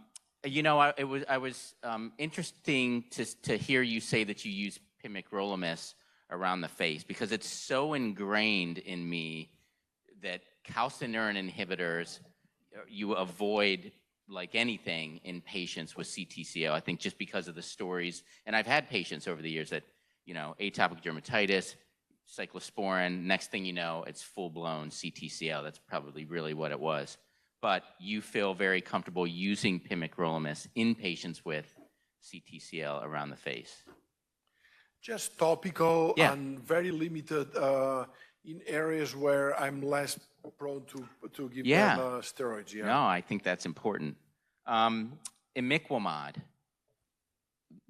[SPEAKER 1] I was interesting to hear you say that you use pimecrolimus around the face, because it's so ingrained in me that calcineurin inhibitors, you avoid like anything in patients with CTCL. I think just because of the stories, and I've had patients over the years that, atopic dermatitis, cyclosporin, next thing you know, it's full-blown CTCL. That's probably really what it was. But you feel very comfortable using pimecrolimus in patients with CTCL around the face.
[SPEAKER 4] Just topical
[SPEAKER 1] Yeah.
[SPEAKER 4] and very limited in areas where I'm less prone to give them steroids. Yeah.
[SPEAKER 1] No, I think that's important. Imiquimod,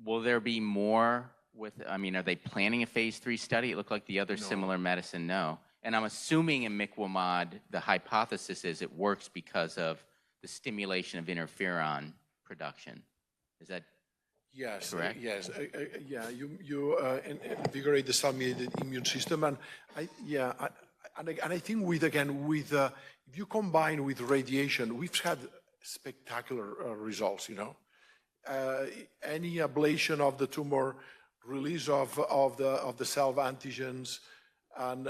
[SPEAKER 1] will there be more are they planning a phase 3 study? It looked like the other similar medicine, no. And I'm assuming imiquimod, the hypothesis is it works because of the stimulation of interferon production. Is that correct?
[SPEAKER 4] Yes. You invigorate the cell-mediated immune system, and I think if you combine with radiation, we've had spectacular results. Any ablation of the tumor, release of the self antigens, and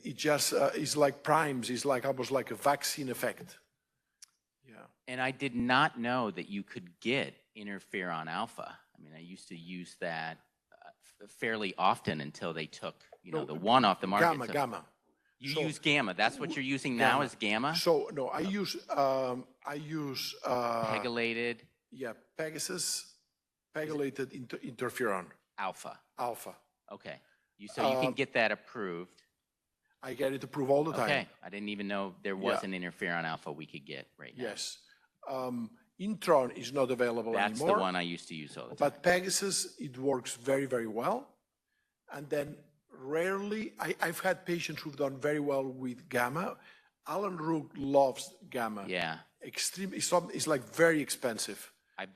[SPEAKER 4] it just is like primes. It's like almost like a vaccine effect. Yeah.
[SPEAKER 1] And I did not know that you could get interferon alpha. I used to use that fairly often until they took, the one off the market.
[SPEAKER 4] Gamma.
[SPEAKER 1] You use gamma. That's what you're using now is gamma?
[SPEAKER 4] So no, I use
[SPEAKER 1] Pegylated
[SPEAKER 4] pegylated interferon.
[SPEAKER 1] alpha.
[SPEAKER 4] Alpha.
[SPEAKER 1] Okay. So you can get that approved.
[SPEAKER 4] I get it approved all the time.
[SPEAKER 1] Okay. I didn't even know there was an interferon alpha we could get right now.
[SPEAKER 4] Yes. Intron is not available anymore.
[SPEAKER 1] That's the one I used to use all the time.
[SPEAKER 4] But Pegasus, it works very, very well. And then rarely, I've had patients who've done very well with gamma. Alan Rook loves gamma.
[SPEAKER 1] Yeah.
[SPEAKER 4] It's like very expensive.
[SPEAKER 1] I've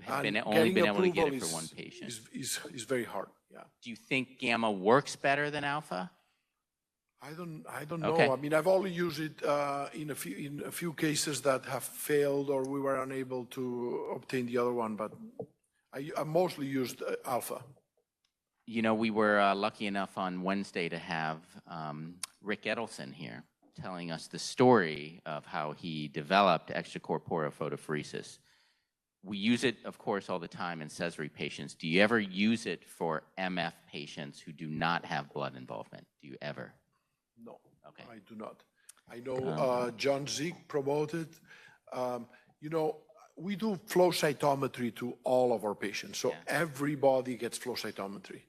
[SPEAKER 1] only been able to get it for one patient.
[SPEAKER 4] Is very hard. Yeah.
[SPEAKER 1] Do you think gamma works better than alpha?
[SPEAKER 4] I don't know.
[SPEAKER 1] Okay.
[SPEAKER 4] I've only used it in a few cases that have failed or we were unable to obtain the other one, but I mostly used alpha.
[SPEAKER 1] We were lucky enough on Wednesday to have Rick Edelson here telling us the story of how he developed extracorporeal photopheresis. We use it, of course, all the time in Sézary patients. Do you ever use it for MF patients who do not have blood involvement? Do you ever?
[SPEAKER 4] No,
[SPEAKER 1] okay.
[SPEAKER 4] I do not. I know John Zieg promoted. We do flow cytometry to all of our patients, so everybody gets flow cytometry.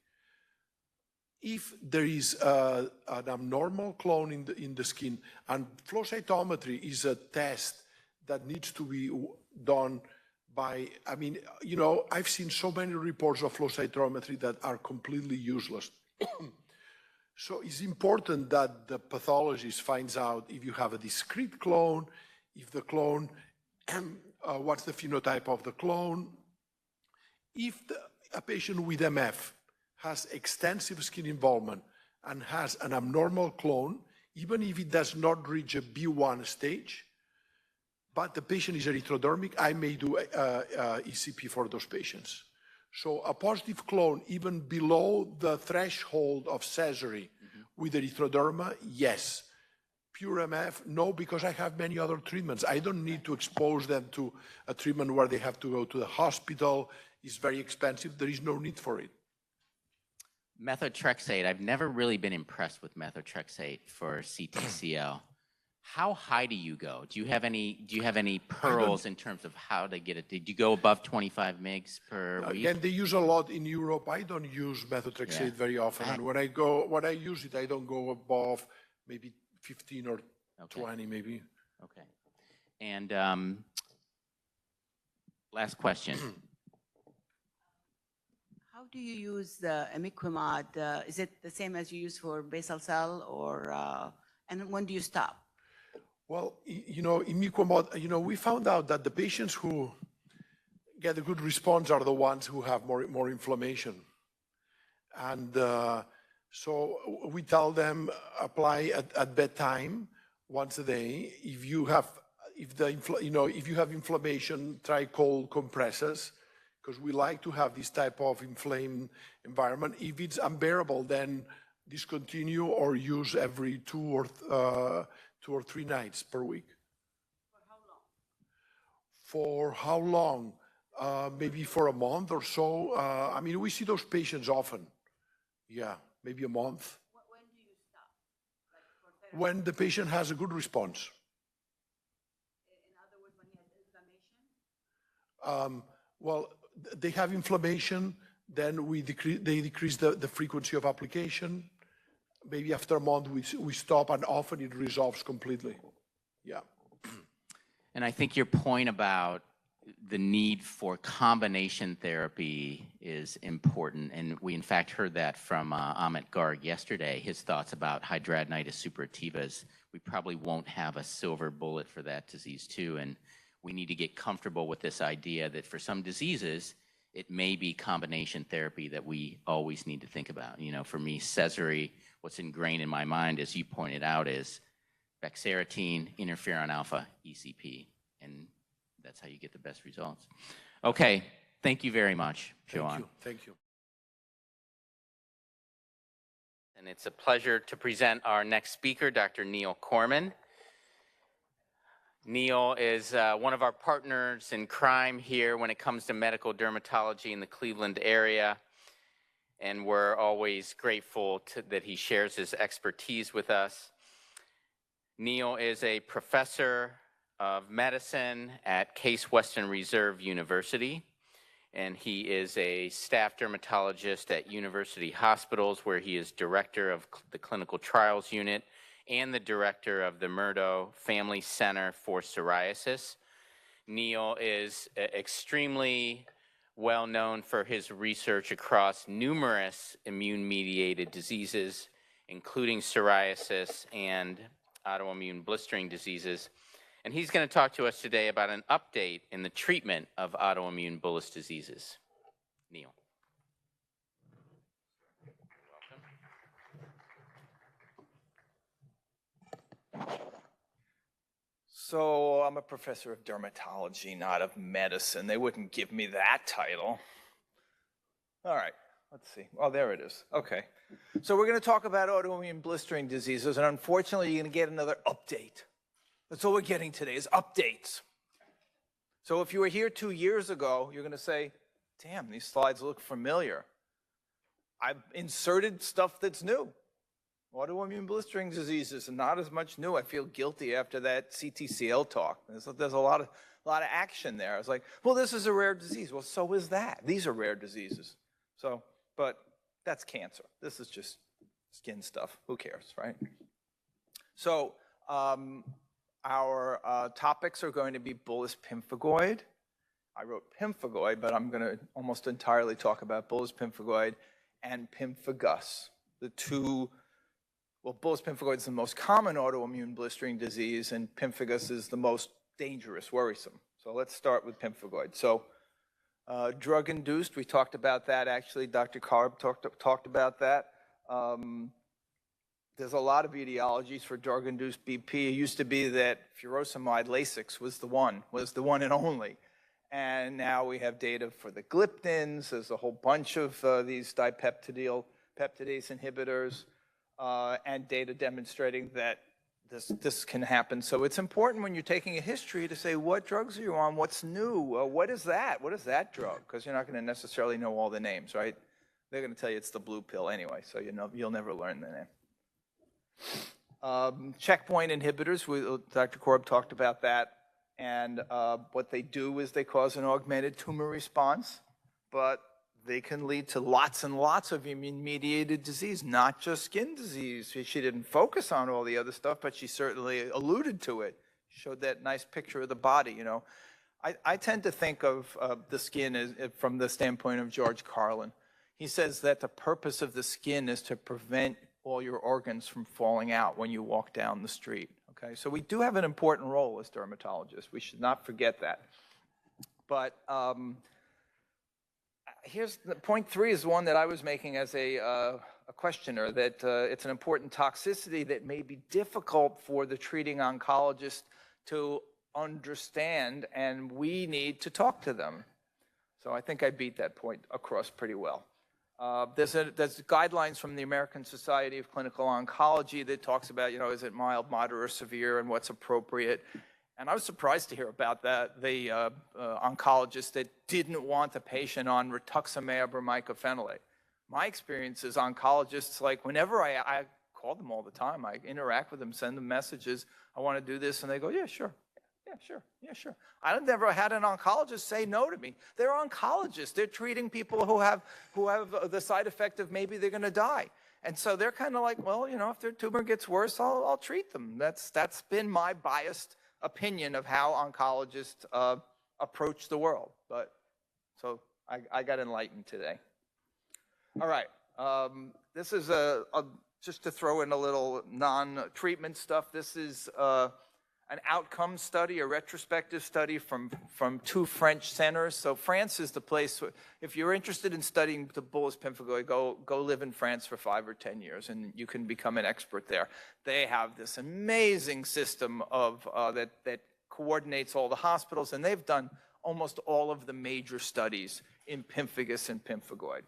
[SPEAKER 4] If there is an abnormal clone in the skin, and flow cytometry is a test that needs to be done by, I've seen so many reports of flow cytometry that are completely useless. So it's important that the pathologist finds out if you have a discrete clone, if the clone, what's the phenotype of the clone. If a patient with MF has extensive skin involvement and has an abnormal clone, even if it does not reach a B1 stage, but the patient is erythrodermic, I may do ECP for those patients. So a positive clone, even below the threshold of Sézary with erythroderma, yes. Pure MF, no, because I have many other treatments. I don't need to expose them to a treatment where they have to go to the hospital. It's very expensive. There is no need for it.
[SPEAKER 1] Methotrexate, I've never really been impressed with methotrexate for CTCL. How high do you go? Do you have any pearls in terms of how to get it? Did you go above 25 mg per week?
[SPEAKER 4] Again, they use a lot in Europe. I don't use methotrexate very often. And when I use it, I don't go above maybe 15 or 20 maybe.
[SPEAKER 1] Okay. And last question.
[SPEAKER 11] How do you use the imiquimod? Is it the same as you use for basal cell, or and when do you stop?
[SPEAKER 4] Well, imiquimod, we found out that the patients who get a good response are the ones who have more inflammation. And so we tell them apply at bedtime once a day. If you have inflammation, try cold compresses, because we like to have this type of inflamed environment. If it's unbearable, then discontinue or use every 2 or 3 nights per week.
[SPEAKER 11] For how long?
[SPEAKER 4] For how long? Maybe for a month or so. I mean, we see those patients often. Yeah, maybe a month.
[SPEAKER 11] When do you stop? Like for therapy?
[SPEAKER 4] When the patient has a good response.
[SPEAKER 11] In other words, when he has inflammation?
[SPEAKER 4] Well, they have inflammation, then they decrease the frequency of application. Maybe after a month, we stop, and often it resolves completely. Yeah.
[SPEAKER 1] And I think your point about the need for combination therapy is important. And we, in fact, heard that from Amit Garg yesterday, his thoughts about hidradenitis suppurativas. We probably won't have a silver bullet for that disease, too. And we need to get comfortable with this idea that for some diseases, it may be combination therapy that we always need to think about. You know, for me, Sézary, what's ingrained in my mind, as you pointed out, is bexarotene, interferon alpha, ECP. And that's how you get the best results. Okay, thank you very much, Joanne.
[SPEAKER 4] Thank you.
[SPEAKER 1] And it's a pleasure to present our next speaker, Dr. Neil Corman. Neil is one of our partners in crime here when it comes to medical dermatology in the Cleveland area. And we're always grateful that he shares his expertise with us. Neil is a professor of medicine at Case Western Reserve University, and he is a staff dermatologist at University Hospitals, where he is director of the Clinical Trials Unit and the director of the Murdo Family Center for Psoriasis. Neil is extremely well known for his research across numerous immune-mediated diseases, including psoriasis and autoimmune blistering diseases. And he's going to talk to us today about an update in the treatment of autoimmune bullous diseases. Neil.
[SPEAKER 6] So I'm a professor of dermatology, not of medicine. They wouldn't give me that title. All right, let's see. Oh, there it is. Okay. So we're going to talk about autoimmune blistering diseases, and unfortunately, you're going to get another update. That's all we're getting today is updates. So if you were here 2 years ago, you're going to say, damn, these slides look familiar. I've inserted stuff that's new. Autoimmune blistering diseases are not as much new. I feel guilty after that CTCL talk. There's a lot of action there. I was like, well, this is a rare disease. Well, so is that. These are rare diseases. So, but that's cancer. This is just skin stuff. Who cares, right? So our topics are going to be bullous pemphigoid. I wrote pemphigoid, but I'm going to almost entirely talk about bullous pemphigoid and pemphigus, the two. Well, bullous pemphigoid is the most common autoimmune blistering disease, and pemphigus is the most dangerous, worrisome. So let's start with pemphigoid. So drug-induced, we talked about that actually. Dr. Karb talked about that. There's a lot of etiologies for drug-induced BP. It used to be that furosemide Lasix was the one and only. And now we have data for the gliptins. There's a whole bunch of these dipeptidase inhibitors. And data demonstrating that this can happen. So it's important when you're taking a history to say, what drugs are you on? What's new? What is that? What is that drug? Because you're not going to necessarily know all the names, right? They're going to tell you it's the blue pill anyway, so you'll never learn the name. Checkpoint inhibitors, Dr. Korb talked about that. And what they do is they cause an augmented tumor response, but they can lead to lots and lots of immune-mediated disease, not just skin disease. She didn't focus on all the other stuff, but she certainly alluded to it. Showed that nice picture of the body, you know. I tend to think of the skin as, from the standpoint of George Carlin. He says that the purpose of the skin is to prevent all your organs from falling out when you walk down the street, okay? So we do have an important role as dermatologists. We should not forget that. But here's the point 3 is one that I was making as a questioner, that it's an important toxicity that may be difficult for the treating oncologist to understand, and we need to talk to them. So I think I beat that point across pretty well. There's guidelines from the American Society of Clinical Oncology that talks about, you know, is it mild, moderate, or severe, and what's appropriate. And I was surprised to hear about that, the oncologist that didn't want a patient on rituximab or mycophenolate. My experience is oncologists, like whenever I call them all the time, I interact with them, send them messages, I want to do this, and they go, yeah, sure. Yeah, sure. Yeah, sure. I've never had an oncologist say no to me. They're oncologists. They're treating people who have the side effect of maybe they're going to die. And so they're kind of like, well, you know, if their tumor gets worse, I'll treat them. That's been my biased opinion of how oncologists approach the world. But so I got enlightened today. All right. This is just to throw in a little non-treatment stuff. This is an outcome study, a retrospective study from 2 French centers. So France is the place, if you're interested in studying the bullous pemphigoid, go live in France for 5 or 10 years and you can become an expert there. They have this amazing system of that coordinates all the hospitals, and they've done almost all of the major studies in pemphigus and pemphigoid.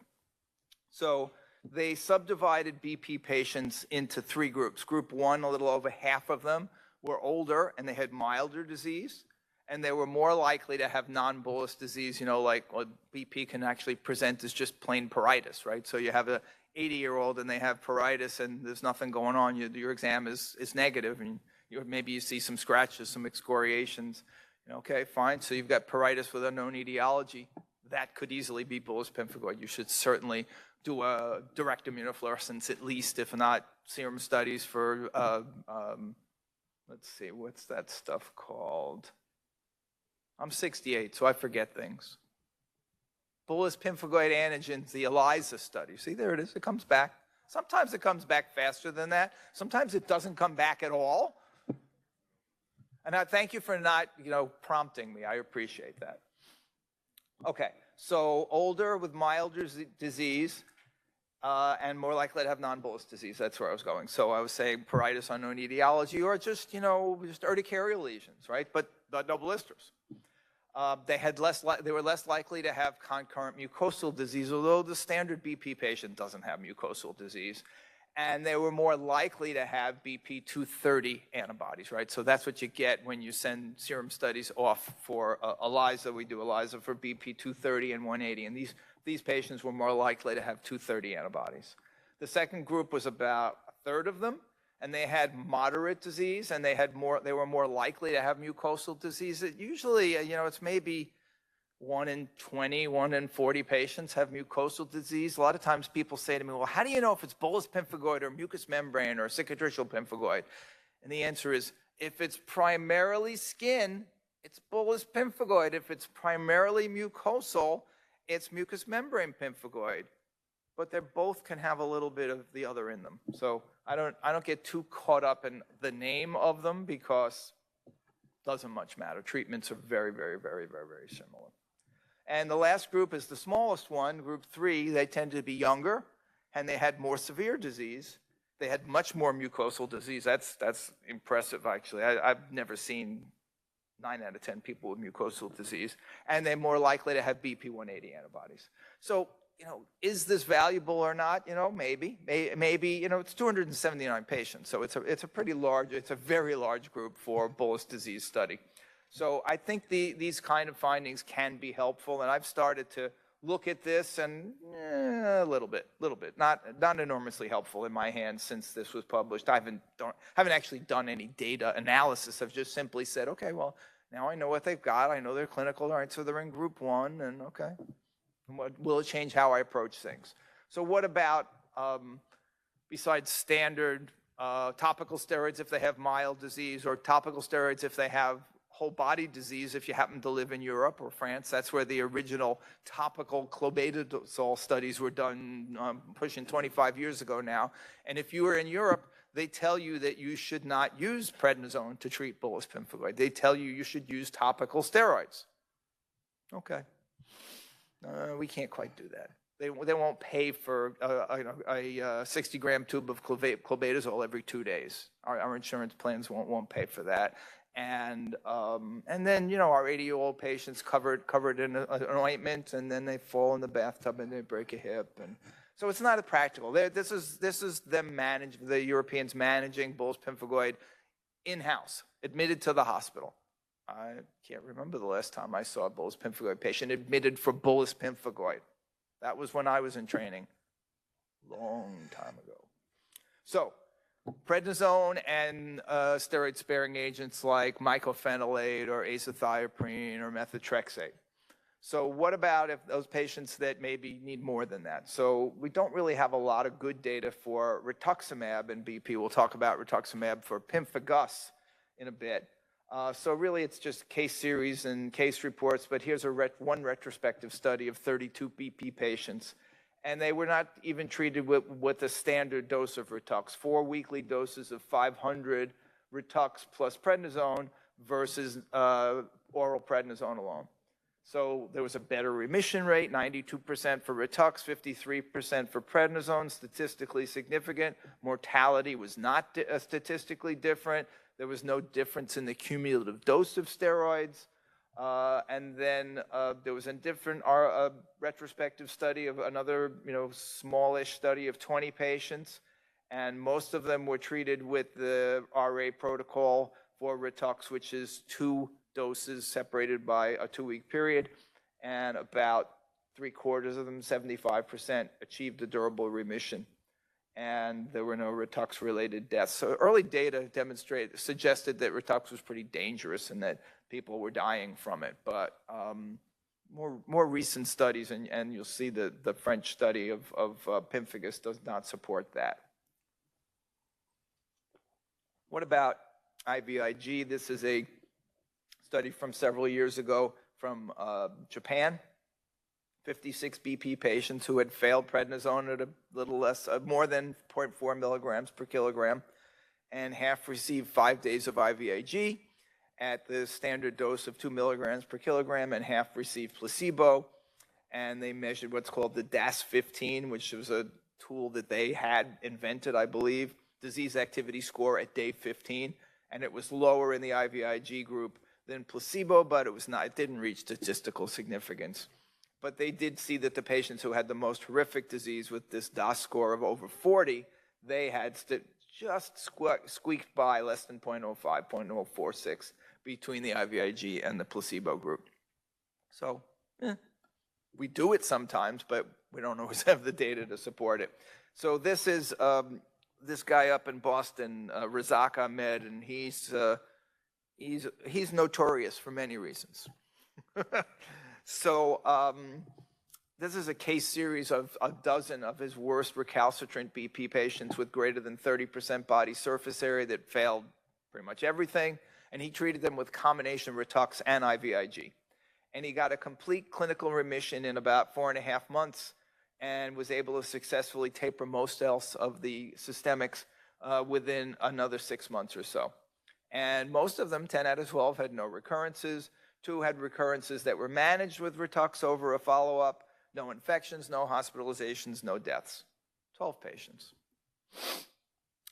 [SPEAKER 6] So they subdivided BP patients into 3 groups. Group 1, a little over half of them were older and they had milder disease, and they were more likely to have non-bullous disease, you know, like BP can actually present as just plain pruritus, right? So you have a 80-year-old and they have pruritus and there's nothing going on, your exam is negative, and maybe you see some scratches, some excoriations. Okay, fine, so you've got pruritus with unknown etiology. That could easily be bullous pemphigoid. You should certainly do a direct immunofluorescence, at least, if not serum studies for let's see, what's that stuff called? I'm 68, so I forget things. Bullous pemphigoid antigens, the ELISA study. See, there it is. It comes back. Sometimes it comes back faster than that. Sometimes it doesn't come back at all. And I thank you for not, prompting me. I appreciate that. Okay, so older with milder disease, and more likely to have non-bullous disease. That's where I was going. So I was saying pruritus, unknown etiology, or just urticarial lesions, right? But no blisters. They were less likely to have concurrent mucosal disease, although the standard BP patient doesn't have mucosal disease. And they were more likely to have BP 230 antibodies, right? So that's what you get when you send serum studies off for ELISA. We do ELISA for BP 230 and 180, and these patients were more likely to have 230 antibodies. The second group was about a third of them, and they had moderate disease, and they were more likely to have mucosal disease. Usually, it's maybe 1 in 20, 1 in 40 patients have mucosal disease. A lot of times people say to me, well, how do you know if it's bullous pemphigoid or mucous membrane or cicatricial pemphigoid? And the answer is, if it's primarily skin, it's bullous pemphigoid. If it's primarily mucosal, it's mucous membrane pemphigoid. But they both can have a little bit of the other in them. So I don't get too caught up in the name of them because it doesn't much matter. Treatments are very, very, very, very, very similar. And the last group is the smallest one, group 3. They tend to be younger, and they had more severe disease. They had much more mucosal disease. That's impressive, actually. I've never seen 9 out of 10 people with mucosal disease. And they're more likely to have BP 180 antibodies. So, is this valuable or not? Maybe. Maybe, it's 279 patients. So it's a very large group for bullous disease study. So I think these kind of findings can be helpful, and I've started to look at this and a little bit, not enormously helpful in my hands since this was published. I haven't actually done any data analysis. I've just simply said, okay, well, now I know what they've got. I know they're clinical. All right, so they're in group 1, and okay. And will it change how I approach things? So what about, besides standard topical steroids if they have mild disease, or topical steroids if they have whole body disease if you happen to live in Europe or France? That's where the original topical clobetasol studies were done, pushing 25 years ago now. And if you were in Europe, they tell you that you should not use prednisone to treat bullous pemphigoid. They tell you should use topical steroids. Okay. We can't quite do that. They won't pay for a 60-gram tube of clobetasol every 2 days. Our insurance plans won't pay for that. And then, our 80-year-old patients covered in an ointment, and then they fall in the bathtub and they break a hip. And so it's not practical. This is them the Europeans managing bullous pemphigoid in-house, admitted to the hospital. I can't remember the last time I saw a bullous pemphigoid patient admitted for bullous pemphigoid. That was when I was in training, long time ago. So, prednisone and steroid-sparing agents like mycophenolate or azathioprine or methotrexate. So what about if those patients that maybe need more than that? So we don't really have a lot of good data for rituximab in BP. We'll talk about rituximab for pemphigus in a bit. So really it's just case series and case reports, but here's one retrospective study of 32 BP patients. And they were not even treated with a standard dose of Ritux, 4 weekly doses of 500 Ritux plus prednisone versus oral prednisone alone. So there was a better remission rate, 92% for Ritux, 53% for prednisone, statistically significant. Mortality was not statistically different. There was no difference in the cumulative dose of steroids. And then there was a different retrospective study of another, smallish study of 20 patients, and most of them were treated with the RA protocol for Ritux, which is 2 doses separated by a 2-week period, and about 3/4 of them, 75%, achieved a durable remission. And there were no Ritux-related deaths. So early data suggested that Ritux was pretty dangerous and that people were dying from it. But more recent studies, and you'll see the French study of pemphigus does not support that. What about IVIG? This is a study from several years ago from Japan. 56 BP patients who had failed prednisone at a little less, more than 0.4 milligrams per kilogram, and half received 5 days of IVIG at the standard dose of 2 milligrams per kilogram, and half received placebo. And they measured what's called the DAS-15, which was a tool that they had invented, I believe, disease activity score at day 15, and it was lower in the IVIG group than placebo, but it didn't reach statistical significance. But they did see that the patients who had the most horrific disease with this DAS score of over 40, they had just squeaked by less than 0.05, 0.046 between the IVIG and the placebo group. So we do it sometimes, but we don't always have the data to support it. So this is this guy up in Boston, Razak Ahmed, and he's notorious for many reasons. So this is a case series of a dozen of his worst recalcitrant BP patients with greater than 30% body surface area that failed pretty much everything, and he treated them with combination Ritux and IVIG. And he got a complete clinical remission in about 4.5 months and was able to successfully taper most else of the systemics within another 6 months or so. And most of them, 10 out of 12, had no recurrences. 2 had recurrences that were managed with Ritux over a follow-up. No infections, no hospitalizations, no deaths. 12 patients.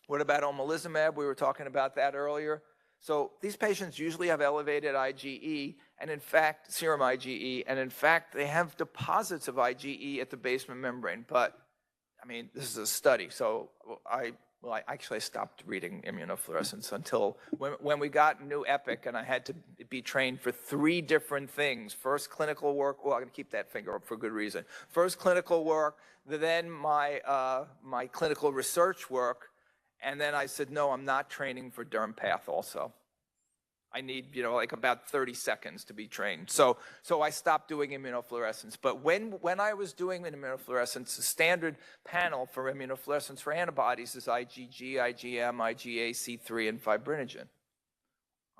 [SPEAKER 6] What about omalizumab? We were talking about that earlier. So these patients usually have elevated IgE, and in fact, serum IgE, and in fact, they have deposits of IgE at the basement membrane. But, I mean, this is a study, so I stopped reading immunofluorescence until when we got new EPIC, and I had to be trained for 3 different things. First, clinical work. Well, I'm going to keep that finger up for good reason. First, clinical work, then my clinical research work, and then I said, no, I'm not training for DermPath also. I need, like about 30 seconds to be trained. So I stopped doing immunofluorescence. But when I was doing immunofluorescence, the standard panel for immunofluorescence for antibodies is IgG, IgM, IgA, C3, and fibrinogen.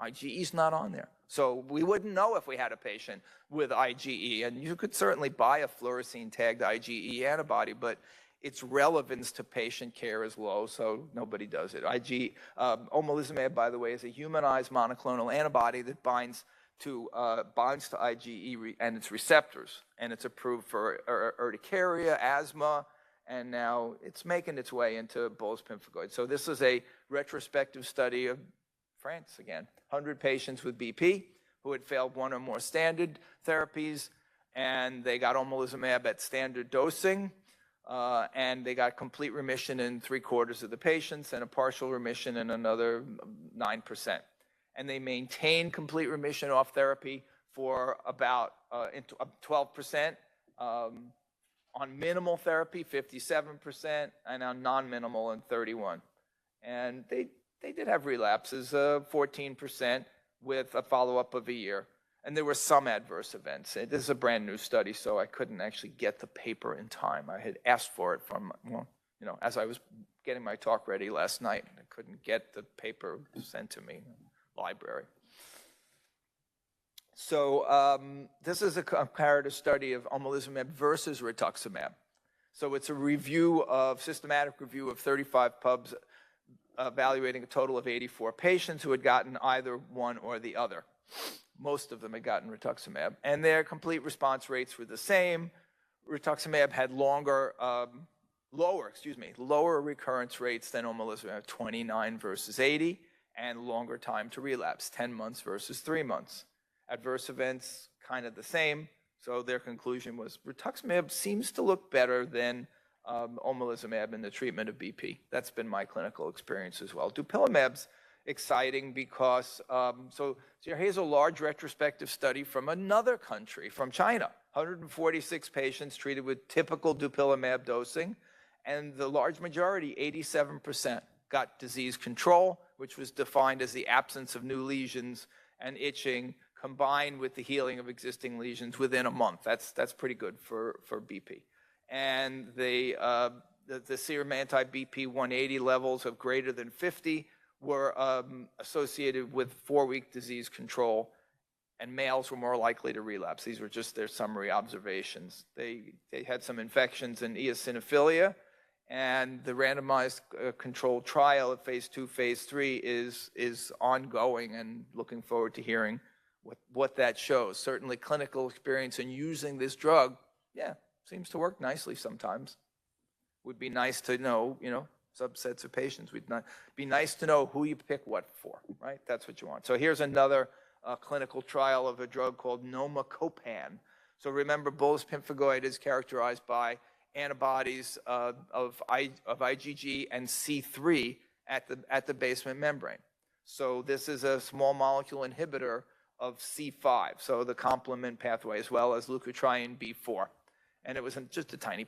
[SPEAKER 6] IgE is not on there. So we wouldn't know if we had a patient with IgE. And you could certainly buy a fluorescein-tagged IgE antibody, but its relevance to patient care is low, so nobody does it. Omalizumab, by the way, is a humanized monoclonal antibody that binds to IgE and its receptors, and it's approved for urticaria, asthma, and now it's making its way into bullous pemphigoid. So this is a retrospective study of France again, 100 patients with BP who had failed 1 or more standard therapies, and they got omalizumab at standard dosing. And they got complete remission in 3/4 of the patients and a partial remission in another 9%. and they maintained complete remission off therapy for about 12%, on minimal therapy 57%, and on non-minimal and 31%. And they did have relapses, 14% with a follow-up of a year. And there were some adverse events. This is a brand new study, so I couldn't actually get the paper in time. I had asked for it from, well, you know, as I was getting my talk ready last night. I couldn't get the paper sent to me in the library. So this is a comparative study of omalizumab versus rituximab. So it's a systematic review of 35 pubs evaluating a total of 84 patients who had gotten either one or the other. Most of them had gotten rituximab, and their complete response rates were the same. Rituximab had lower recurrence rates than omalizumab, 29 versus 80, and longer time to relapse, 10 months versus 3 months. Adverse events, kind of the same. So their conclusion was rituximab seems to look better than omalizumab in the treatment of BP. That's been my clinical experience as well. Dupilumab's exciting because, so here's a large retrospective study from another country, from China. 146 patients treated with typical dupilumab dosing, and the large majority, 87%, got disease control, which was defined as the absence of new lesions and itching combined with the healing of existing lesions within a month. That's pretty good for BP. And the serum anti-BP 180 levels of greater than 50 were associated with 4-week disease control, and males were more likely to relapse. These were just their summary observations. They had some infections and eosinophilia, and the randomized controlled trial of phase 2, phase 3 is ongoing, and looking forward to hearing what that shows. Certainly clinical experience in using this drug, yeah, seems to work nicely sometimes. Would be nice to know, subsets of patients. Be nice to know who you pick what for, right? That's what you want. So here's another clinical trial of a drug called nomacopan. So remember, bullous pemphigoid is characterized by antibodies of IgG and C3 at the basement membrane. So this is a small molecule inhibitor of C5, so the complement pathway, as well as leukotriene B4. And it was just a tiny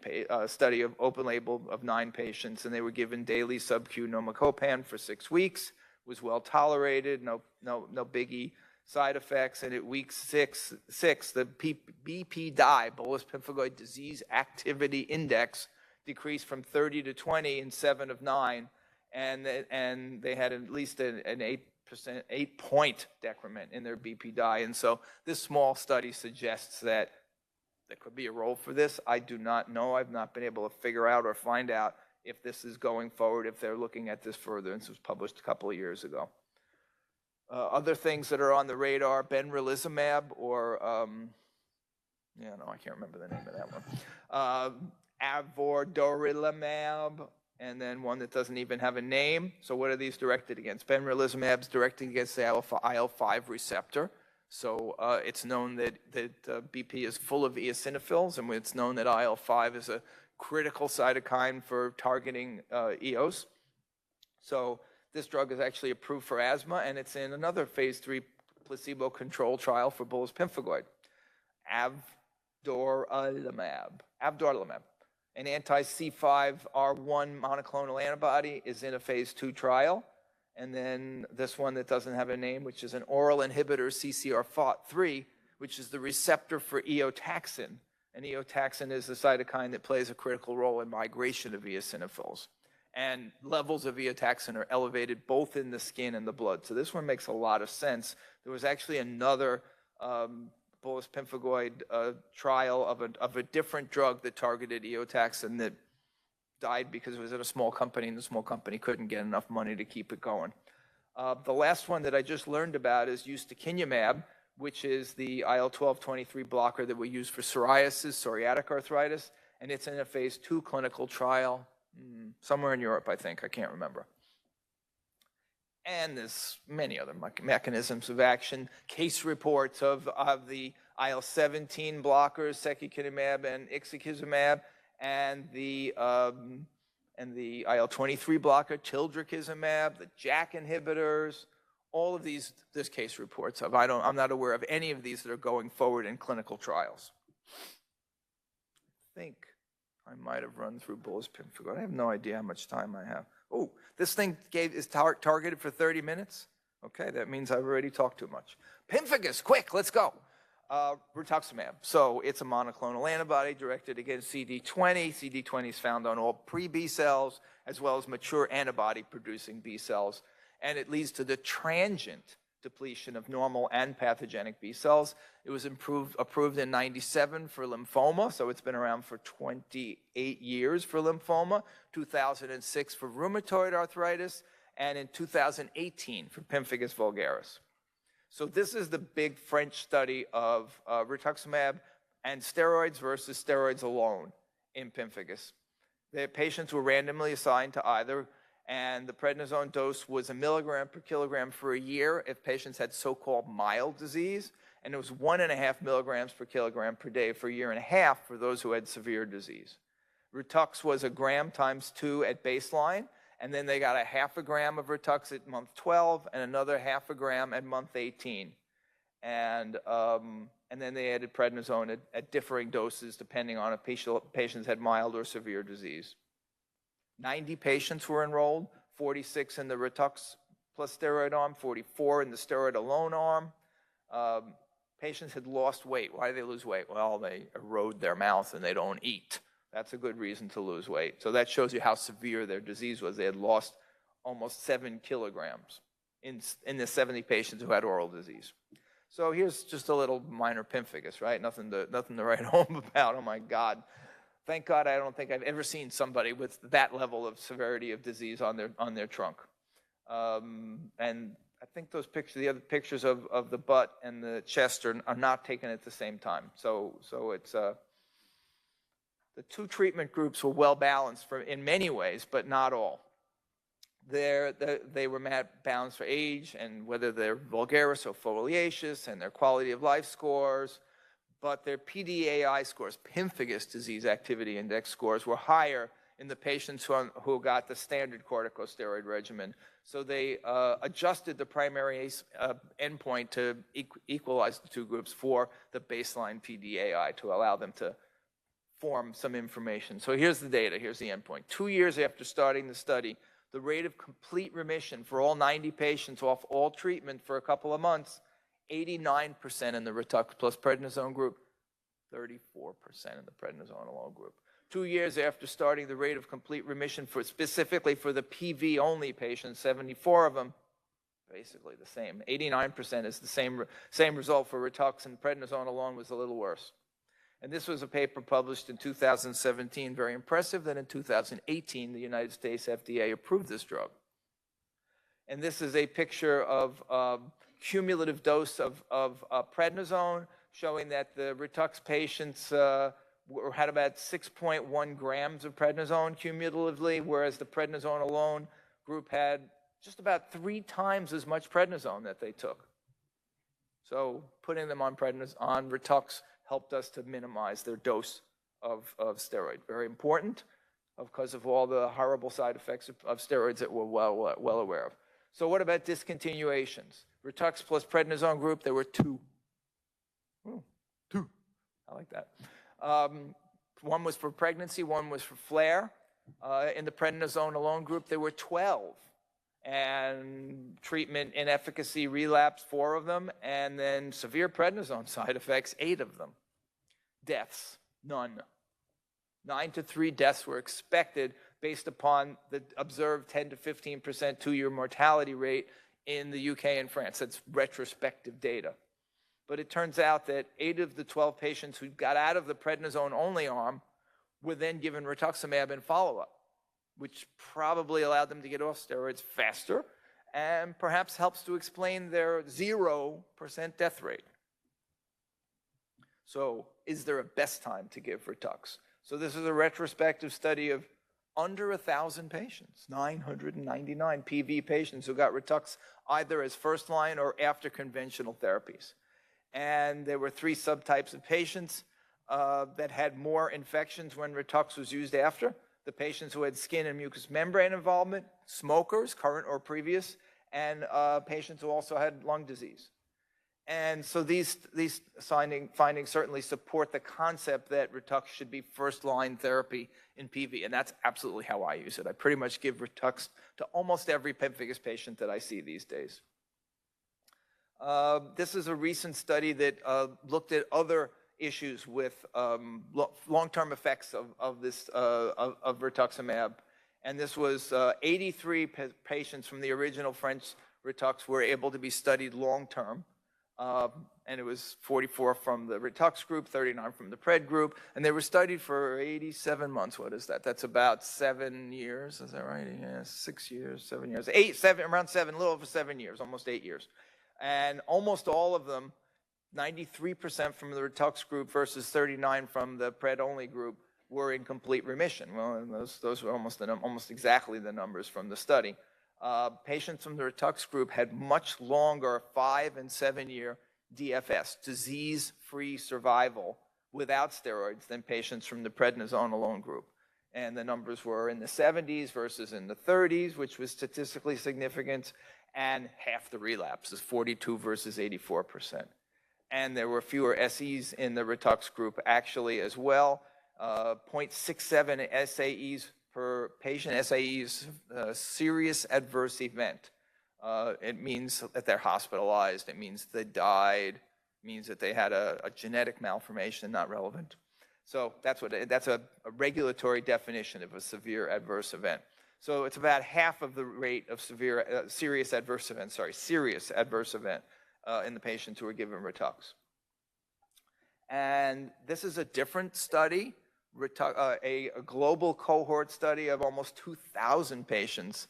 [SPEAKER 6] study of open label of 9 patients, and they were given daily sub-Q nomacopan for 6 weeks. It was well tolerated, no biggie side effects. And at week 6, the BP-DI, bullous pemphigoid disease activity index, decreased from 30 to 20 in 7 of 9, and they had at least an 8-point decrement in their BP-DI. And so this small study suggests that there could be a role for this. I do not know. I've not been able to figure out or find out if this is going forward, if they're looking at this further. And this was published a couple of years ago. Other things that are on the radar, benralizumab, or, I can't remember the name of that one. Avodorilumab, and then one that doesn't even have a name. So what are these directed against? Benralizumab's directed against the IL-5 receptor. So it's known that BP is full of eosinophils, and it's known that IL-5 is a critical cytokine for targeting EOS. So this drug is actually approved for asthma, and it's in another phase 3 placebo-controlled trial for bullous pemphigoid. Avdoralimab, an anti-C5R1 monoclonal antibody, is in a phase 2 trial. And then this one that doesn't have a name, which is an oral inhibitor, CCR3, which is the receptor for eotaxin. And eotaxin is the cytokine that plays a critical role in migration of eosinophils. And levels of eotaxin are elevated both in the skin and the blood. So this one makes a lot of sense. There was actually another bullous pemphigoid trial of a different drug that targeted eotaxin that died because it was at a small company, and the small company couldn't get enough money to keep it going. The last one that I just learned about is ustekinumab, which is the IL-12/23 blocker that we use for psoriasis, psoriatic arthritis, and it's in a phase 2 clinical trial somewhere in Europe, I think. I can't remember. And there's many other mechanisms of action. Case reports of the IL-17 blockers, secukinumab and ixekizumab, and the IL-23 blocker, tildrakizumab, the JAK inhibitors, all of these, there's case reports of. I'm not aware of any of these that are going forward in clinical trials. I think I might have run through bullous pemphigoid. I have no idea how much time I have. Oh, this thing is targeted for 30 minutes? Okay, that means I've already talked too much. Pemphigus, quick, let's go. Rituximab. So it's a monoclonal antibody directed against CD20. CD20 is found on all pre-B cells as well as mature antibody-producing B cells. And it leads to the transient depletion of normal and pathogenic B cells. It was approved in 97 for lymphoma, so it's been around for 28 years for lymphoma, 2006 for rheumatoid arthritis, and in 2018 for pemphigus vulgaris. So this is the big French study of rituximab and steroids versus steroids alone in pemphigus. The patients were randomly assigned to either, and the prednisone dose was 1 milligram per kilogram for a year if patients had so-called mild disease, and it was 1.5 milligrams per kilogram per day for a year and a half for those who had severe disease. Ritux was 1 gram times 2 at baseline, and then they got 0.5 gram of Ritux at month 12 and another 0.5 gram at month 18. And then they added prednisone at differing doses depending on if patients had mild or severe disease. 90 patients were enrolled, 46 in the Ritux plus steroid arm, 44 in the steroid alone arm. Patients had lost weight. Why do they lose weight? Well, they erode their mouth and they don't eat. That's a good reason to lose weight. So that shows you how severe their disease was. They had lost almost 7 kilograms in the 70 patients who had oral disease. So here's just a little minor pemphigus, right? Nothing to write home about. Oh my God. Thank God I don't think I've ever seen somebody with that level of severity of disease on their trunk. And I think those pictures, the other pictures of the butt and the chest are not taken at the same time. So it's the two treatment groups were well balanced in many ways, but not all. They were balanced for age and whether they're vulgaris or foliaceous and their quality of life scores, but their PDAI scores, pemphigus disease activity index scores, were higher in the patients who got the standard corticosteroid regimen. So they adjusted the primary endpoint to equalize the two groups for the baseline PDAI to allow them to form some information. So here's the data, here's the endpoint. 2 years after starting the study, the rate of complete remission for all 90 patients off all treatment for a couple of months, 89% in the Ritux plus prednisone group, 34% in the prednisone alone group. 2 years after starting the rate of complete remission specifically for the PV only patients, 74 of them, basically the same. 89% is the same result for Ritux, and prednisone alone was a little worse. And this was a paper published in 2017, very impressive that in 2018 the United States FDA approved this drug. And this is a picture of cumulative dose of prednisone, showing that the Ritux patients had about 6.1 grams of prednisone cumulatively, whereas the prednisone alone group had just about 3 times as much prednisone that they took. So putting them on Ritux helped us to minimize their dose of steroid. Very important because of all the horrible side effects of steroids that we're well aware of. So what about discontinuations? Ritux plus prednisone group, there were 2. Ooh, 2. I like that. One was for pregnancy, one was for flare. In the prednisone alone group, there were 12. And treatment inefficacy relapse, 4 of them, and then severe prednisone side effects, 8 of them. Deaths, none. 9 to 3 deaths were expected based upon the observed 10 to 15% 2-year mortality rate in the UK and France. That's retrospective data. But it turns out that 8 of the 12 patients who got out of the prednisone-only arm were then given rituximab in follow-up, which probably allowed them to get off steroids faster and perhaps helps to explain their 0% death rate. So is there a best time to give Ritux? So this is a retrospective study of under 1,000 patients, 999 PV patients who got Ritux either as first line or after conventional therapies. And there were 3 subtypes of patients that had more infections when Ritux was used after. The patients who had skin and mucous membrane involvement, smokers, current or previous, and patients who also had lung disease. And so these findings certainly support the concept that Ritux should be first-line therapy in PV, and that's absolutely how I use it. I pretty much give Ritux to almost every pemphigus patient that I see these days. This is a recent study that looked at other issues with long-term effects of rituximab, and this was 83 patients from the original French Ritux were able to be studied long-term. And it was 44 from the Ritux group, 39 from the PRED group, and they were studied for 87 months. What is that? That's about 7 years, is that right? Yeah, 6 years, 7 years, around 7, a little over 7 years, almost 8 years. And almost all of them, 93% from the Ritux group versus 39 from the PRED-only group, were in complete remission. Well, and those were almost exactly the numbers from the study. Patients from the Ritux group had much longer 5 and 7 year DFS, disease-free survival without steroids, than patients from the prednisone alone group. And the numbers were in the 70s versus in the 30s, which was statistically significant, and half the relapses, 42 versus 84%. And there were fewer SEs in the Ritux group actually as well, 0.67 SAEs per patient. SAEs, serious adverse event. It means that they're hospitalized. It means they died. It means that they had a genetic malformation, not relevant. So that's a regulatory definition of a severe adverse event. So it's about half of the rate of serious adverse event in the patients who were given Ritux. And this is a different study, a global cohort study of almost 2,000 patients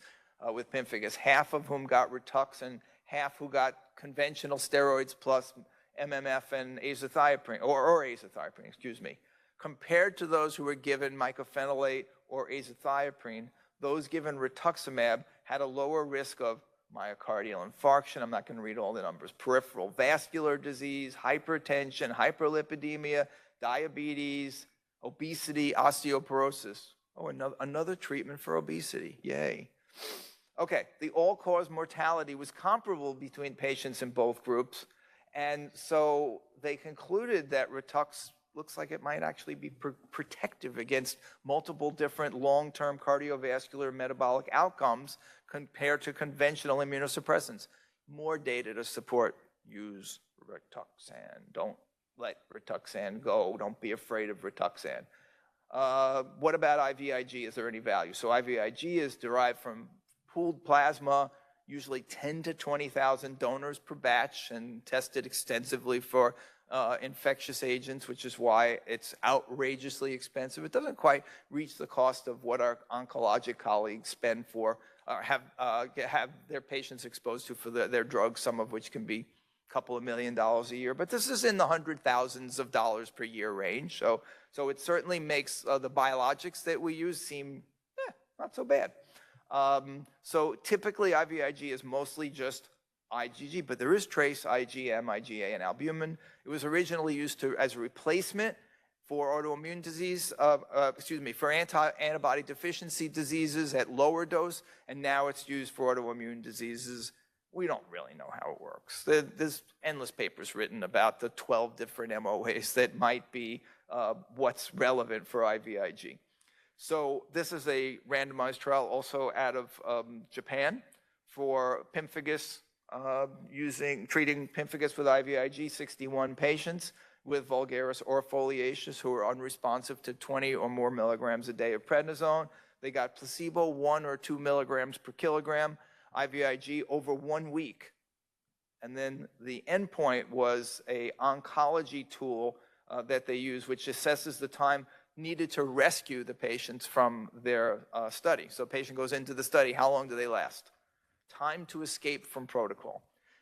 [SPEAKER 6] with pemphigus, half of whom got Ritux and half who got conventional steroids plus MMF and azathioprine, or azathioprine, excuse me. Compared to those who were given mycophenolate or azathioprine, those given rituximab had a lower risk of myocardial infarction, I'm not going to read all the numbers, peripheral vascular disease, hypertension, hyperlipidemia, diabetes, obesity, osteoporosis. Oh, another treatment for obesity, yay. Okay, the all-cause mortality was comparable between patients in both groups, and so they concluded that Ritux looks like it might actually be protective against multiple different long-term cardiovascular metabolic outcomes compared to conventional immunosuppressants. More data to support use Rituxan. Don't let Rituxan go. Don't be afraid of Rituxan. What about IVIG? Is there any value? So IVIG is derived from pooled plasma, usually 10 to 20,000 donors per batch, and tested extensively for infectious agents, which is why it's outrageously expensive. It doesn't quite reach the cost of what our oncologic colleagues spend for, have their patients exposed to for their drugs, some of which can be a couple of $1 million a year. But this is in the hundred thousands of dollars per year range. So it certainly makes the biologics that we use seem not so bad. So typically IVIG is mostly just IgG, but there is trace IgM, IgA, and albumin. It was originally used as a replacement for autoimmune disease, for antibody deficiency diseases at lower dose, and now it's used for autoimmune diseases. We don't really know how it works. There's endless papers written about the 12 different MOAs that might be what's relevant for IVIG. So this is a randomized trial also out of Japan for pemphigus, treating pemphigus with IVIG, 61 patients with vulgaris or foliaceus who were unresponsive to 20 or more milligrams a day of prednisone. They got placebo, 1 or 2 milligrams per kilogram, IVIG over 1 week. And then the endpoint was an oncology tool that they use, which assesses the time needed to rescue the patients from their study. So a patient goes into the study, how long do they last? Time to escape from protocol.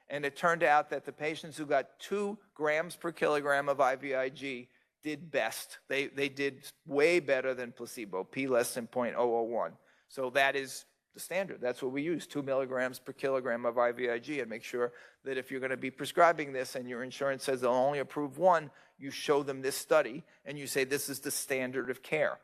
[SPEAKER 6] And it turned out that the patients who got 2 grams per kilogram of IVIG did best. They did way better than placebo, p less than 0.001. So that is the standard. That's what we use, 2 milligrams per kilogram of IVIG, and make sure that if you're going to be prescribing this and your insurance says they'll only approve 1, you show them this study and you say this is the standard of care.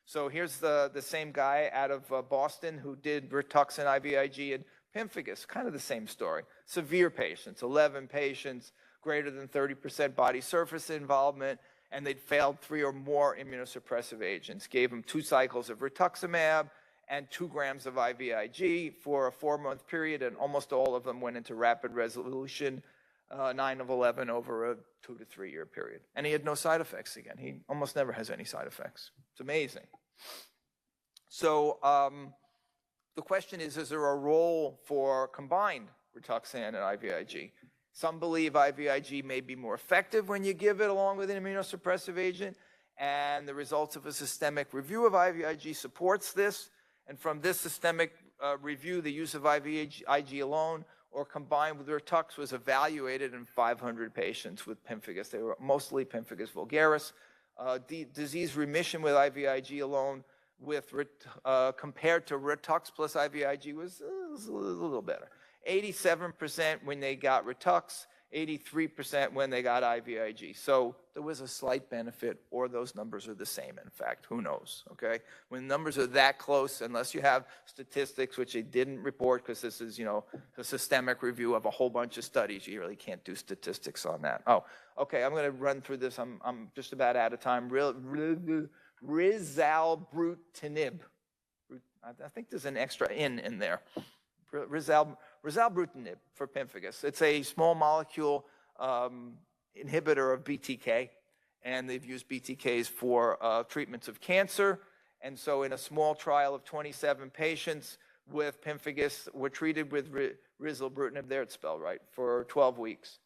[SPEAKER 6] So here's the same guy out of Boston who did Rituxan IVIG and Pemphigus, kind of the same story. Severe patients, 11 patients, greater than 30% body surface involvement, and they'd failed 3 or more immunosuppressive agents. Gave them 2 cycles of rituximab and 2 grams of IVIG for a 4-month period, and almost all of them went into rapid resolution, 9 of 11 over a 2 to 3 year period. And he had no side effects again. He almost never has any side effects. It's amazing. So the question is there a role for combined Rituxan and IVIG? Some believe IVIG may be more effective when you give it along with an immunosuppressive agent, and the results of a systemic review of IVIG supports this. And from this systemic review, the use of IVIG alone or combined with Ritux was evaluated in 500 patients with pemphigus. They were mostly pemphigus vulgaris. Disease remission with IVIG alone compared to Ritux plus IVIG was a little better. 87% when they got Ritux, 83% when they got IVIG. So there was a slight benefit, or those numbers are the same, in fact. Who knows, okay? When numbers are that close, unless you have statistics, which they didn't report because this is, a systemic review of a whole bunch of studies, you really can't do statistics on that. Oh, okay, I'm going to run through this. I'm just about out of time. Rizalbrutinib. I think there's an extra in there. Rizalbrutinib for pemphigus. It's a small molecule inhibitor of BTK, and they've used BTKs for treatments of cancer. And so in a small trial of 27 patients with pemphigus were treated with rizalbrutinib, there it's spelled right, for 12 weeks.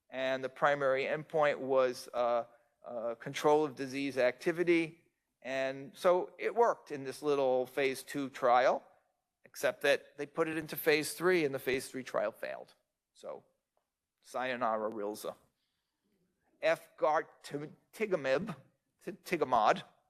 [SPEAKER 6] And the primary endpoint was control of disease activity. And so it worked in this little phase 2 trial, except that they put it into phase 3, and the phase 3 trial failed. So, sayonara Rilza. Efgartigimod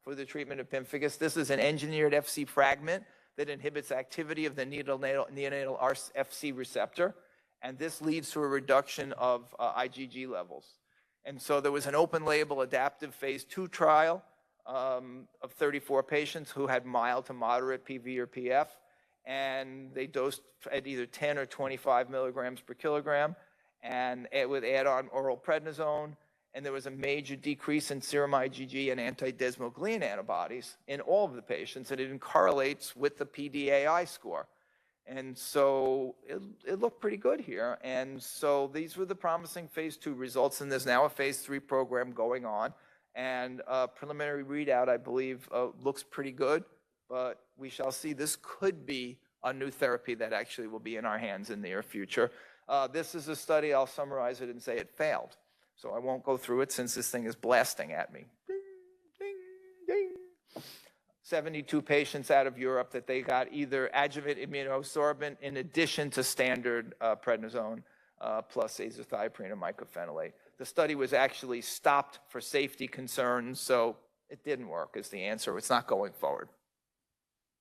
[SPEAKER 6] for the treatment of pemphigus. This is an engineered FC fragment that inhibits activity of the neonatal FC receptor, and this leads to a reduction of IgG levels. And so there was an open-label adaptive phase 2 trial of 34 patients who had mild to moderate PV or PF, and they dosed at either 10 or 25 milligrams per kilogram, and with add-on oral prednisone, and there was a major decrease in serum IgG and anti-desmoglein antibodies in all of the patients, and it correlates with the PDAI score. And so it looked pretty good here. And so these were the promising phase 2 results, and there's now a phase 3 program going on. And preliminary readout, I believe, looks pretty good, but we shall see. This could be a new therapy that actually will be in our hands in the near future. This is a study, I'll summarize it and say it failed. So I won't go through it since this thing is blasting at me. Ding, ding, ding. 72 patients out of Europe that they got either adjuvant immunosorbent in addition to standard prednisone plus azathioprine and mycophenolate. The study was actually stopped for safety concerns, so it didn't work is the answer. It's not going forward.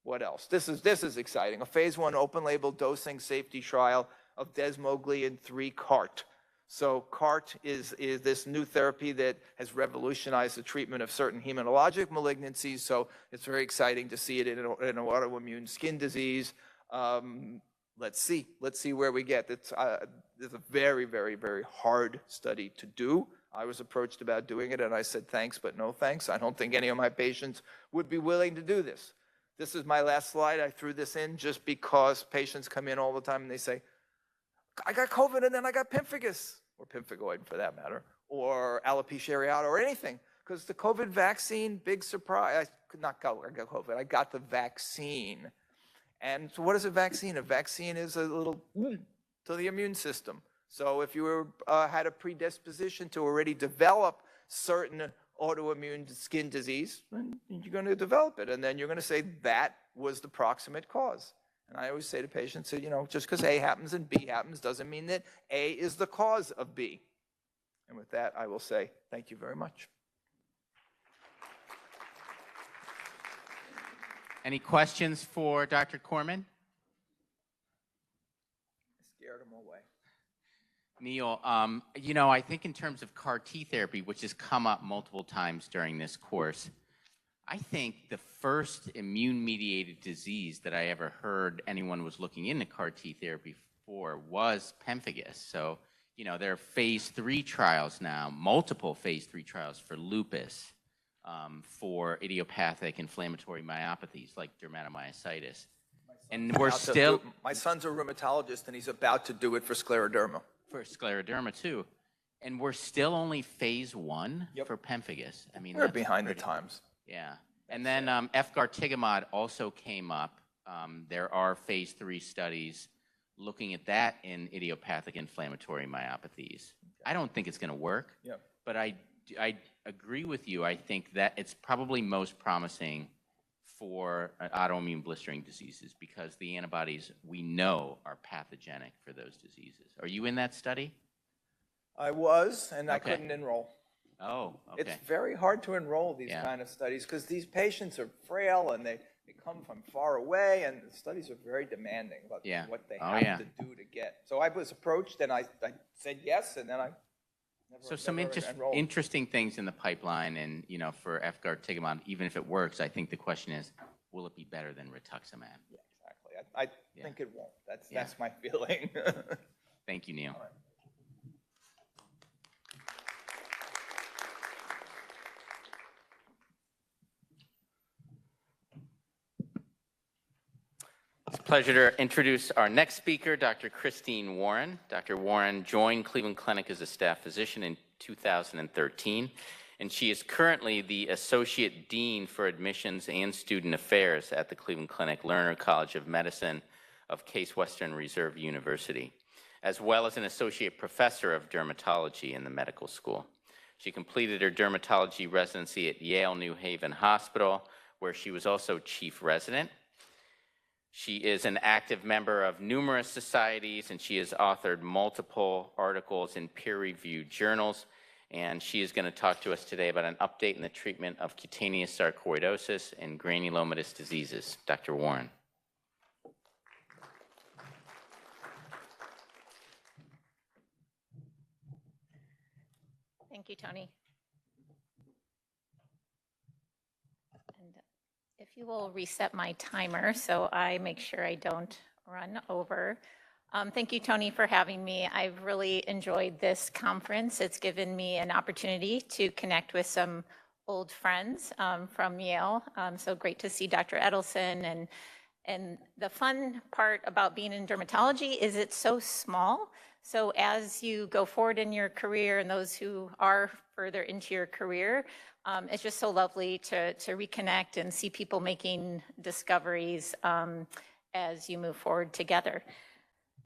[SPEAKER 6] What else? This is exciting. A phase 1 open-label dosing safety trial of desmoglein 3 CART. So CART is this new therapy that has revolutionized the treatment of certain hematologic malignancies, so it's very exciting to see it in an autoimmune skin disease. Let's see where we get. It's a very, very, very hard study to do. I was approached about doing it, and I said thanks, but no thanks. I don't think any of my patients would be willing to do this. This is my last slide. I threw this in just because patients come in all the time and they say, I got COVID and then I got pemphigus, or pemphigoid for that matter, or alopecia areata or anything. Because the COVID vaccine, big surprise, I could not go, I got COVID, I got the vaccine. And so what is a vaccine? A vaccine is a little to the immune system. So if you had a predisposition to already develop certain autoimmune skin disease, then you're going to develop it. And then you're going to say that was the proximate cause. And I always say to patients, just because A happens and B happens doesn't mean that A is the cause of B. And with that, I will say thank you very much.
[SPEAKER 1] Any questions for Dr. Corman?
[SPEAKER 6] I scared him away.
[SPEAKER 1] Neil, I think in terms of CAR T therapy, which has come up multiple times during this course, I think the first immune-mediated disease that I ever heard anyone was looking into CAR T therapy for was pemphigus. So, you know, there are phase 3 trials now, multiple phase 3 trials for lupus, for idiopathic inflammatory myopathies like dermatomyositis. And we're still...
[SPEAKER 6] My son's a rheumatologist, and he's about to do it for scleroderma.
[SPEAKER 1] For scleroderma, too. And we're still only phase 1
[SPEAKER 6] Yep.
[SPEAKER 1] for pemphigus. I mean,
[SPEAKER 6] We're
[SPEAKER 1] that's
[SPEAKER 6] behind the
[SPEAKER 1] pretty-
[SPEAKER 6] times.
[SPEAKER 1] Yeah. And then efgartigimod also came up. There are phase 3 studies looking at that in idiopathic inflammatory myopathies. I don't think it's going to work,
[SPEAKER 6] Yep.
[SPEAKER 1] but I agree with you. I think that it's probably most promising for autoimmune blistering diseases because the antibodies we know are pathogenic for those diseases. Are you in that study?
[SPEAKER 6] I was, and I
[SPEAKER 1] Okay.
[SPEAKER 6] couldn't enroll.
[SPEAKER 1] Oh, okay.
[SPEAKER 6] It's very hard to enroll these
[SPEAKER 1] Yeah.
[SPEAKER 6] kind of studies because these patients are frail and they come from far away, and the studies are very demanding about
[SPEAKER 1] Yeah.
[SPEAKER 6] what they
[SPEAKER 1] Oh,
[SPEAKER 6] have
[SPEAKER 1] yeah.
[SPEAKER 6] to do to get. So I was approached, and I said yes, and then I
[SPEAKER 1] So some
[SPEAKER 6] never enrolled.
[SPEAKER 1] interesting things in the pipeline, and you know, for efgartigimod, even if it works, I think the question is, will it be better than rituximab?
[SPEAKER 6] Yeah, exactly. I
[SPEAKER 1] Yeah.
[SPEAKER 6] think it won't. That's
[SPEAKER 1] Yeah.
[SPEAKER 6] my feeling.
[SPEAKER 1] Thank you, Neil.
[SPEAKER 6] All right.
[SPEAKER 1] It's a pleasure to introduce our next speaker, Dr. Christine Warren. Dr. Warren joined Cleveland Clinic as a staff physician in 2013, and she is currently the Associate Dean for Admissions and Student Affairs at the Cleveland Clinic Lerner College of Medicine of Case Western Reserve University, as well as an Associate Professor of Dermatology in the medical school. She completed her dermatology residency at Yale New Haven Hospital, where she was also chief resident. She is an active member of numerous societies, and she has authored multiple articles in peer-reviewed journals. And she is going to talk to us today about an update in the treatment of cutaneous sarcoidosis and granulomatous diseases. Dr. Warren.
[SPEAKER 3] Thank you, Tony. And if you will reset my timer so I make sure I don't run over. Thank you, Tony, for having me. I've really enjoyed this conference. It's given me an opportunity to connect with some old friends from Yale. So great to see Dr. Edelson. And the fun part about being in dermatology is it's so small. So as you go forward in your career, and those who are further into your career, it's just so lovely to reconnect and see people making discoveries as you move forward together.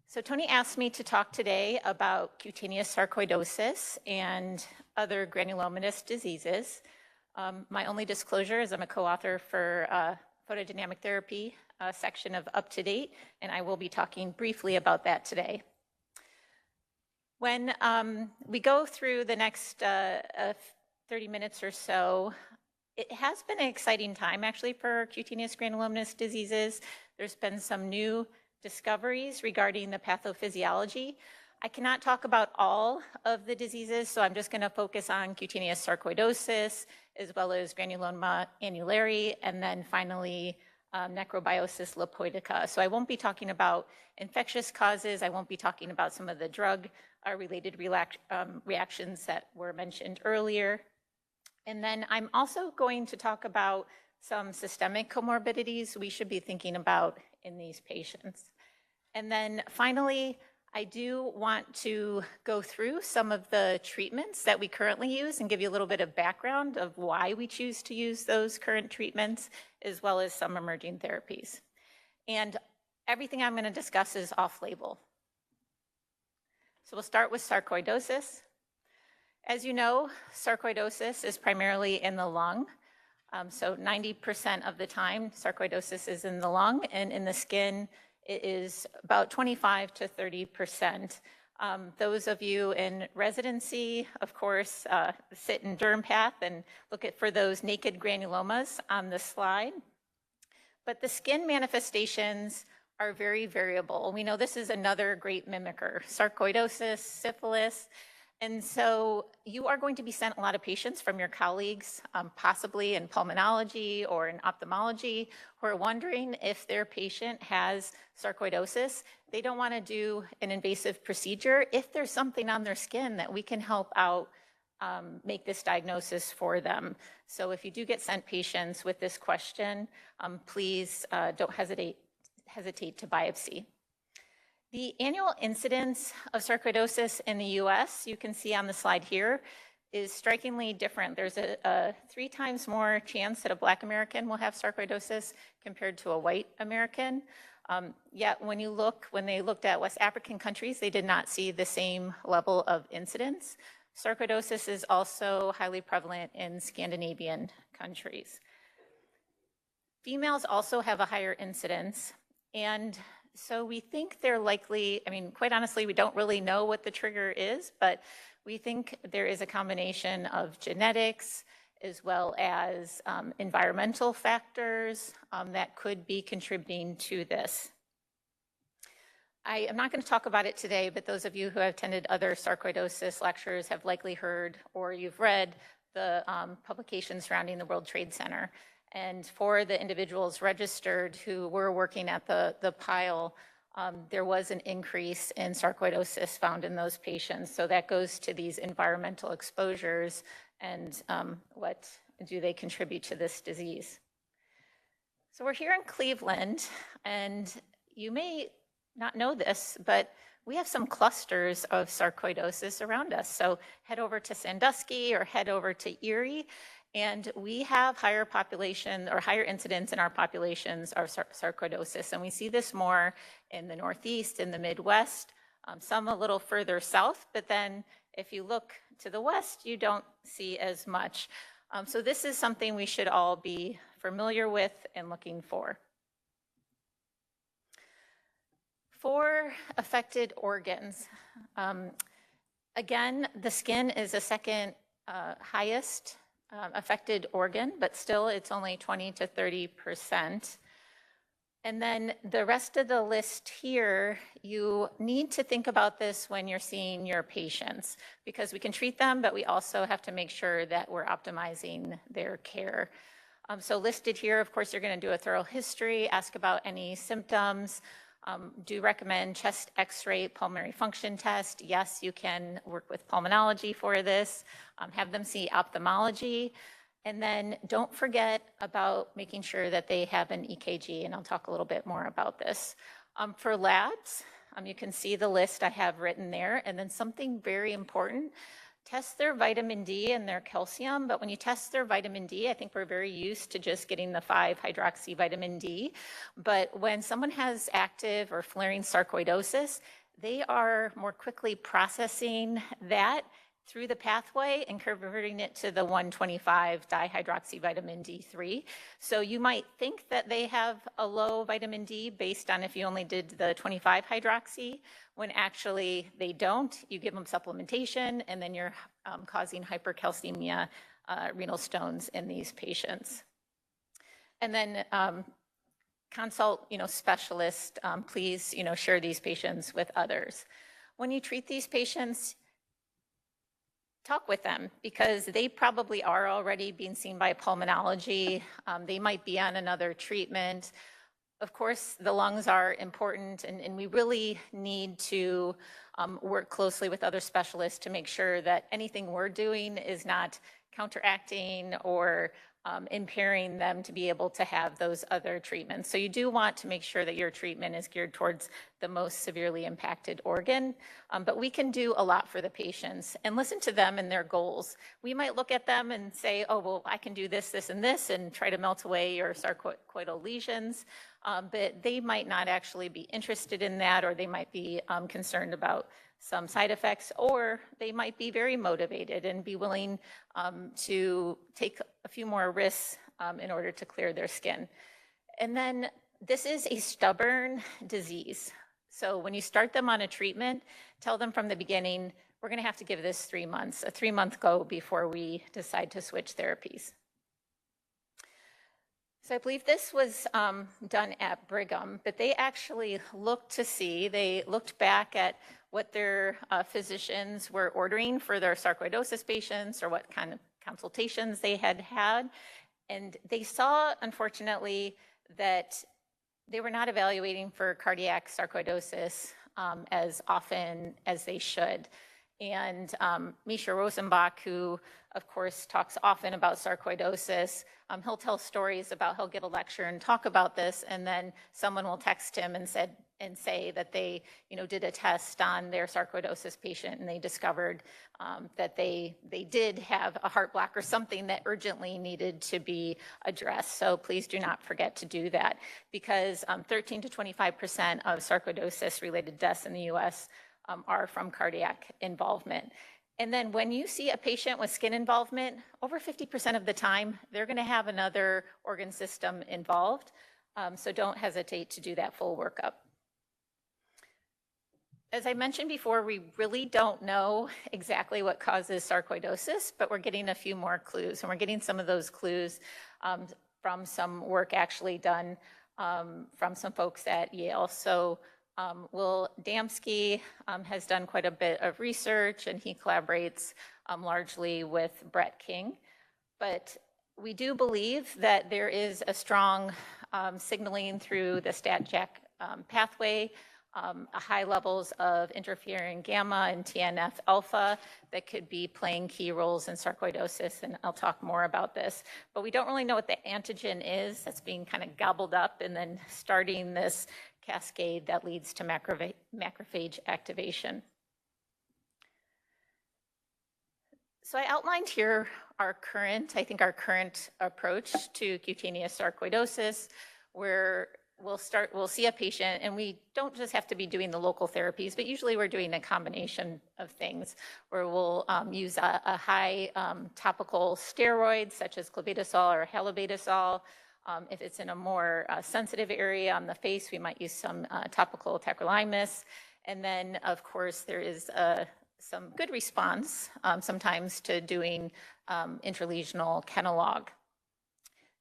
[SPEAKER 3] So Tony asked me to talk today about cutaneous sarcoidosis and other granulomatous diseases. My only disclosure is I'm a co-author for photodynamic therapy section of Up to Date, and I will be talking briefly about that today. When we go through the next 30 minutes or so, it has been an exciting time actually for cutaneous granulomatous diseases. There's been some new discoveries regarding the pathophysiology. I cannot talk about all of the diseases, so I'm just going to focus on cutaneous sarcoidosis, as well as granuloma annulare, and then finally necrobiosis lipoidica. So I won't be talking about infectious causes. I won't be talking about some of the drug-related reactions that were mentioned earlier. And then I'm also going to talk about some systemic comorbidities we should be thinking about in these patients. And then finally, I do want to go through some of the treatments that we currently use and give you a little bit of background of why we choose to use those current treatments, as well as some emerging therapies. And everything I'm going to discuss is off-label. So we'll start with sarcoidosis. As you know, sarcoidosis is primarily in the lung. So 90% of the time, sarcoidosis is in the lung, and in the skin, it is about 25 to 30%. Those of you in residency, of course, sit in derm path and look for those naked granulomas on the slide. But the skin manifestations are very variable. We know this is another great mimicker, sarcoidosis, syphilis, And so you are going to be sent a lot of patients from your colleagues, possibly in pulmonology or in ophthalmology, who are wondering if their patient has sarcoidosis. They don't want to do an invasive procedure. If there's something on their skin that we can help out, make this diagnosis for them. So if you do get sent patients with this question, please don't hesitate to biopsy. The annual incidence of sarcoidosis in the US, you can see on the slide here, is strikingly different. There's a 3 times more chance that a Black American will have sarcoidosis compared to a white American. Yet when they looked at West African countries, they did not see the same level of incidence. Sarcoidosis is also highly prevalent in Scandinavian countries. Females also have a higher incidence, and so we think they're likely, I mean, quite honestly, we don't really know what the trigger is, but we think there is a combination of genetics as well as environmental factors that could be contributing to this. I am not going to talk about it today, but those of you who have attended other sarcoidosis lectures have likely heard or you've read the publications surrounding the World Trade Center. And for the individuals registered who were working at the pile, there was an increase in sarcoidosis found in those patients. So that goes to these environmental exposures and what do they contribute to this disease. So we're here in Cleveland, and you may not know this, but we have some clusters of sarcoidosis around us. So head over to Sandusky or head over to Erie, and we have higher population or higher incidence in our populations of sarcoidosis. And we see this more in the Northeast, in the Midwest, some a little further south, but then if you look to the west, you don't see as much. So this is something we should all be familiar with and looking for. For affected organs, again, the skin is the second highest affected organ, but still it's only 20 to 30%. And then the rest of the list here, you need to think about this when you're seeing your patients, because we can treat them, but we also have to make sure that we're optimizing their care. So listed here, of course, you're going to do a thorough history, ask about any symptoms. Do recommend chest x-ray pulmonary function test. Yes, you can work with pulmonology for this. Have them see ophthalmology. And then don't forget about making sure that they have an EKG, and I'll talk a little bit more about this. For labs, you can see the list I have written there. And then something very important, test their vitamin D and their calcium, but when you test their vitamin D, I think we're very used to just getting the 5-hydroxy vitamin D. But when someone has active or flaring sarcoidosis, they are more quickly processing that through the pathway and converting it to the 125 dihydroxy vitamin D3. So you might think that they have a low vitamin D based on if you only did the 25 hydroxy, when actually they don't. You give them supplementation, and then you're causing hypercalcemia, renal stones in these patients. And then consult, specialists. Please, share these patients with others. When you treat these patients, talk with them, because they probably are already being seen by pulmonology. They might be on another treatment. Of course, the lungs are important, and we really need to work closely with other specialists to make sure that anything we're doing is not counteracting or impairing them to be able to have those other treatments. So you do want to make sure that your treatment is geared towards the most severely impacted organ, but we can do a lot for the patients and listen to them and their goals. We might look at them and say, oh, well, I can do this, this, and this, and try to melt away your sarcoidal lesions, but they might not actually be interested in that, or they might be concerned about some side effects, or they might be very motivated and be willing to take a few more risks in order to clear their skin. And then this is a stubborn disease. So when you start them on a treatment, tell them from the beginning, we're going to have to give this 3 months, a 3-month go before we decide to switch therapies. So I believe this was done at Brigham, but they actually they looked back at what their physicians were ordering for their sarcoidosis patients or what kind of consultations they had had. And they saw, unfortunately, that they were not evaluating for cardiac sarcoidosis as often as they should. And Misha Rosenbach, who of course talks often about sarcoidosis, he'll tell stories about he'll give a lecture and talk about this, and then someone will text him and say that they, did a test on their sarcoidosis patient and they discovered that they did have a heart block or something that urgently needed to be addressed. So please do not forget to do that, because 13 to 25% of sarcoidosis-related deaths in the U.S. Are from cardiac involvement. And then when you see a patient with skin involvement, over 50% of the time, they're going to have another organ system involved. So don't hesitate to do that full workup. As I mentioned before, we really don't know exactly what causes sarcoidosis, but we're getting a few more clues. And we're getting some of those clues from some work actually done from some folks at Yale. So Will Damsky has done quite a bit of research, and he collaborates largely with Brett King. But we do believe that there is a strong signaling through the STAT-JAK pathway, high levels of interferon gamma and TNF alpha that could be playing key roles in sarcoidosis, and I'll talk more about this. But we don't really know what the antigen is that's being kind of gobbled up and then starting this cascade that leads to macrophage activation. So I outlined here our current approach to cutaneous sarcoidosis, where we'll see a patient, and we don't just have to be doing the local therapies, but usually we're doing a combination of things where we'll use a high topical steroid such as clobetasol or halobedasol. If it's in a more sensitive area on the face, we might use some topical tacrolimus. And then, of course, there is some good response sometimes to doing intralesional Kenalog.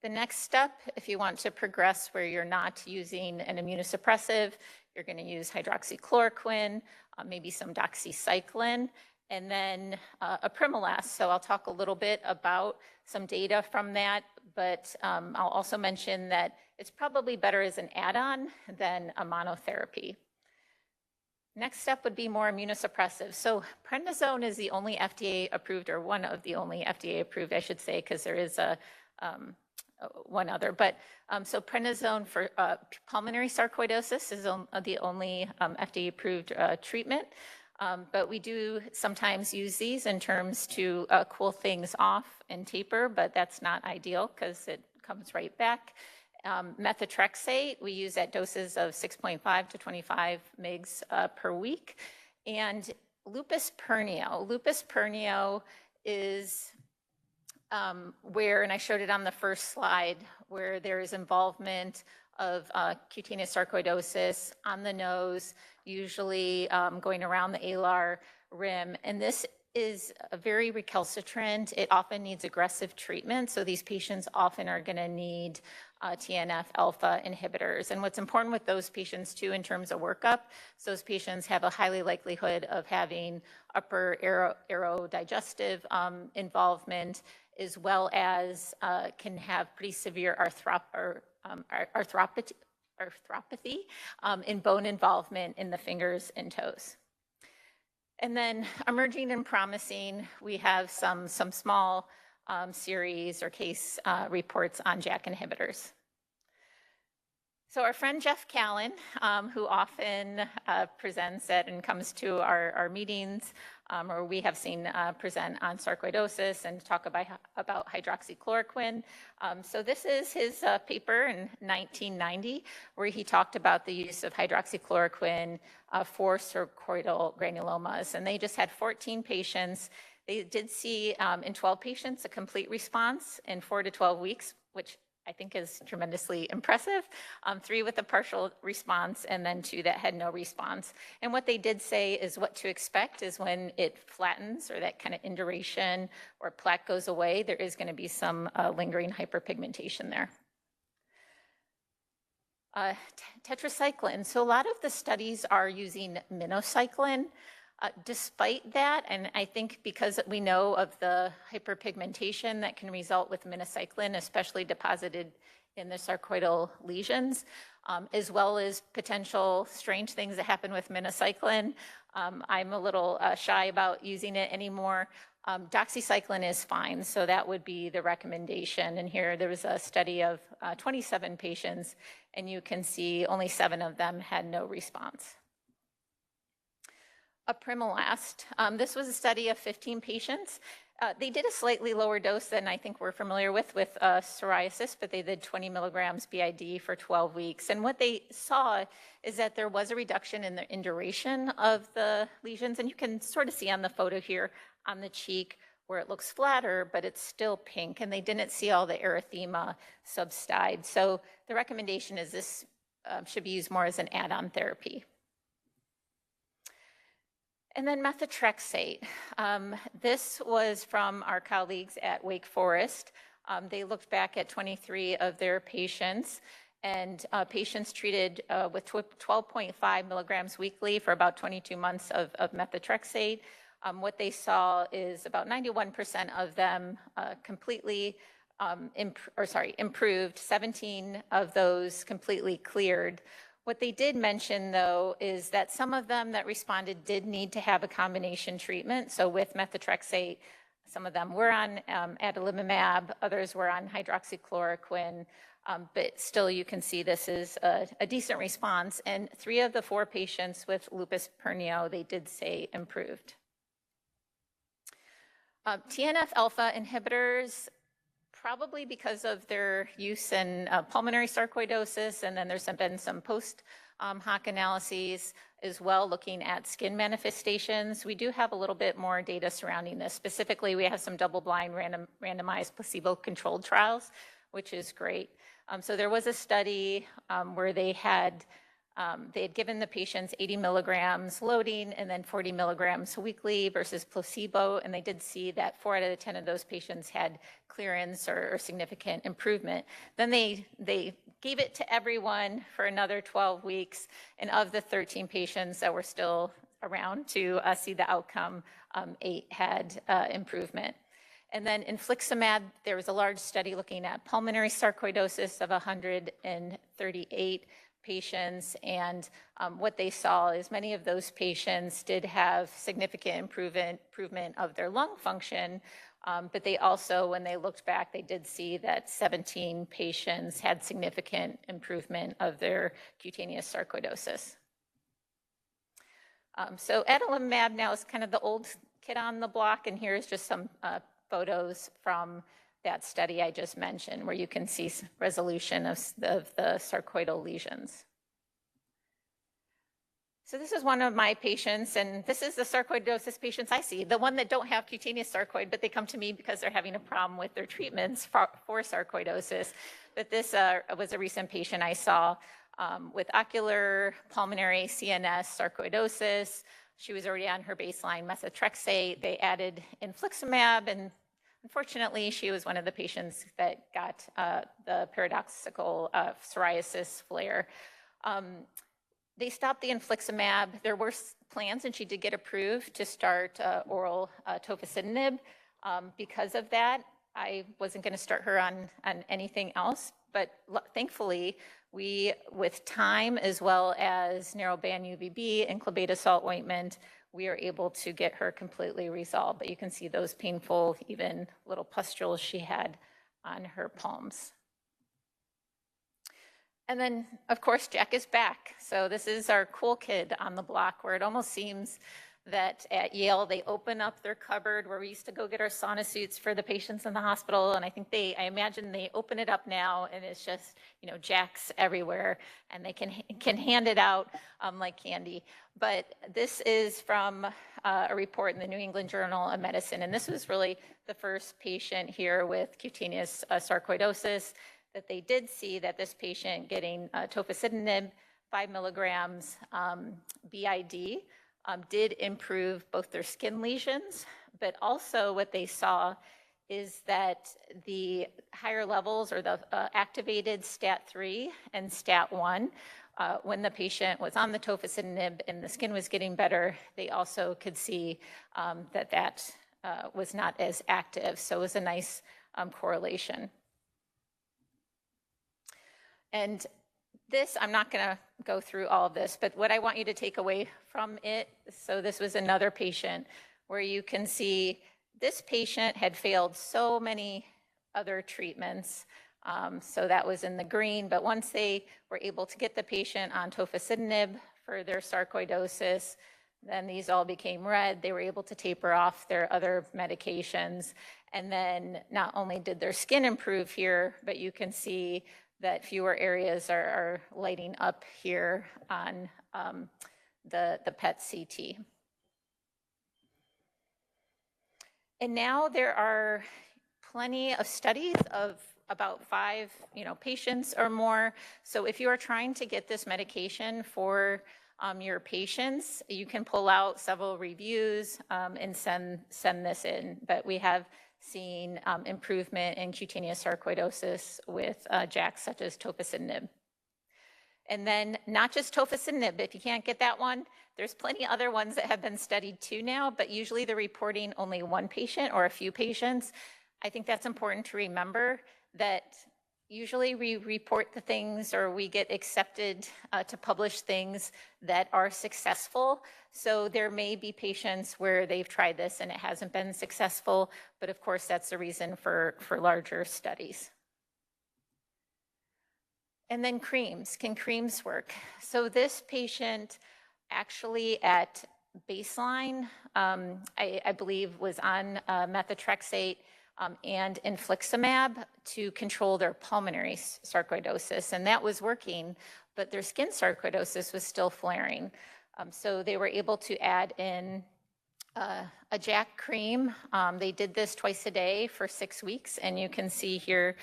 [SPEAKER 3] The next step, if you want to progress where you're not using an immunosuppressive, you're going to use hydroxychloroquine, maybe some doxycycline, and then apremilast. So I'll talk a little bit about some data from that, but I'll also mention that it's probably better as an add-on than a monotherapy. Next step would be more immunosuppressive. So prednisone is the only FDA-approved, or one of the only FDA-approved, I should say, because there is one other. But so prednisone for pulmonary sarcoidosis is the only FDA-approved treatment. But we do sometimes use these in terms to cool things off and taper, but that's not ideal because it comes right back. Methotrexate, we use at doses of 6.5 to 25 mg per week. And lupus pernio. Lupus pernio is where, and I showed it on the first slide, where there is involvement of cutaneous sarcoidosis on the nose, usually going around the alar rim. And this is a very recalcitrant. It often needs aggressive treatment. So these patients often are going to need TNF alpha inhibitors. And what's important with those patients too in terms of workup, so those patients have a highly likelihood of having upper aerodigestive involvement, as well as can have pretty severe arthropathy in bone involvement in the fingers and toes. And then emerging and promising, we have some small series or case reports on JAK inhibitors. So our friend Jeff Callan, who often presents at and comes to our meetings, or we have seen present on sarcoidosis and talk about hydroxychloroquine. So this is his paper in 1990, where he talked about the use of hydroxychloroquine for sarcoidal granulomas. And they just had 14 patients. They did see in 12 patients a complete response in 4 to 12 weeks, which I think is tremendously impressive. 3 with a partial response, and then 2 that had no response. And what they did say is what to expect is when it flattens, or that kind of induration or plaque goes away, there is going to be some lingering hyperpigmentation there. Tetracycline. So a lot of the studies are using minocycline. Despite that, and I think because we know of the hyperpigmentation that can result with minocycline, especially deposited in the sarcoidal lesions, as well as potential strange things that happen with minocycline, I'm a little shy about using it anymore. Doxycycline is fine, so that would be the recommendation. And here there was a study of 27 patients, and you can see only 7 of them had no response. Apremilast. This was a study of 15 patients. They did a slightly lower dose than I think we're familiar with psoriasis, but they did 20 milligrams BID for 12 weeks. And what they saw is that there was a reduction in the duration of the lesions. And you can sort of see on the photo here on the cheek where it looks flatter, but it's still pink. And they didn't see all the erythema subside. So the recommendation is this should be used more as an add-on therapy. And then methotrexate. This was from our colleagues at Wake Forest. They looked back at 23 of their patients, and patients treated with 12.5 milligrams weekly for about 22 months of methotrexate. What they saw is about 91% of them completely improved. 17 of those completely cleared. What they did mention, though, is that some of them that responded did need to have a combination treatment. So with methotrexate, some of them were on adalimumab, others were on hydroxychloroquine, but still you can see this is a decent response. And 3 of the 4 patients with lupus pernio, they did say improved. TNF-alpha inhibitors, probably because of their use in pulmonary sarcoidosis, and then there's been some post-hoc analyses as well looking at skin manifestations. We do have a little bit more data surrounding this. Specifically, we have some double-blind randomized placebo-controlled trials, which is great. So there was a study where they had given the patients 80 milligrams loading and then 40 milligrams weekly versus placebo, and they did see that 4 out of the 10 of those patients had clearance or significant improvement. Then they gave it to everyone for another 12 weeks, and of the 13 patients that were still around to see the outcome, 8 had improvement. And then infliximab, there was a large study looking at pulmonary sarcoidosis of 138 patients, and what they saw is many of those patients did have significant improvement of their lung function, but they also, when they looked back, they did see that 17 patients had significant improvement of their cutaneous sarcoidosis. So adalimumab now is kind of the old kid on the block, and here's just some photos from that study I just mentioned, where you can see resolution of the sarcoidal lesions. So this is one of my patients, and this is the sarcoidosis patients I see, the one that don't have cutaneous sarcoid, but they come to me because they're having a problem with their treatments for sarcoidosis. But this was a recent patient I saw with ocular, pulmonary, CNS sarcoidosis. She was already on her baseline methotrexate. They added infliximab, and unfortunately, she was one of the patients that got the paradoxical psoriasis flare. They stopped the infliximab. There were plans, and she did get approved to start oral tofacitinib. Because of that, I wasn't going to start her on anything else. But thankfully, we, with time as well as narrowband UVB and clobetasol ointment, we are able to get her completely resolved. But you can see those painful, even little pustules she had on her palms. And then, of course, Jack is back. So this is our cool kid on the block, where it almost seems that at Yale, they open up their cupboard where we used to go get our sauna suits for the patients in the hospital. And I think I imagine they open it up now, and it's just, Jack's everywhere, and they can hand it out like candy. But this is from a report in the New England Journal of Medicine. And this was really the first patient here with cutaneous sarcoidosis, that they did see that this patient getting tofacitinib, 5 milligrams BID, did improve both their skin lesions, but also what they saw is that the higher levels or the activated STAT3 and STAT1, when the patient was on the tofacitinib and the skin was getting better, they also could see that was not as active. So it was a nice correlation. And this, I'm not going to go through all of this, but what I want you to take away from it, so this was another patient where you can see this patient had failed so many other treatments. So that was in the green, but once they were able to get the patient on tofacitinib for their sarcoidosis, then these all became red. They were able to taper off their other medications. And then not only did their skin improve here, but you can see that fewer areas are lighting up here on the PET CT. And now there are plenty of studies of about 5 patients or more. So if you are trying to get this medication for your patients, you can pull out several reviews and send this in. But we have seen improvement in cutaneous sarcoidosis with JAKs such as tofacitinib. And then not just tofacitinib, if you can't get that one, there's plenty other ones that have been studied too now, but usually they're reporting only one patient or a few patients. I think that's important to remember, that usually we report the things or we get accepted to publish things that are successful. So there may be patients where they've tried this and it hasn't been successful, but of course that's the reason for larger studies. And then creams, can creams work? So this patient actually at baseline, I believe was on methotrexate and infliximab to control their pulmonary sarcoidosis, and that was working, but their skin sarcoidosis was still flaring. So they were able to add in a JAK cream. They did this twice a day for 6 weeks, and you can see here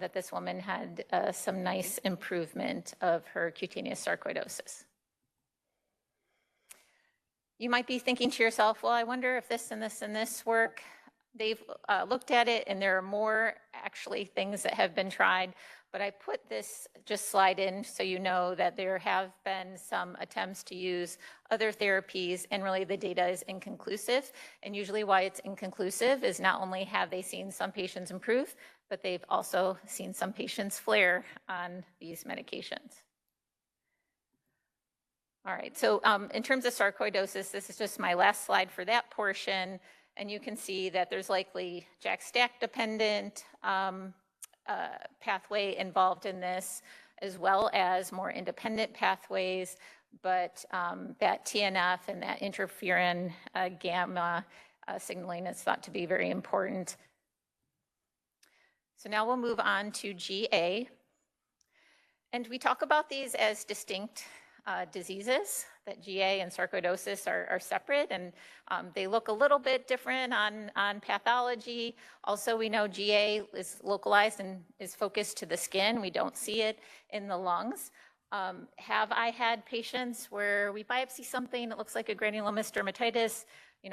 [SPEAKER 3] that this woman had some nice improvement of her cutaneous sarcoidosis. You might be thinking to yourself, well, I wonder if this and this and this work. They've looked at it, and there are more actually things that have been tried, but I put this just slide in so you know that there have been some attempts to use other therapies, and really the data is inconclusive. And usually why it's inconclusive is not only have they seen some patients improve, but they've also seen some patients flare on these medications. All right, so in terms of sarcoidosis, this is just my last slide for that portion. And you can see that there's likely JAK stack dependent pathway involved in this, as well as more independent pathways. But that TNF and that interferon gamma signaling is thought to be very important. So now we'll move on to GA. And we talk about these as distinct diseases, that GA and sarcoidosis are separate, and they look a little bit different on pathology. Also, we know GA is localized and is focused to the skin. We don't see it in the lungs. Have I had patients where we biopsy something that looks like a granulomatous dermatitis,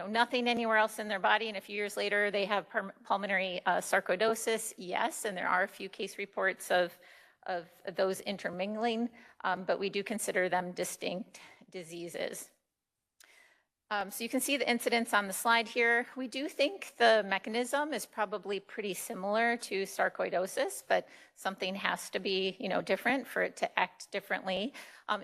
[SPEAKER 3] nothing anywhere else in their body, and a few years later they have pulmonary sarcoidosis? Yes, and there are a few case reports of those intermingling, but we do consider them distinct diseases. So you can see the incidence on the slide here. We do think the mechanism is probably pretty similar to sarcoidosis, but something has to be, different for it to act differently.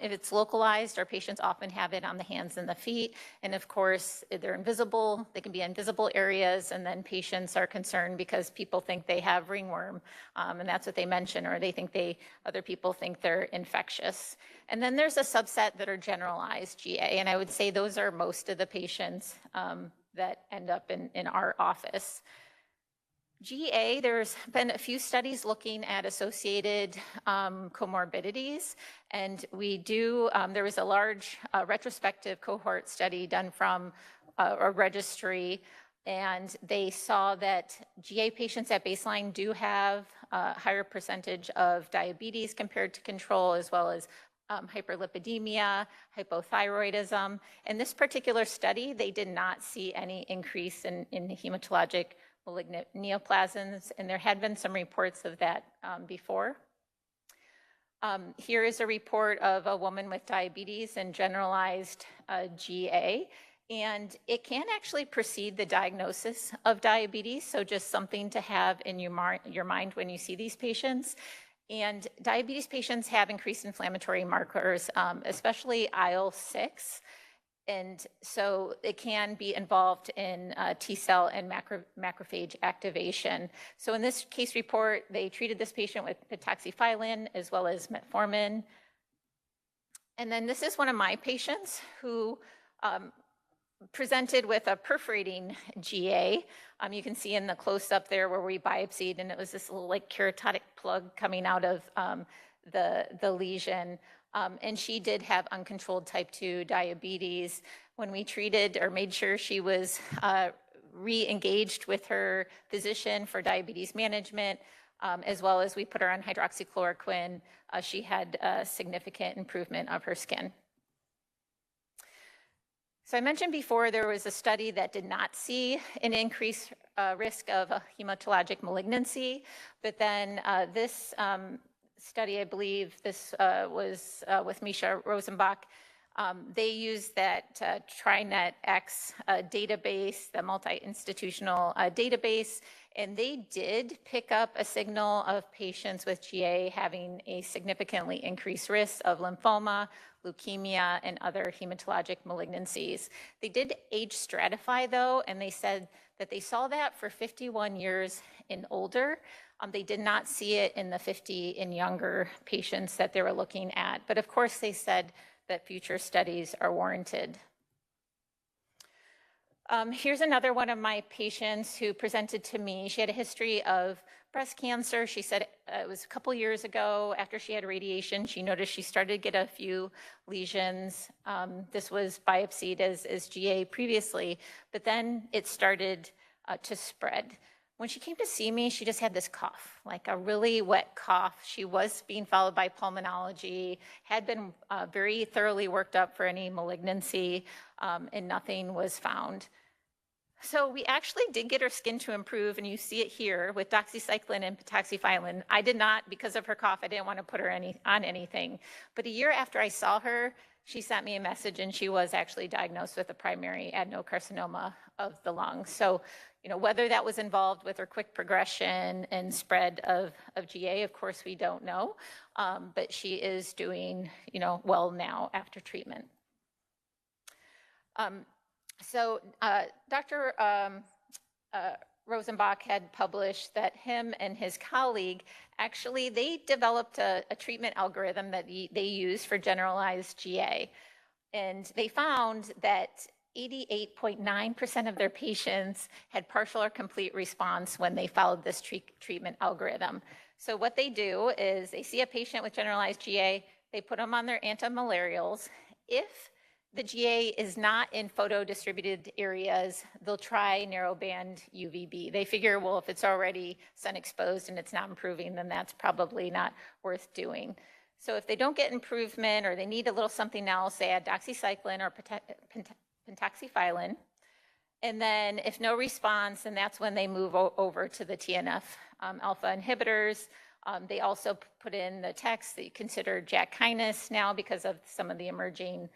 [SPEAKER 3] If it's localized, our patients often have it on the hands and the feet. And of course, they're invisible. They can be invisible areas. And then patients are concerned because people think they have ringworm. And that's what they mention, or they think other people think they're infectious. And then there's a subset that are generalized GA. And I would say those are most of the patients that end up in our office. GA, there's been a few studies looking at associated comorbidities, and there was a large retrospective cohort study done from a registry, and they saw that GA patients at baseline do have a higher percentage of diabetes compared to control, as well as hyperlipidemia, hypothyroidism. In this particular study, they did not see any increase in hematologic malignant neoplasms, and there had been some reports of that before. Here is a report of a woman with diabetes and generalized GA, and it can actually precede the diagnosis of diabetes, so just something to have in your mind when you see these patients. And diabetes patients have increased inflammatory markers, especially IL-6, and so it can be involved in T cell and macrophage activation. So in this case report, they treated this patient with pentaxyphylline as well as metformin. And then this is one of my patients who presented with a perforating GA. You can see in the close-up there where we biopsied, and it was this little like keratotic plug coming out of the lesion. And she did have uncontrolled type 2 diabetes. When we treated or made sure she was re-engaged with her physician for diabetes management, as well as we put her on hydroxychloroquine, she had a significant improvement of her skin. So I mentioned before there was a study that did not see an increased risk of a hematologic malignancy, but then this study, I believe this was with Misha Rosenbach, they used that TriNetX database, the multi-institutional database, and they did pick up a signal of patients with GA having a significantly increased risk of lymphoma, leukemia, and other hematologic malignancies. They did age stratify though, and they said that they saw that for 51 years and older. They did not see it in the 50 and younger patients that they were looking at. But of course, they said that future studies are warranted. Here's another one of my patients who presented to me. She had a history of breast cancer. She said it was a couple years ago after she had radiation. She noticed she started to get a few lesions. This was biopsied as GA previously, but then it started to spread. When she came to see me, she just had this cough, like a really wet cough. She was being followed by pulmonology, had been very thoroughly worked up for any malignancy, and nothing was found. So we actually did get her skin to improve, and you see it here with doxycycline and pentaxyphylline. I did not, because of her cough, I didn't want to put her on anything. But a year after I saw her, she sent me a message, and she was actually diagnosed with a primary adenocarcinoma of the lung. So, you know, whether that was involved with her quick progression and spread of GA, of course, we don't know. But she is doing, you know, well now after treatment. So Dr. Rosenbach had published that him and his colleague, actually, they developed a treatment algorithm that they use for generalized GA. And they found that 88.9% of their patients had partial or complete response when they followed this treatment algorithm. So what they do is they see a patient with generalized GA, they put them on their antimalarials. If the GA is not in photo-distributed areas, they'll try narrowband UVB. They figure, well, if it's already sun-exposed and it's not improving, then that's probably not worth doing. So if they don't get improvement or they need a little something else, they add doxycycline or pentaxyphylline. And then if no response, then that's when they move over to the TNF alpha inhibitors. They also put in the text that you consider JAK kinase now because of some of the emerging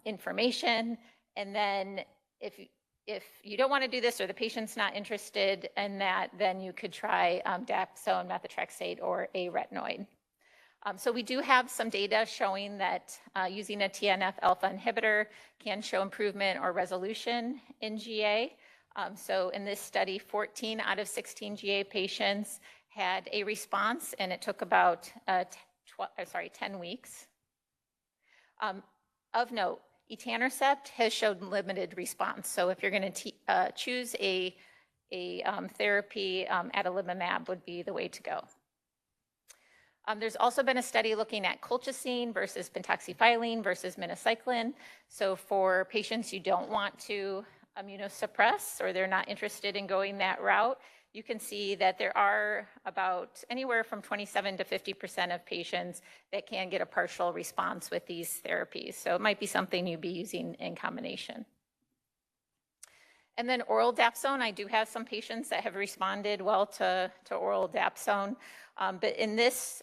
[SPEAKER 3] information. And then if you don't want to do this or the patient's not interested in that, then you could try dapsone, methotrexate, or a retinoid. So we do have some data showing that using a TNF alpha inhibitor can show improvement or resolution in GA. So in this study, 14 out of 16 GA patients had a response, and it took about 10 weeks. Of note, etanercept has showed limited response. So if you're going to choose a therapy, adalimumab would be the way to go. There's also been a study looking at colchicine versus pentaxyphylline versus minocycline. So for patients you don't want to immunosuppress or they're not interested in going that route, you can see that there are about anywhere from 27 to 50% of patients that can get a partial response with these therapies. So it might be something you'd be using in combination. And then oral dapsone, I do have some patients that have responded well to oral dapsone. But in this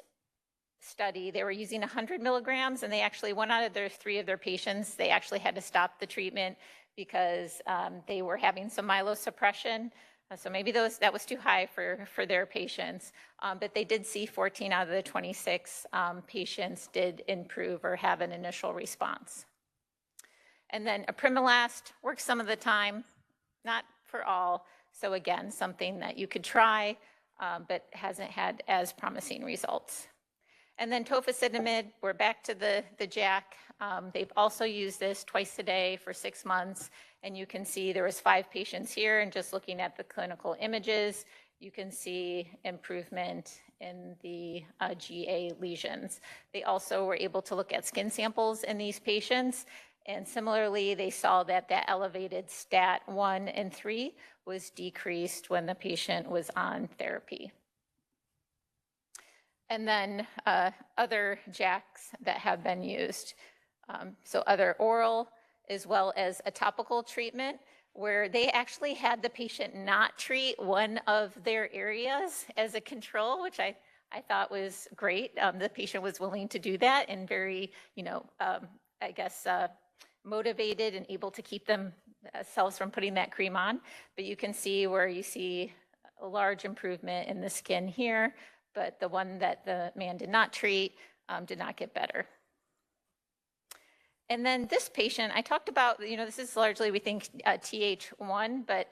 [SPEAKER 3] study, they were using 100 milligrams, and they actually, 1 out of their 3 of their patients, they actually had to stop the treatment because they were having some myelosuppression. So maybe that was too high for their patients. But they did see 14 out of the 26 patients did improve or have an initial response. And then apremilast works some of the time, not for all. So again, something that you could try, but hasn't had as promising results. And then tofacitinib, we're back to the JAK. They've also used this twice a day for 6 months. And you can see there was 5 patients here, and just looking at the clinical images, you can see improvement in the GA lesions. They also were able to look at skin samples in these patients. And similarly, they saw that that elevated STAT 1 and 3 was decreased when the patient was on therapy. And then other JAKs that have been used. So other oral as well as a topical treatment where they actually had the patient not treat one of their areas as a control, which I thought was great. The patient was willing to do that and very, I guess, motivated and able to keep themselves from putting that cream on. But you can see where you see a large improvement in the skin here, but the one that the man did not treat did not get better. And then this patient, I talked about, this is largely, we think, TH1, but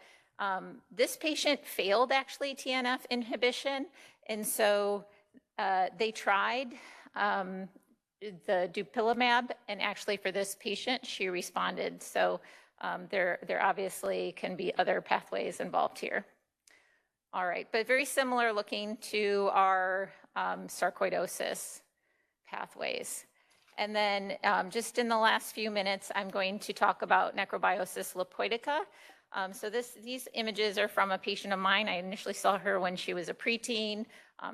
[SPEAKER 3] this patient failed actually TNF inhibition. And so they tried the dupilumab, and actually for this patient, she responded. So there obviously can be other pathways involved here. All right, but very similar looking to our sarcoidosis pathways. And then just in the last few minutes, I'm going to talk about necrobiosis lipoidica. So these images are from a patient of mine. I initially saw her when she was a preteen.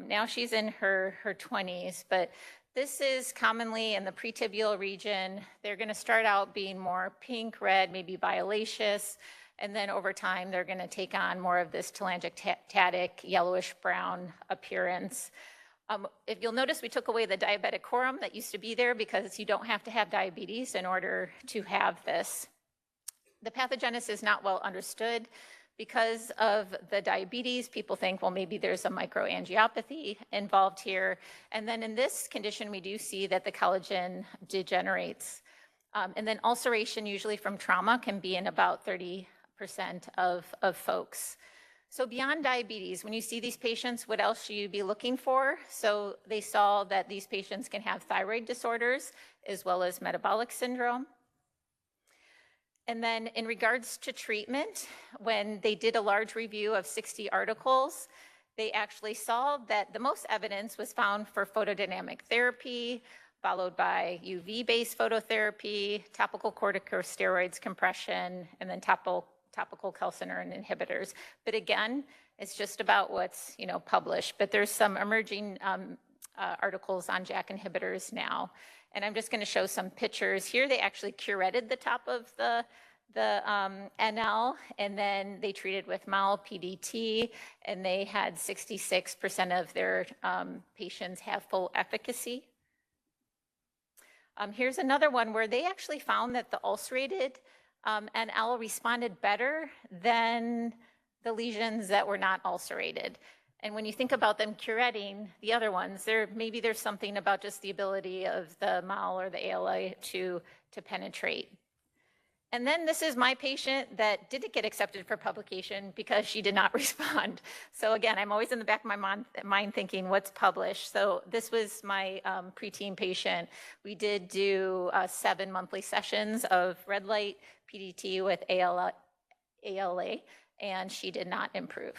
[SPEAKER 3] Now she's in her 20s, but this is commonly in the pretibial region. They're gonna start out being more pink, red, maybe violaceous, and then over time, they're gonna take on more of this telangiectatic, yellowish brown appearance. If you'll notice, we took away the diabetic quorum that used to be there because you don't have to have diabetes in order to have this. The pathogenesis is not well understood. Because of the diabetes, people think, well, maybe there's a microangiopathy involved here. And then in this condition, we do see that the collagen degenerates. And then ulceration, usually from trauma, can be in about 30% of folks. So beyond diabetes, when you see these patients, what else should you be looking for? So they saw that these patients can have thyroid disorders as well as metabolic syndrome. And then in regards to treatment, when they did a large review of 60 articles, they actually saw that the most evidence was found for photodynamic therapy, followed by UV-based phototherapy, topical corticosteroids compression, and then topical calcineurin inhibitors. But again, it's just about what's published. But there's some emerging articles on JAK inhibitors now. And I'm just going to show some pictures. Here they actually curetted the top of the NL, and then they treated with MAL PDT, and they had 66% of their patients have full efficacy. Here's another one where they actually found that the ulcerated NL responded better than the lesions that were not ulcerated. And when you think about them curetting the other ones, maybe there's something about just the ability of the MAL or the ALA to penetrate. And then this is my patient that didn't get accepted for publication because she did not respond. So again, I'm always in the back of my mind thinking, what's published? So this was my preteen patient. We did do 7 monthly sessions of red light PDT with ALA, and she did not improve.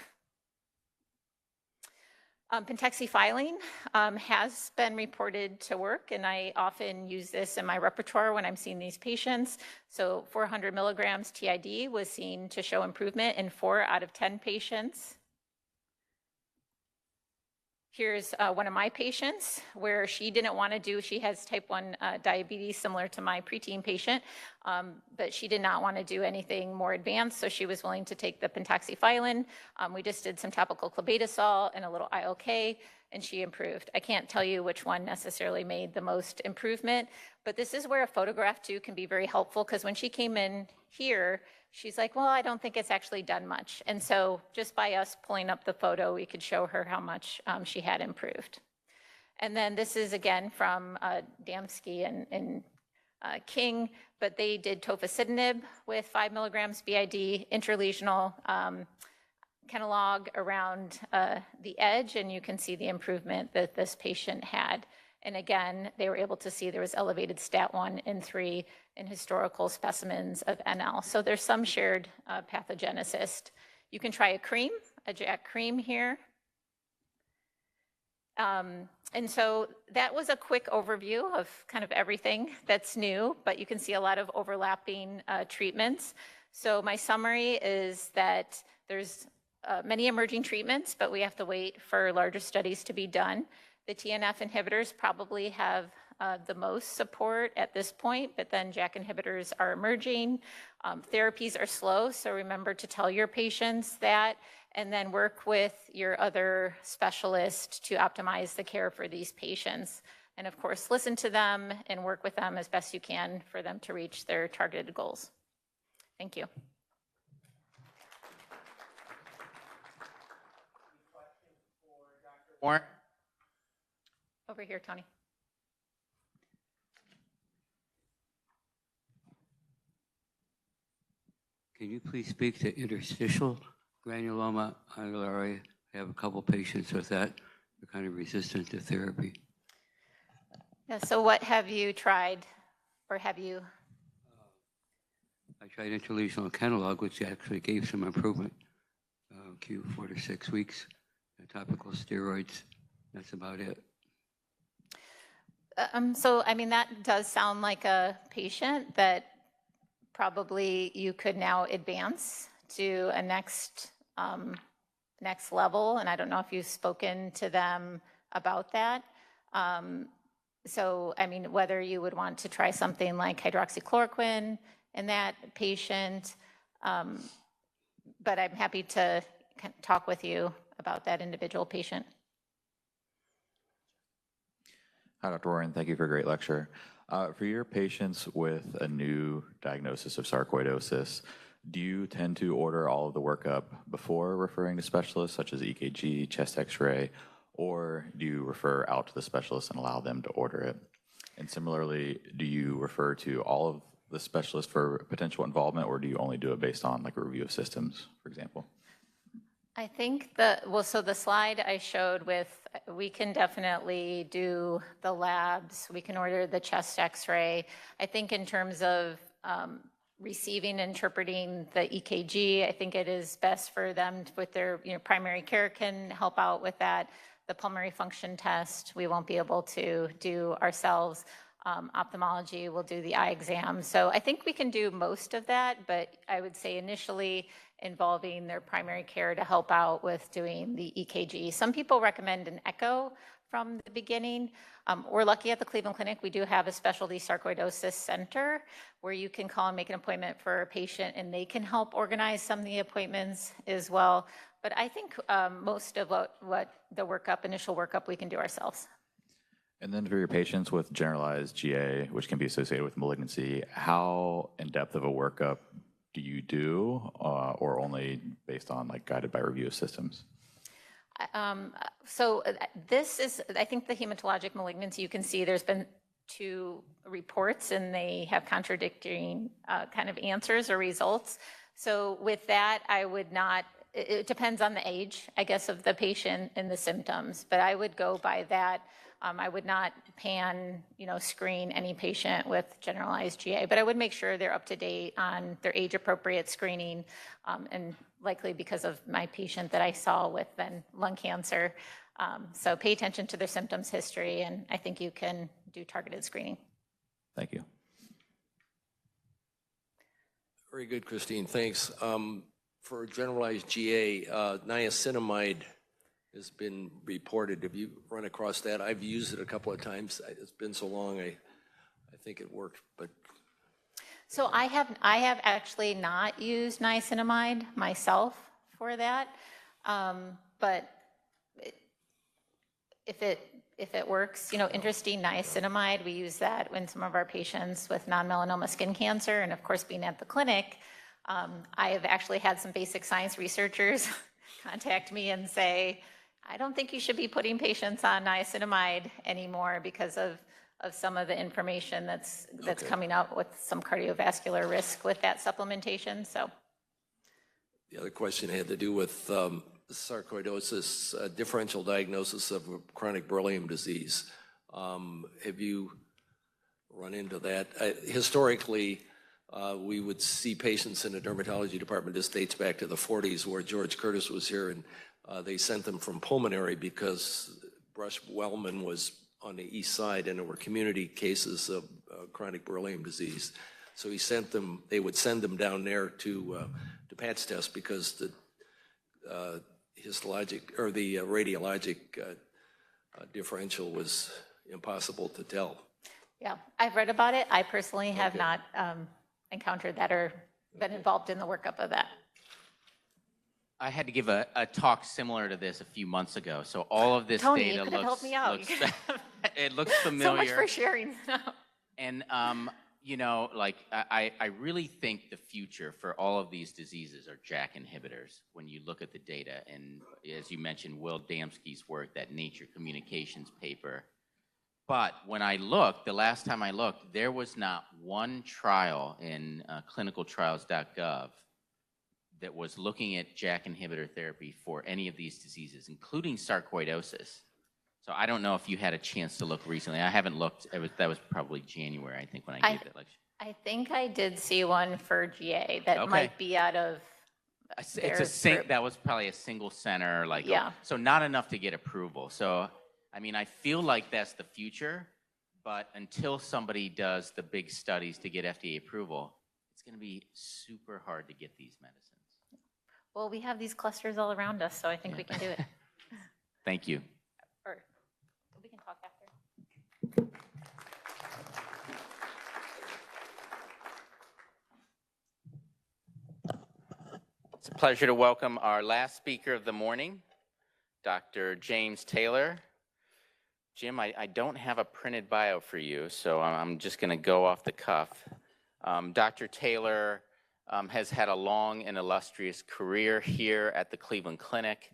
[SPEAKER 3] Pentoxifylline has been reported to work, and I often use this in my repertoire when I'm seeing these patients. So 400 milligrams TID was seen to show improvement in 4 out of 10 patients. Here's one of my patients where she didn't want to do, she has type 1 diabetes similar to my preteen patient, but she did not want to do anything more advanced, so she was willing to take the pentoxifylline. We just did some topical clobetasol and a little ILK, and she improved. I can't tell you which one necessarily made the most improvement, but this is where a photograph too can be very helpful, because when she came in here, she's like, well, I don't think it's actually done much. And so just by us pulling up the photo, we could show her how much she had improved. And then this is again from Damsky and King, but they did tofacitinib with 5 milligrams BID, interlesional Kenalog around the edge, and you can see the improvement that this patient had. And again, they were able to see there was elevated STAT1 and 3 in historical specimens of NL. So there's some shared pathogenesis. You can try a cream, a JAK cream here. And so that was a quick overview of kind of everything that's new, but you can see a lot of overlapping treatments. So my summary is that there's many emerging treatments, but we have to wait for larger studies to be done. The TNF inhibitors probably have the most support at this point, but then JAK inhibitors are emerging. Therapies are slow, so remember to tell your patients that, and then work with your other specialist to optimize the care for these patients. And of course, listen to them and work with them as best you can for them to reach their targeted goals. Thank you.
[SPEAKER 1] Warren?
[SPEAKER 3] Over here, Tony.
[SPEAKER 12] Can you please speak to interstitial granuloma annulare? I have a couple patients with that. They're kind of resistant to therapy.
[SPEAKER 3] Yeah, so what have you tried, or have you?
[SPEAKER 12] I tried interlesional Kenalog, which actually gave some improvement, Q4 to 6 weeks, and topical steroids. That's about it.
[SPEAKER 3] So, I mean, that does sound like a patient that probably you could now advance to a next level. And I don't know if you've spoken to them about that. So, I mean, whether you would want to try something like hydroxychloroquine in that patient. But I'm happy to talk with you about that individual patient.
[SPEAKER 13] Hi, Dr. Warren. Thank you for a great lecture. For your patients with a new diagnosis of sarcoidosis, do you tend to order all of the workup before referring to specialists, such as EKG, chest x-ray, or do you refer out to the specialist and allow them to order it? And similarly, do you refer to all of the specialists for potential involvement, or do you only do it based on like a review of systems, for example?
[SPEAKER 3] I think so the slide I showed with, we can definitely do the labs, we can order the chest x-ray. I think in terms of receiving, interpreting the EKG, I think it is best for them with their, primary care can help out with that. The pulmonary function test, we won't be able to do ourselves. Ophthalmology will do the eye exam. So I think we can do most of that, but I would say initially involving their primary care to help out with doing the EKG. Some people recommend an echo from the beginning. We're lucky at the Cleveland Clinic, we do have a specialty sarcoidosis center where you can call and make an appointment for a patient and they can help organize some of the appointments as well. But I think most of what the initial workup, we can do ourselves.
[SPEAKER 13] And then for your patients with generalized GA, which can be associated with malignancy, how in-depth of a workup do you do, or only based on like guided by review of systems?
[SPEAKER 3] So this is, I think the hematologic malignancy, you can see there's been 2 reports and they have contradicting kind of answers or results. So with that, I would not, it depends on the age, I guess, of the patient and the symptoms, but I would go by that. I would not screen any patient with generalized GA, but I would make sure they're up to date on their age-appropriate screening, and likely because of my patient that I saw with then lung cancer. So pay attention to their symptoms history, and I think you can do targeted screening.
[SPEAKER 13] Thank you.
[SPEAKER 14] Very good, Christine. Thanks. For generalized GA, niacinamide has been reported. Have you run across that? I've used it a couple of times. It's been so long, I think it worked, but.
[SPEAKER 3] So I have actually not used niacinamide myself for that, but if it works, interesting, niacinamide, we use that in some of our patients with non-melanoma skin cancer, and of course, being at the clinic, I have actually had some basic science researchers contact me and say, I don't think you should be putting patients on niacinamide anymore because of some of the information that's coming out with some cardiovascular risk with that supplementation. So
[SPEAKER 14] the other question had to do with sarcoidosis, differential diagnosis of chronic beryllium disease. Have you run into that? Historically, we would see patients in the dermatology department. This dates back to the 40s where George Curtis was here, and they sent them from pulmonary because Brush-Wellman was on the east side and there were community cases of chronic beryllium disease. So they would send them down there to patch test because the histologic or the radiologic differential was impossible to tell.
[SPEAKER 3] yeah, I've read about it. I personally have not encountered that or been involved in the workup of that.
[SPEAKER 1] I had to give a talk similar to this a few months ago. So all of this
[SPEAKER 3] Tony,
[SPEAKER 1] data
[SPEAKER 3] you could have helped me out.
[SPEAKER 1] it looks familiar.
[SPEAKER 3] So much for sharing.
[SPEAKER 1] And, I really think the future for all of these diseases are JAK inhibitors when you look at the data. And as you mentioned, Will Damsky's work, that Nature Communications paper. But when I looked, the last time I looked, there was not one trial in clinicaltrials.gov that was looking at JAK inhibitor therapy for any of these diseases, including sarcoidosis. So I don't know if you had a chance to look recently. I haven't looked. That was probably January, I think, when I gave that lecture.
[SPEAKER 3] I think I did see one for GA that might be out of
[SPEAKER 1] that was probably a single center,
[SPEAKER 3] yeah.
[SPEAKER 1] So not enough to get approval. So, I mean, I feel like that's the future, but until somebody does the big studies to get FDA approval, it's going to be super hard to get these medicines.
[SPEAKER 3] Well, we have these clusters all around us, so I think we can do it.
[SPEAKER 1] Thank you.
[SPEAKER 3] Or we can talk after.
[SPEAKER 1] It's a pleasure to welcome our last speaker of the morning, Dr. James Taylor. Jim, I don't have a printed bio for you, so I'm just going to go off the cuff. Dr. Taylor has had a long and illustrious career here at the Cleveland Clinic,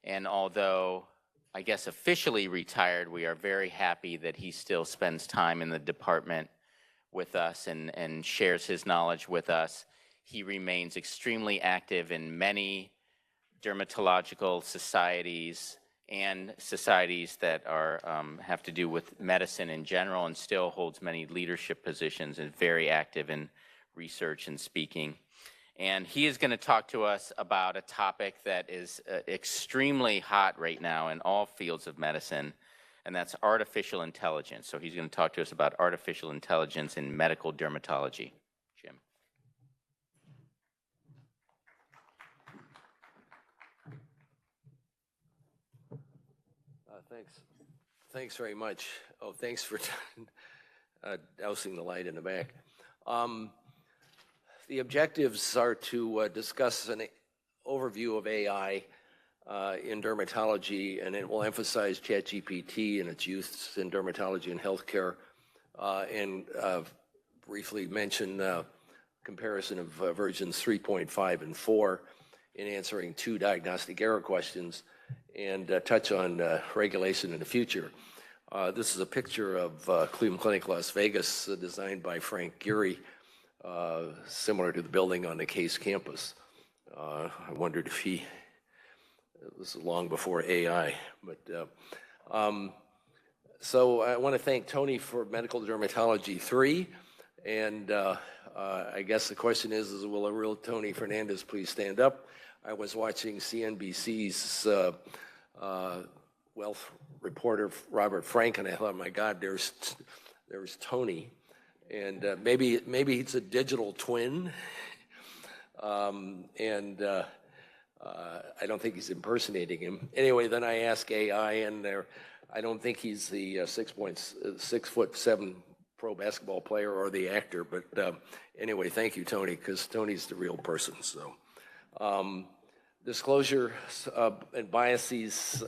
[SPEAKER 1] and although I guess officially retired, we are very happy that he still spends time in the department with us and shares his knowledge with us. He remains extremely active in many dermatological societies and societies that are have to do with medicine in general, and still holds many leadership positions and very active in research and speaking. And he is going to talk to us about a topic that is extremely hot right now in all fields of medicine, and that's artificial intelligence. So he's going to talk to us about artificial intelligence in medical dermatology. Jim.
[SPEAKER 14] Thanks very much. Oh, thanks for dousing the light in the back. The objectives are to discuss an overview of AI in dermatology, and it will emphasize ChatGPT and its use in dermatology and healthcare, and briefly mention comparison of versions 3.5 and 4 in answering 2 diagnostic error questions, and touch on regulation in the future. This is a picture of Cleveland Clinic, Las Vegas, designed by Frank Gehry, similar to the building on the Case campus. I wondered if it was long before AI, but so I want to thank Tony for Medical Dermatology 3, and I guess the question is will a real Tony Fernandez please stand up? I was watching CNBC's wealth reporter Robert Frank, and I thought, my God, there's Tony. And maybe it's a digital twin. I don't think he's impersonating him. Anyway, then I ask AI, and I don't think he's the 6'7" pro basketball player or the actor. But anyway, thank you, Tony, because Tony's the real person. So disclosure and biases,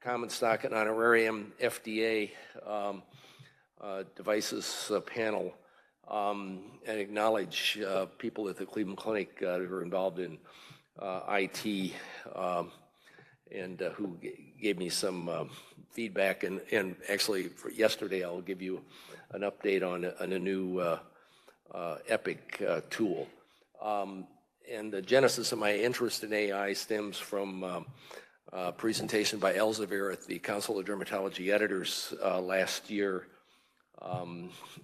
[SPEAKER 14] common stock and honorarium, FDA devices panel, and acknowledge people at the Cleveland Clinic that are involved in IT and who gave me some feedback. And actually, for yesterday, I'll give you an update on a new Epic tool. And the genesis of my interest in AI stems from a presentation by Elsevier at the Council of Dermatology Editors last year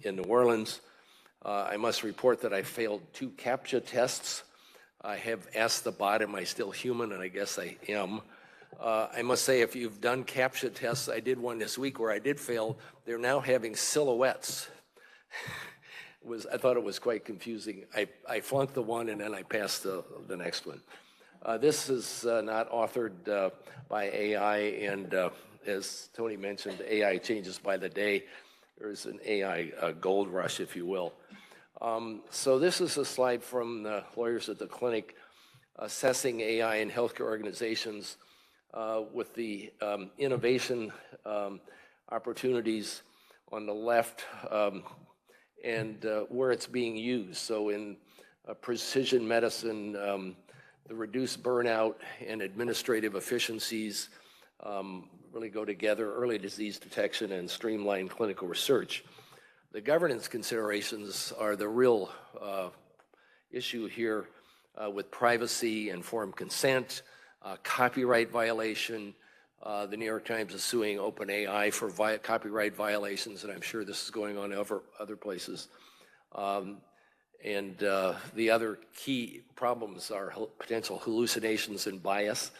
[SPEAKER 14] in New Orleans. I must report that I failed 2 CAPTCHA tests. I have asked the bot, am I still human? And I guess I am. I must say, if you've done CAPTCHA tests, I did one this week where I did fail. They're now having silhouettes. I thought it was quite confusing. I flunked the one and then I passed the next one. This is not authored by AI, and as Tony mentioned, AI changes by the day. There's an AI gold rush, if you will. So this is a slide from the lawyers at the clinic assessing AI in healthcare organizations with the innovation opportunities on the left and where it's being used. So in precision medicine, the reduced burnout and administrative efficiencies really go together, early disease detection and streamlined clinical research. The governance considerations are the real issue here with privacy, informed consent, copyright violation. The New York Times is suing OpenAI for copyright violations, and I'm sure this is going on other places. And the other key problems are potential hallucinations and bias,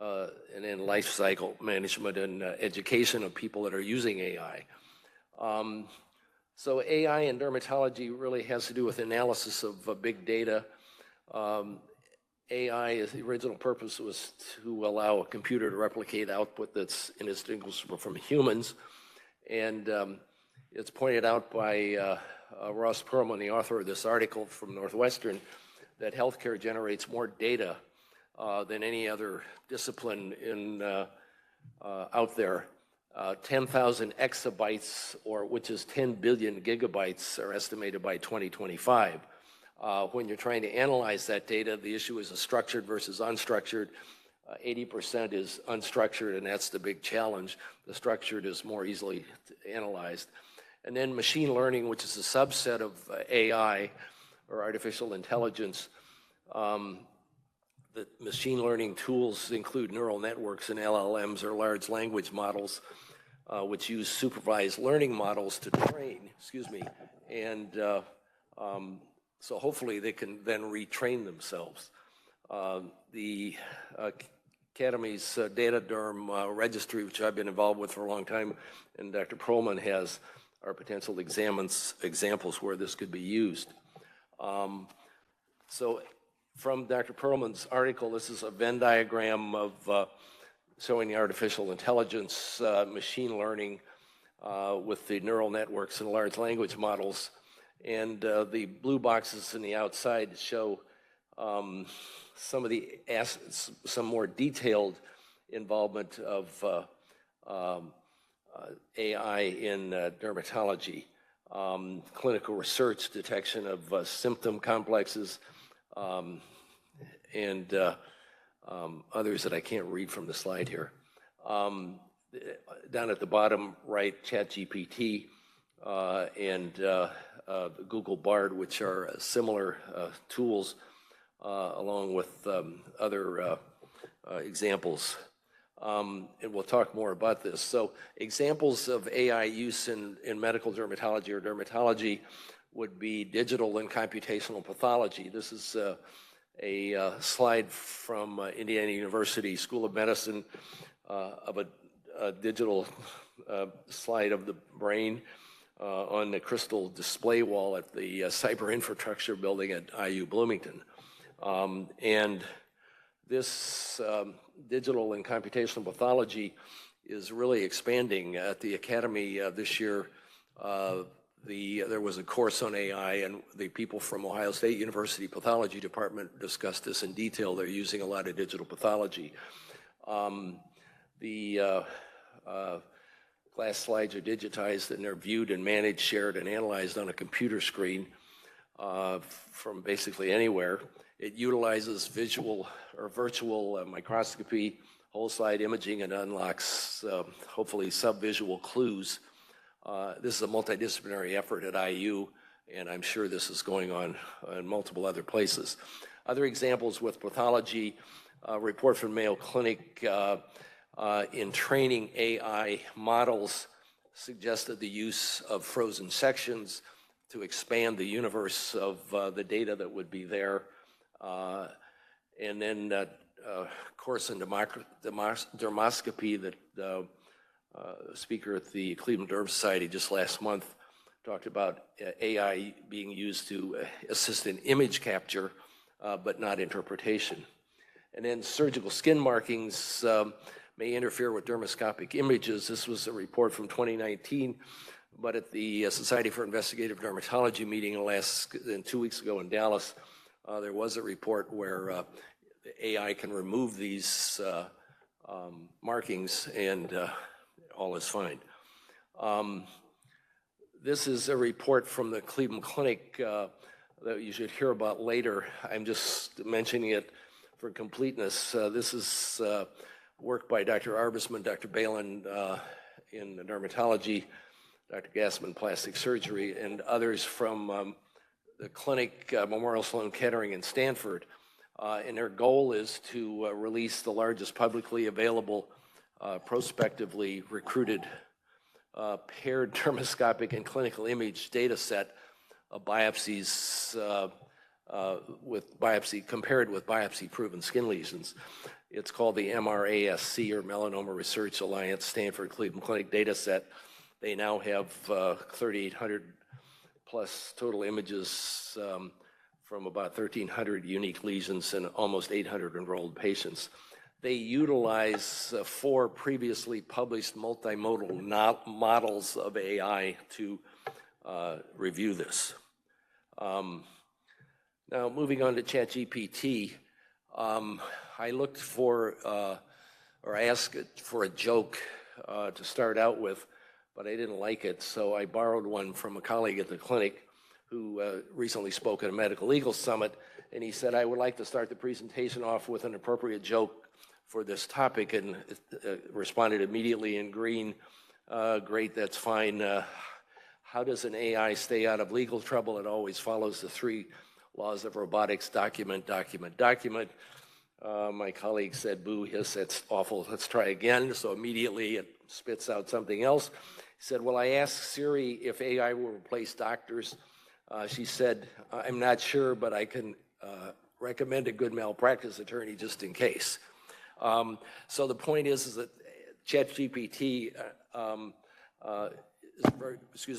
[SPEAKER 14] and then life cycle management and education of people that are using AI. So AI in dermatology really has to do with analysis of big data. AI, the original purpose was to allow a computer to replicate output that's indistinguishable from humans. And it's pointed out by Ross Perlman, the author of this article from Northwestern, that healthcare generates more data than any other discipline out there. 10,000 exabytes, which is 10 billion gigabytes, are estimated by 2025. When you're trying to analyze that data, the issue is a structured versus unstructured. 80% is unstructured, and that's the big challenge. The structured is more easily analyzed. And then machine learning, which is a subset of AI, or artificial intelligence. The machine learning tools include neural networks and LLMs, or large language models, which use supervised learning models to train, and so hopefully they can then retrain themselves. The Academy's Data Derm registry, which I've been involved with for a long time, and Dr. Perlman has, are potential examples where this could be used. So from Dr. Perlman's article, this is a Venn diagram of showing the artificial intelligence, machine learning with the neural networks and large language models. And the blue boxes in the outside show some of the some more detailed involvement of AI in dermatology, clinical research, detection of symptom complexes, and others that I can't read from the slide here. Down at the bottom right, ChatGPT and Google Bard, which are similar tools, along with other examples. And we'll talk more about this. So examples of AI use in medical dermatology or dermatology would be digital and computational pathology. This is a slide from Indiana University School of Medicine of a digital slide of the brain on the crystal display wall at the cyber infrastructure building at IU Bloomington. And this digital and computational pathology is really expanding. At the Academy this year, there was a course on AI, and the people from Ohio State University Pathology Department discussed this in detail. They're using a lot of digital pathology. The class slides are digitized, and they're viewed and managed, shared, and analyzed on a computer screen from basically anywhere. It utilizes visual or virtual microscopy, whole slide imaging, and unlocks hopefully subvisual clues. This is a multidisciplinary effort at IU, and I'm sure this is going on in multiple other places. Other examples with pathology, a report from Mayo Clinic in training AI models suggested the use of frozen sections to expand the universe of the data that would be there. And then a course in dermoscopy that the speaker at the Cleveland Derm Society just last month talked about AI being used to assist in image capture, but not interpretation. And then surgical skin markings may interfere with dermoscopic images. This was a report from 2019, but at the Society for Investigative Dermatology meeting 2 weeks ago in Dallas, there was a report where the AI can remove these markings and all is fine. This is a report from the Cleveland Clinic that you should hear about later. I'm just mentioning it for completeness. This is work by Dr. Arbesman, Dr. Balin in dermatology, Dr. Gassman, plastic surgery, and others from the clinic, Memorial Sloan Kettering in Stanford. And their goal is to release the largest publicly available prospectively recruited paired dermoscopic and clinical image data set of biopsies compared with biopsy-proven skin lesions. It's called the MRASC, or Melanoma Research Alliance Stanford Cleveland Clinic data set. They now have 3,800 plus total images from about 1,300 unique lesions and almost 800 enrolled patients. They utilize 4 previously published multimodal models of AI to review this. Now, moving on to ChatGPT, I looked for, or I asked for a joke to start out with, but I didn't like it, so I borrowed one from a colleague at the clinic who recently spoke at a medical legal summit, and he said, I would like to start the presentation off with an appropriate joke for this topic, and responded immediately in green, great, that's fine. How does an AI stay out of legal trouble? It always follows the 3 laws of robotics: document, document, document. My colleague said, boo, hiss, that's awful, let's try again. So immediately it spits out something else. He said, well, I asked Siri if AI will replace doctors. She said, I'm not sure, but I can recommend a good malpractice attorney just in case. So the point is that ChatGPT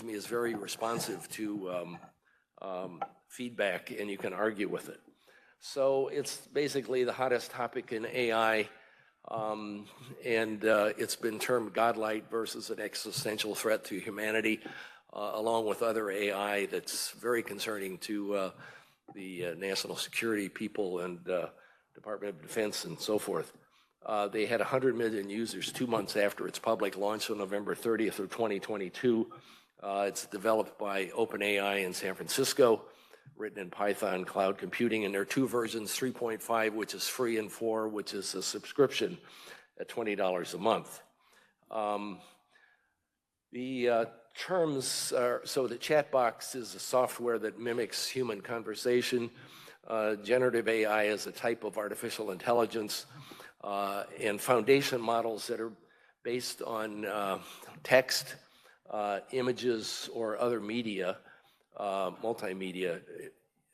[SPEAKER 14] is very responsive to feedback, and you can argue with it. So it's basically the hottest topic in AI, and it's been termed godlike versus an existential threat to humanity, along with other AI that's very concerning to the national security people and Department of Defense and so forth. They had 100 million users 2 months after its public launch on November 30th of 2022. It's developed by OpenAI in San Francisco, written in Python cloud computing, and there are 2 versions, 3.5, which is free, and 4, which is a subscription at $20 a month. The terms are, so the chat box is a software that mimics human conversation. Generative AI is a type of artificial intelligence, and foundation models that are based on text, images, or other media, multimedia,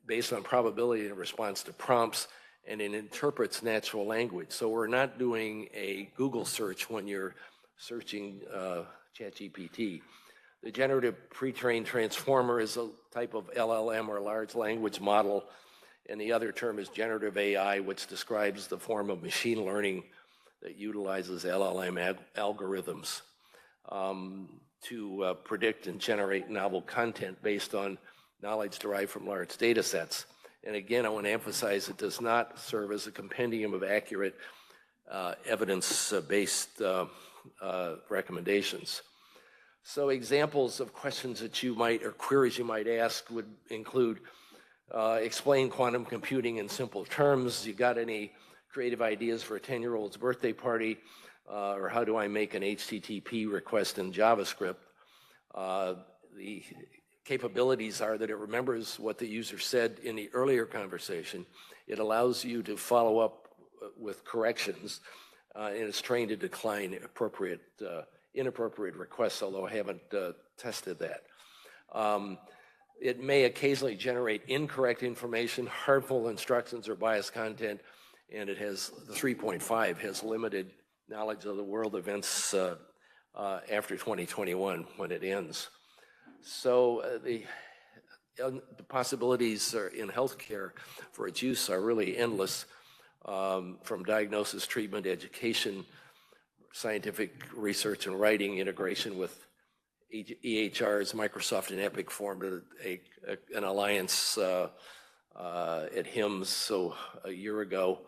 [SPEAKER 14] based on probability in response to prompts, and it interprets natural language. So we're not doing a Google search when you're searching ChatGPT. The generative pre-trained transformer is a type of LLM, or large language model, and the other term is generative AI, which describes the form of machine learning that utilizes LLM algorithms to predict and generate novel content based on knowledge derived from large data sets. And again, I want to emphasize it does not serve as a compendium of accurate evidence-based recommendations. So examples of questions that you might, or queries you might ask would include, explain quantum computing in simple terms. You got any creative ideas for a 10-year-old's birthday party? Or how do I make an HTTP request in JavaScript? The capabilities are that it remembers what the user said in the earlier conversation. It allows you to follow up with corrections, and it's trained to decline inappropriate requests, although I haven't tested that. It may occasionally generate incorrect information, harmful instructions, or biased content, and it has, the 3.5 has limited knowledge of the world events after 2021 when it ends. So the possibilities in healthcare for its use are really endless, from diagnosis, treatment, education, scientific research and writing, integration with EHRs. Microsoft and Epic formed an alliance at HIMSS a year ago.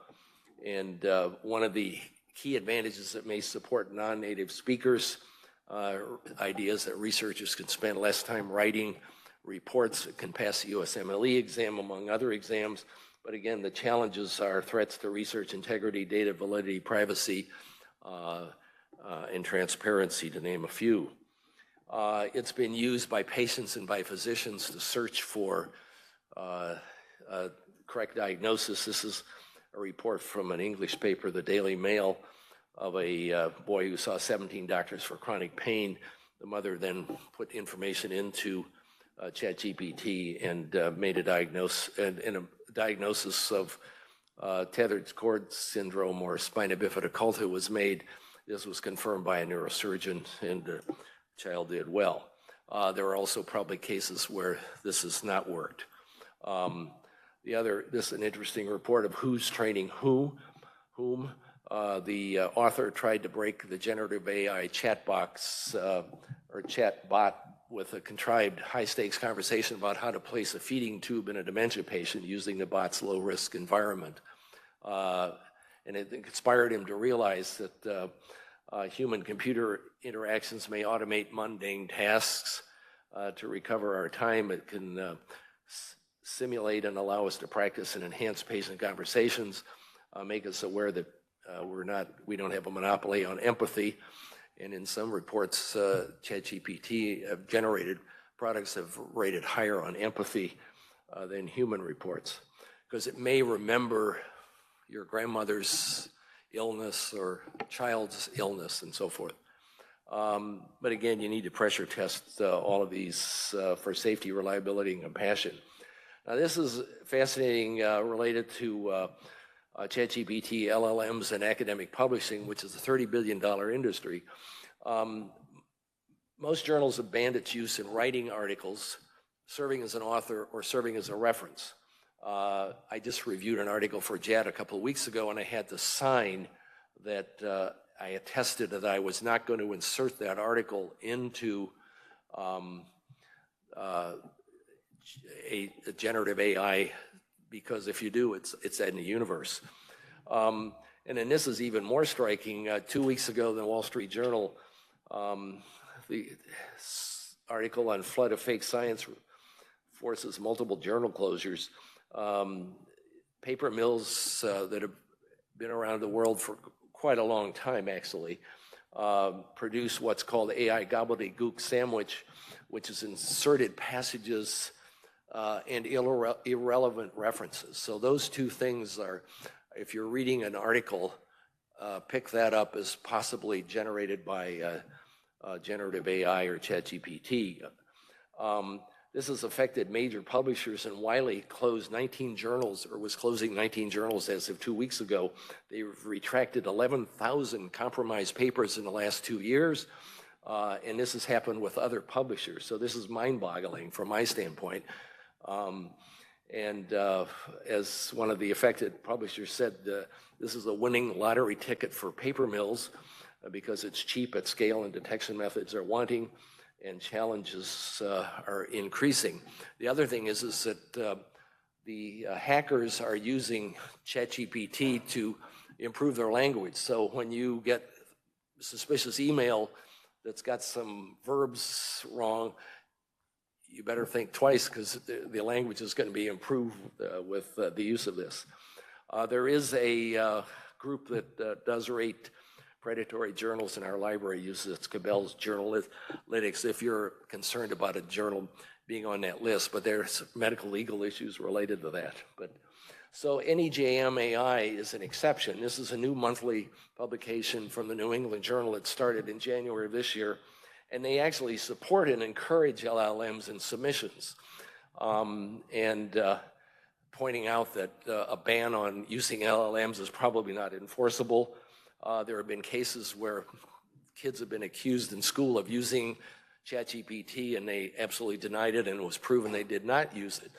[SPEAKER 14] And one of the key advantages that may support non-native speakers, ideas that researchers can spend less time writing reports, that can pass the USMLE exam, among other exams. But again, the challenges are threats to research integrity, data validity, privacy, and transparency, to name a few. It's been used by patients and by physicians to search for correct diagnosis. This is a report from an English paper, the Daily Mail, of a boy who saw 17 doctors for chronic pain. The mother then put information into ChatGPT and made a diagnosis of tethered cord syndrome or spina bifida occulta was made. This was confirmed by a neurosurgeon, and the child did well. There are also probably cases where this has not worked. This is an interesting report of who's training whom. The author tried to break the generative AI chat box or chat bot with a contrived high-stakes conversation about how to place a feeding tube in a dementia patient using the bot's low-risk environment. And it inspired him to realize that human-computer interactions may automate mundane tasks to recover our time. It can simulate and allow us to practice and enhance patient conversations, make us aware that we don't have a monopoly on empathy. And in some reports, ChatGPT generated products have rated higher on empathy than human reports, because it may remember your grandmother's illness or child's illness and so forth. But again, you need to pressure test all of these for safety, reliability, and compassion. Now, this is fascinating related to ChatGPT, LLMs, and academic publishing, which is a $30 billion industry. Most journals have banned its use in writing articles, serving as an author, or serving as a reference. I just reviewed an article for JAD a couple of weeks ago, and I had to sign that I attested that I was not going to insert that article into a generative AI, because if you do, it's in the universe. And then this is even more striking. 2 weeks ago, the Wall Street Journal, the article on flood of fake science forces multiple journal closures. Paper mills that have been around the world for quite a long time, actually, produce what's called AI gobbledygook sandwich, which is inserted passages and irrelevant references. So those two things are, if you're reading an article, pick that up as possibly generated by generative AI or ChatGPT. This has affected major publishers, and Wiley closed 19 journals, or was closing 19 journals as of 2 weeks ago. They've retracted 11,000 compromised papers in the last 2 years, and this has happened with other publishers. So this is mind-boggling from my standpoint. And as one of the affected publishers said, this is a winning lottery ticket for paper mills because it's cheap at scale and detection methods are wanting and challenges are increasing. The other thing is that the hackers are using ChatGPT to improve their language. So when you get suspicious email that's got some verbs wrong, you better think twice because the language is going to be improved with the use of this. There is a group that does rate predatory journals in our library, uses Cabell's Journalytics if you're concerned about a journal being on that list, but there's medical legal issues related to that. So NEJM AI is an exception. This is a new monthly publication from the New England Journal. It started in January of this year, and they actually support and encourage LLMs in submissions, pointing out that a ban on using LLMs is probably not enforceable. There have been cases where kids have been accused in school of using ChatGPT and they absolutely denied it, and it was proven they did not use it.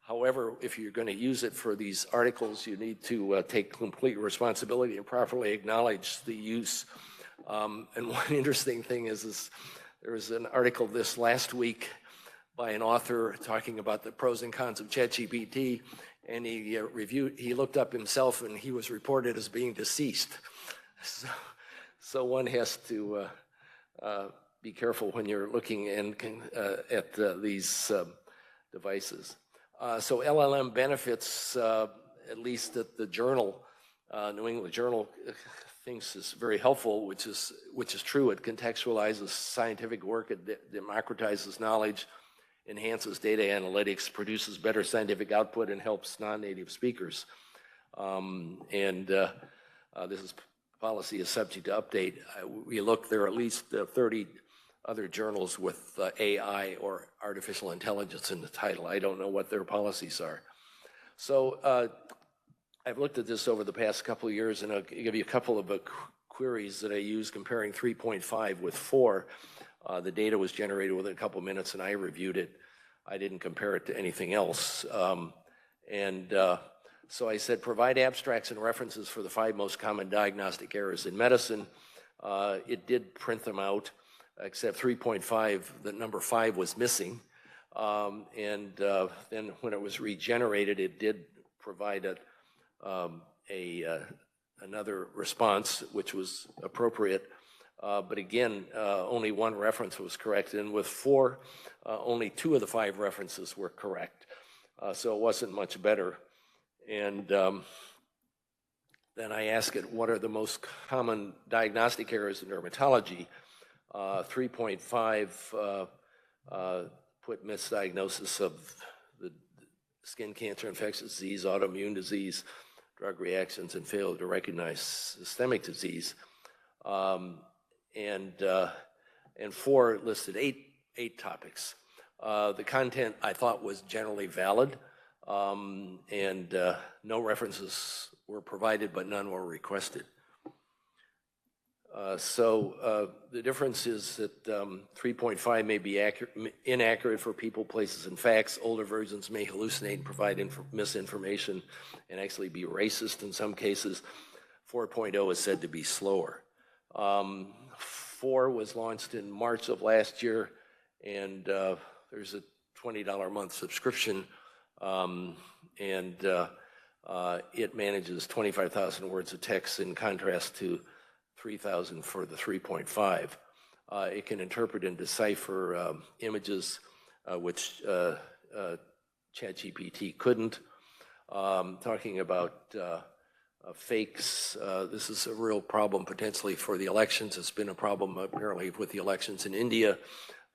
[SPEAKER 14] However, if you're going to use it for these articles, you need to take complete responsibility and properly acknowledge the use. And one interesting thing is there was an article this last week by an author talking about the pros and cons of ChatGPT, and he looked up himself and he was reported as being deceased. So one has to be careful when you're looking at these devices. So LLM benefits, at least at the journal, New England Journal, thinks is very helpful, which is true. It contextualizes scientific work, it democratizes knowledge, enhances data analytics, produces better scientific output, and helps non-native speakers. This policy is subject to update. We look, there are at least 30 other journals with AI or artificial intelligence in the title. I don't know what their policies are. So I've looked at this over the past couple of years, and I'll give you a couple of queries that I use comparing 3.5 with 4. The data was generated within a couple of minutes, and I reviewed it. I didn't compare it to anything else. So I said, provide abstracts and references for the 5 most common diagnostic errors in medicine. It did print them out, except 3.5, the number 5 was missing. Then when it was regenerated, it did provide another response, which was appropriate. But again, only 1 reference was correct. And with 4, only 2 of the 5 references were correct. So it wasn't much better. And then I asked it, what are the most common diagnostic errors in dermatology? 3.5 put misdiagnosis of the skin cancer, infectious disease, autoimmune disease, drug reactions, and failure to recognize systemic disease. And 4 listed 8 topics. The content I thought was generally valid, and no references were provided, but none were requested. So the difference is that 3.5 may be inaccurate for people, places, and facts. Older versions may hallucinate and provide misinformation and actually be racist in some cases. 4.0 is said to be slower. 4 was launched in March of last year, and there's a $20 a month subscription, it manages 25,000 words of text in contrast to 3,000 for the 3.5. It can interpret and decipher images, which ChatGPT couldn't. Talking about fakes, this is a real problem potentially for the elections. It's been a problem apparently with the elections in India,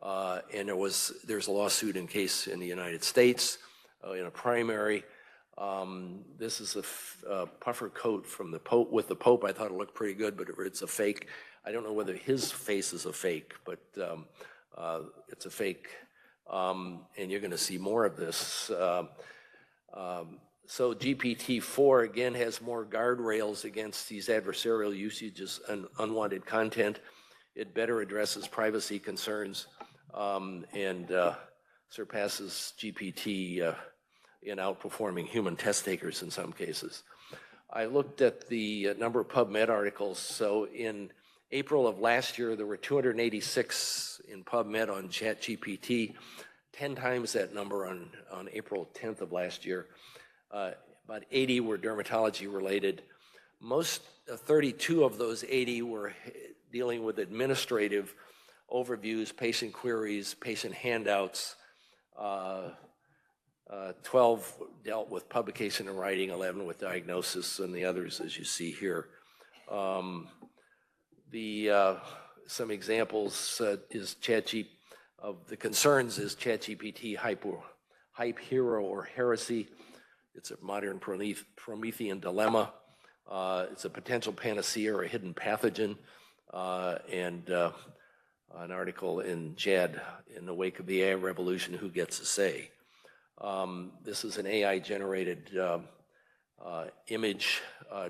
[SPEAKER 14] and there's a lawsuit in case in the United States in a primary. This is a puffer coat from the Pope with the Pope. I thought it looked pretty good, but it's a fake. I don't know whether his face is a fake, but it's a fake, and you're going to see more of this. So GPT-4 again has more guardrails against these adversarial usages and unwanted content. It better addresses privacy concerns, and surpasses GPT in outperforming human test takers in some cases. I looked at the number of PubMed articles. So in April of last year, there were 286 in PubMed on ChatGPT, 10 times that number on April 10th of last year. About 80 were dermatology related. 32 of those 80 were dealing with administrative overviews, patient queries, patient handouts. 12 dealt with publication and writing, 11 with diagnosis, and the others, as you see here. Some examples of the concerns is ChatGPT hype hero or heresy. It's a modern Promethean dilemma. It's a potential panacea or a hidden pathogen, and an article in JAD, in the wake of the AI revolution, who gets a say? This is an AI-generated image,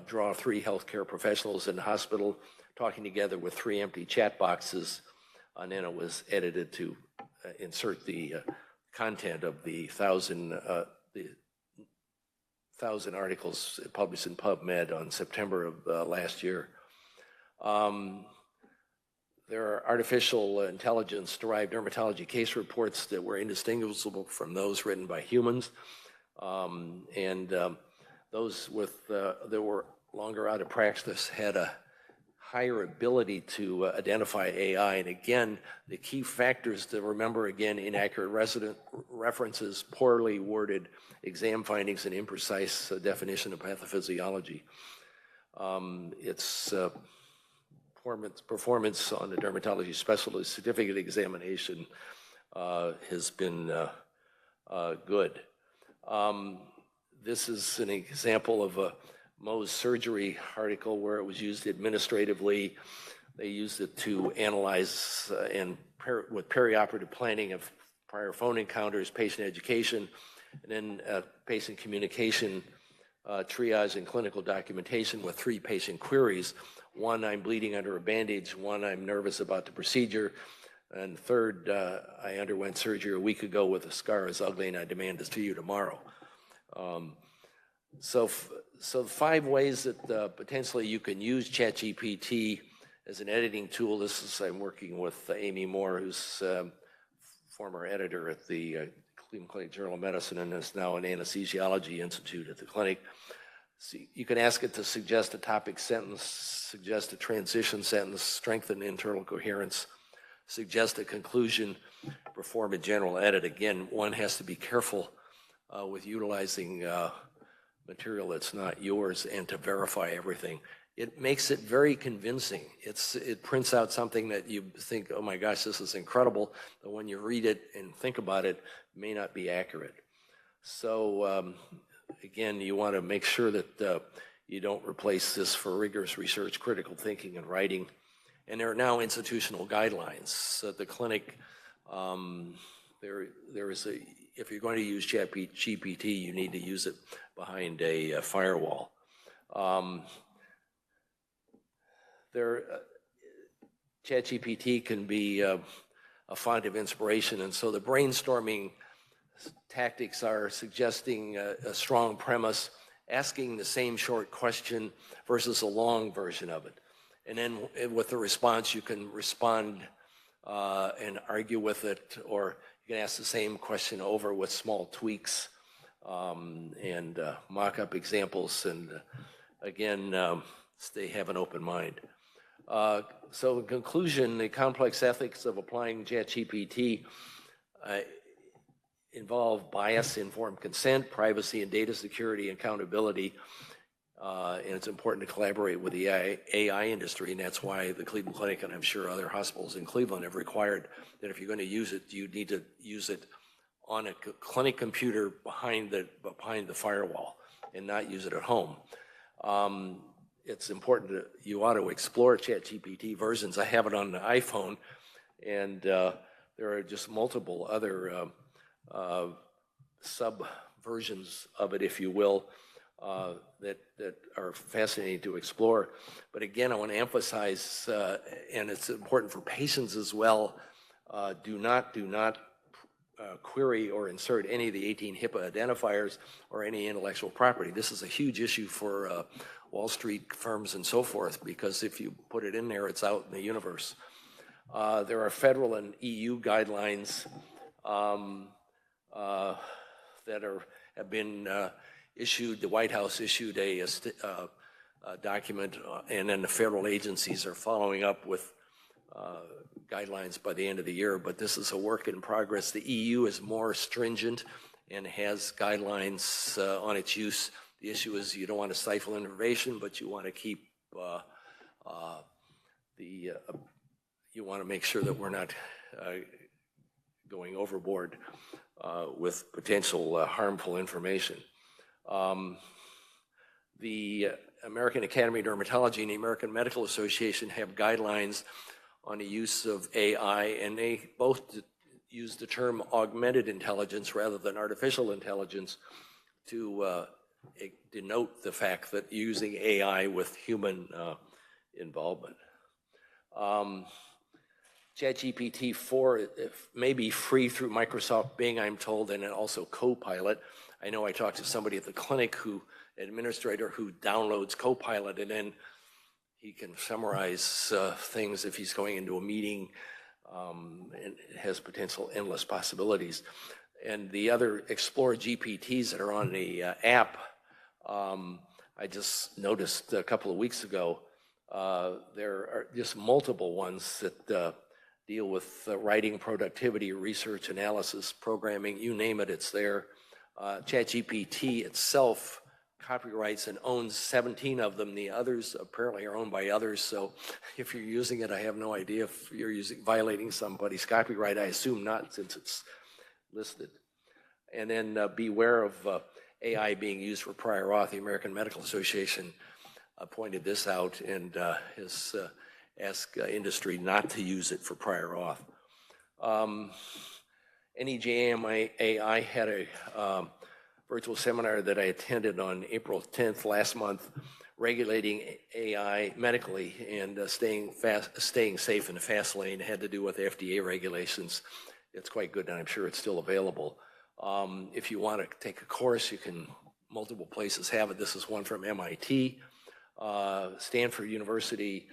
[SPEAKER 14] draw 3 healthcare professionals in the hospital talking together with 3 empty chat boxes, and then it was edited to insert the content of the 1,000 articles published in PubMed on September of last year. There are artificial intelligence-derived dermatology case reports that were indistinguishable from those written by humans, and those that were longer out of practice had a higher ability to identify AI. And again, the key factors to remember, again, inaccurate references, poorly worded exam findings, and imprecise definition of pathophysiology. Its performance on the dermatology specialist certificate examination has been good. This is an example of a Mohs surgery article where it was used administratively. They used it to analyze with perioperative planning of prior phone encounters, patient education, and then patient communication, triage, and clinical documentation with 3 patient queries. 1, I'm bleeding under a bandage. 1, I'm nervous about the procedure. And 3rd, I underwent surgery a week ago with a scar is ugly and I demand to see you tomorrow. So 5 ways that potentially you can use ChatGPT as an editing tool. This is, I'm working with Amy Moore, who's former editor at the Cleveland Clinic Journal of Medicine and is now an anesthesiology institute at the clinic. So you can ask it to suggest a topic sentence, suggest a transition sentence, strengthen internal coherence, suggest a conclusion, perform a general edit. Again, one has to be careful with utilizing material that's not yours and to verify everything. It makes it very convincing. It prints out something that you think, oh my gosh, this is incredible, but when you read it and think about it, it may not be accurate. So again, you want to make sure that you don't replace this for rigorous research, critical thinking, and writing. And there are now institutional guidelines at the clinic. There is a, if you're going to use ChatGPT, you need to use it behind a firewall. ChatGPT can be a font of inspiration, and so the brainstorming tactics are suggesting a strong premise, asking the same short question versus a long version of it. And then with the response, you can respond and argue with it, or you can ask the same question over with small tweaks and mock-up examples. And again, they have an open mind. So in conclusion, the complex ethics of applying ChatGPT involve bias, informed consent, privacy and data security, accountability, and it's important to collaborate with the AI industry, and that's why the Cleveland Clinic, and I'm sure other hospitals in Cleveland, have required that if you're going to use it, you need to use it on a clinic computer behind the firewall and not use it at home. It's important that you ought to explore ChatGPT versions. I have it on the iPhone, and there are just multiple other sub-versions of it, if you will, that are fascinating to explore. But again, I want to emphasize, and it's important for patients as well, do not query or insert any of the 18 HIPAA identifiers or any intellectual property. This is a huge issue for Wall Street firms and so forth, because if you put it in there, it's out in the universe. There are federal and EU guidelines that have been issued. The White House issued a document, and then the federal agencies are following up with guidelines by the end of the year, but this is a work in progress. The EU is more stringent and has guidelines on its use. The issue is you don't want to stifle innovation, but you want to keep you want to make sure that we're not going overboard with potential harmful information. The American Academy of Dermatology and the American Medical Association have guidelines on the use of AI, and they both use the term augmented intelligence rather than artificial intelligence to denote the fact that using AI with human involvement. ChatGPT-4 may be free through Microsoft Bing, I'm told, and then also Copilot. I know I talked to somebody at the clinic administrator who downloads Copilot, and then he can summarize things if he's going into a meeting, and it has potential endless possibilities. And the other Explore GPTs that are on the app, I just noticed a couple of weeks ago, there are just multiple ones that deal with writing, productivity, research, analysis, programming, you name it, it's there. ChatGPT itself copyrights and owns 17 of them. The others apparently are owned by others. So if you're using it, I have no idea if you're violating somebody's copyright. I assume not, since it's listed. And then beware of AI being used for prior auth. The American Medical Association pointed this out and has asked industry not to use it for prior auth. NEJMI had a virtual seminar that I attended on April 10th last month, regulating AI medically and staying safe in the fast lane. It had to do with FDA regulations. It's quite good, and I'm sure it's still available. If you want to take a course, multiple places have it. This is one from MIT. Stanford University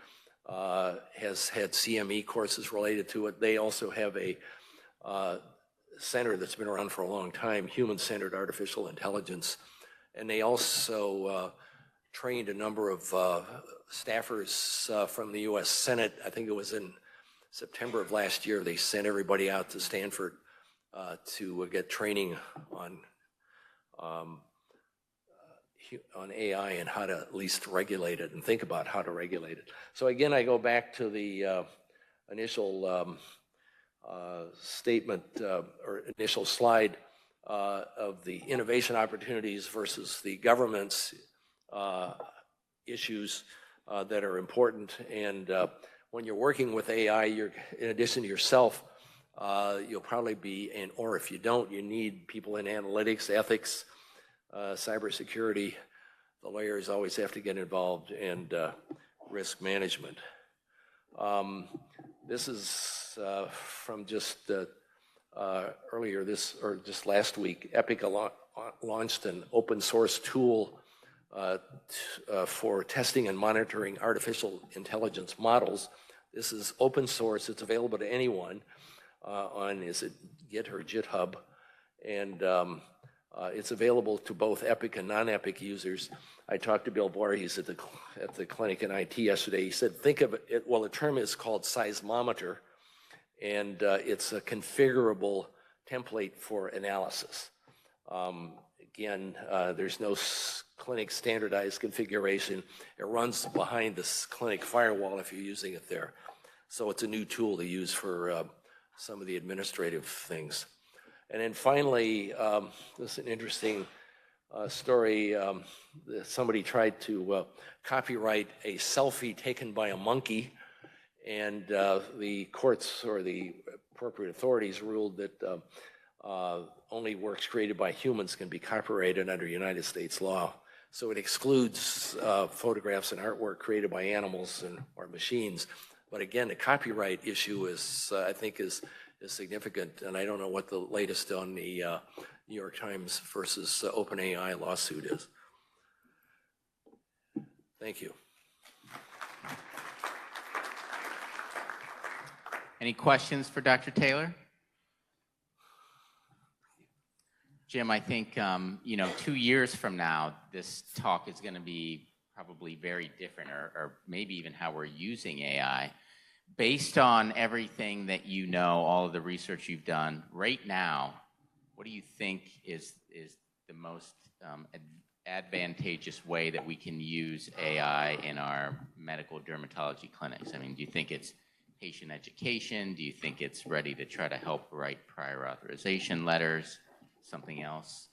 [SPEAKER 14] has had CME courses related to it. They also have a center that's been around for a long time, human-centered artificial intelligence. And they also trained a number of staffers from the US Senate. I think it was in September of last year. They sent everybody out to Stanford to get training on AI and how to at least regulate it and think about how to regulate it. So again, I go back to the initial statement or initial slide of the innovation opportunities versus the government's issues that are important. And when you're working with AI, in addition to yourself, you'll probably be, or if you don't, you need people in analytics, ethics, cybersecurity. The lawyers always have to get involved, and risk management. This is from just earlier just last week. Epic launched an open source tool for testing and monitoring artificial intelligence models. This is open source. It's available to anyone on, is it Git or GitHub? And it's available to both Epic and non-Epic users. I talked to Bill Voorhees at the clinic in IT yesterday. He said, think of it, well, the term is called seismometer, and it's a configurable template for analysis. Again, there's no clinic standardized configuration. It runs behind this clinic firewall if you're using it there. So it's a new tool to use for some of the administrative things. And then finally, this is an interesting story. Somebody tried to copyright a selfie taken by a monkey, and the courts or the appropriate authorities ruled that only works created by humans can be copyrighted under United States law. So it excludes photographs and artwork created by animals or machines. But again, the copyright issue is, I think, is is significant. And I don't know what the latest on the New York Times versus OpenAI lawsuit is. Thank you.
[SPEAKER 1] Any questions for Dr. Taylor? Jim, I think, 2 years from now, this talk is going to be probably very different, or maybe even how we're using AI. Based on everything that you know, all of the research you've done, right now, what do you think is the most advantageous way that we can use AI in our medical dermatology clinics? I mean, do you think it's patient education? Do you think it's ready to try to help write prior authorization letters? Something else?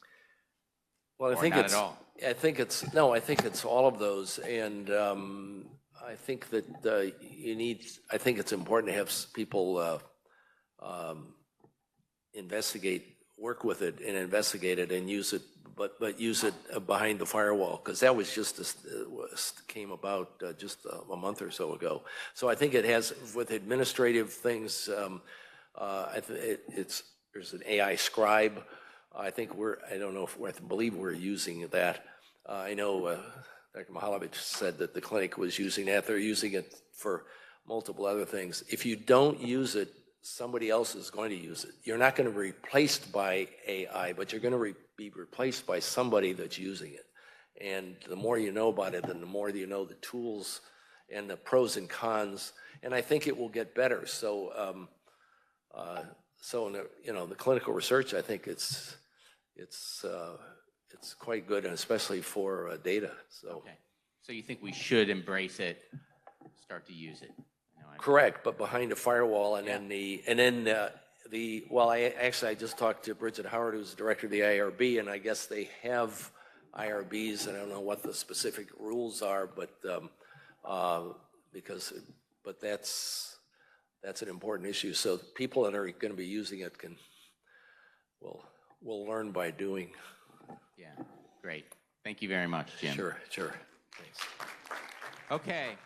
[SPEAKER 14] Well, I think
[SPEAKER 1] not
[SPEAKER 14] it's.
[SPEAKER 1] At all?
[SPEAKER 14] I think it's all of those, and I think that you need. I think it's important to have people work with it, and investigate it, and use it, but use it behind the firewall, because that was just came about just a month or so ago. So I think it has, with administrative things. There's an AI scribe. I believe we're using that. I know Dr. Mihaljevic said that the clinic was using that. They're using it for multiple other things. If you don't use it, somebody else is going to use it. You're not going to be replaced by AI, but you're going to be replaced by somebody that's using it. And the more you know about it, and the more you know the tools and the pros and cons, and I think it will get better. So, in the clinical research, I think it's quite good, and especially for data. So.
[SPEAKER 1] Okay. So you think we should embrace it, start to use it?
[SPEAKER 14] Correct, but behind a firewall, and then I just talked to Bridget Howard, who's the director of the IRB, and I guess they have IRBs, and I don't know what the specific rules are, but that's an important issue. So people that are going to be using it will learn by doing.
[SPEAKER 1] Yeah, great. Thank you very much, Jim.
[SPEAKER 14] Sure. Thanks.
[SPEAKER 1] Okay.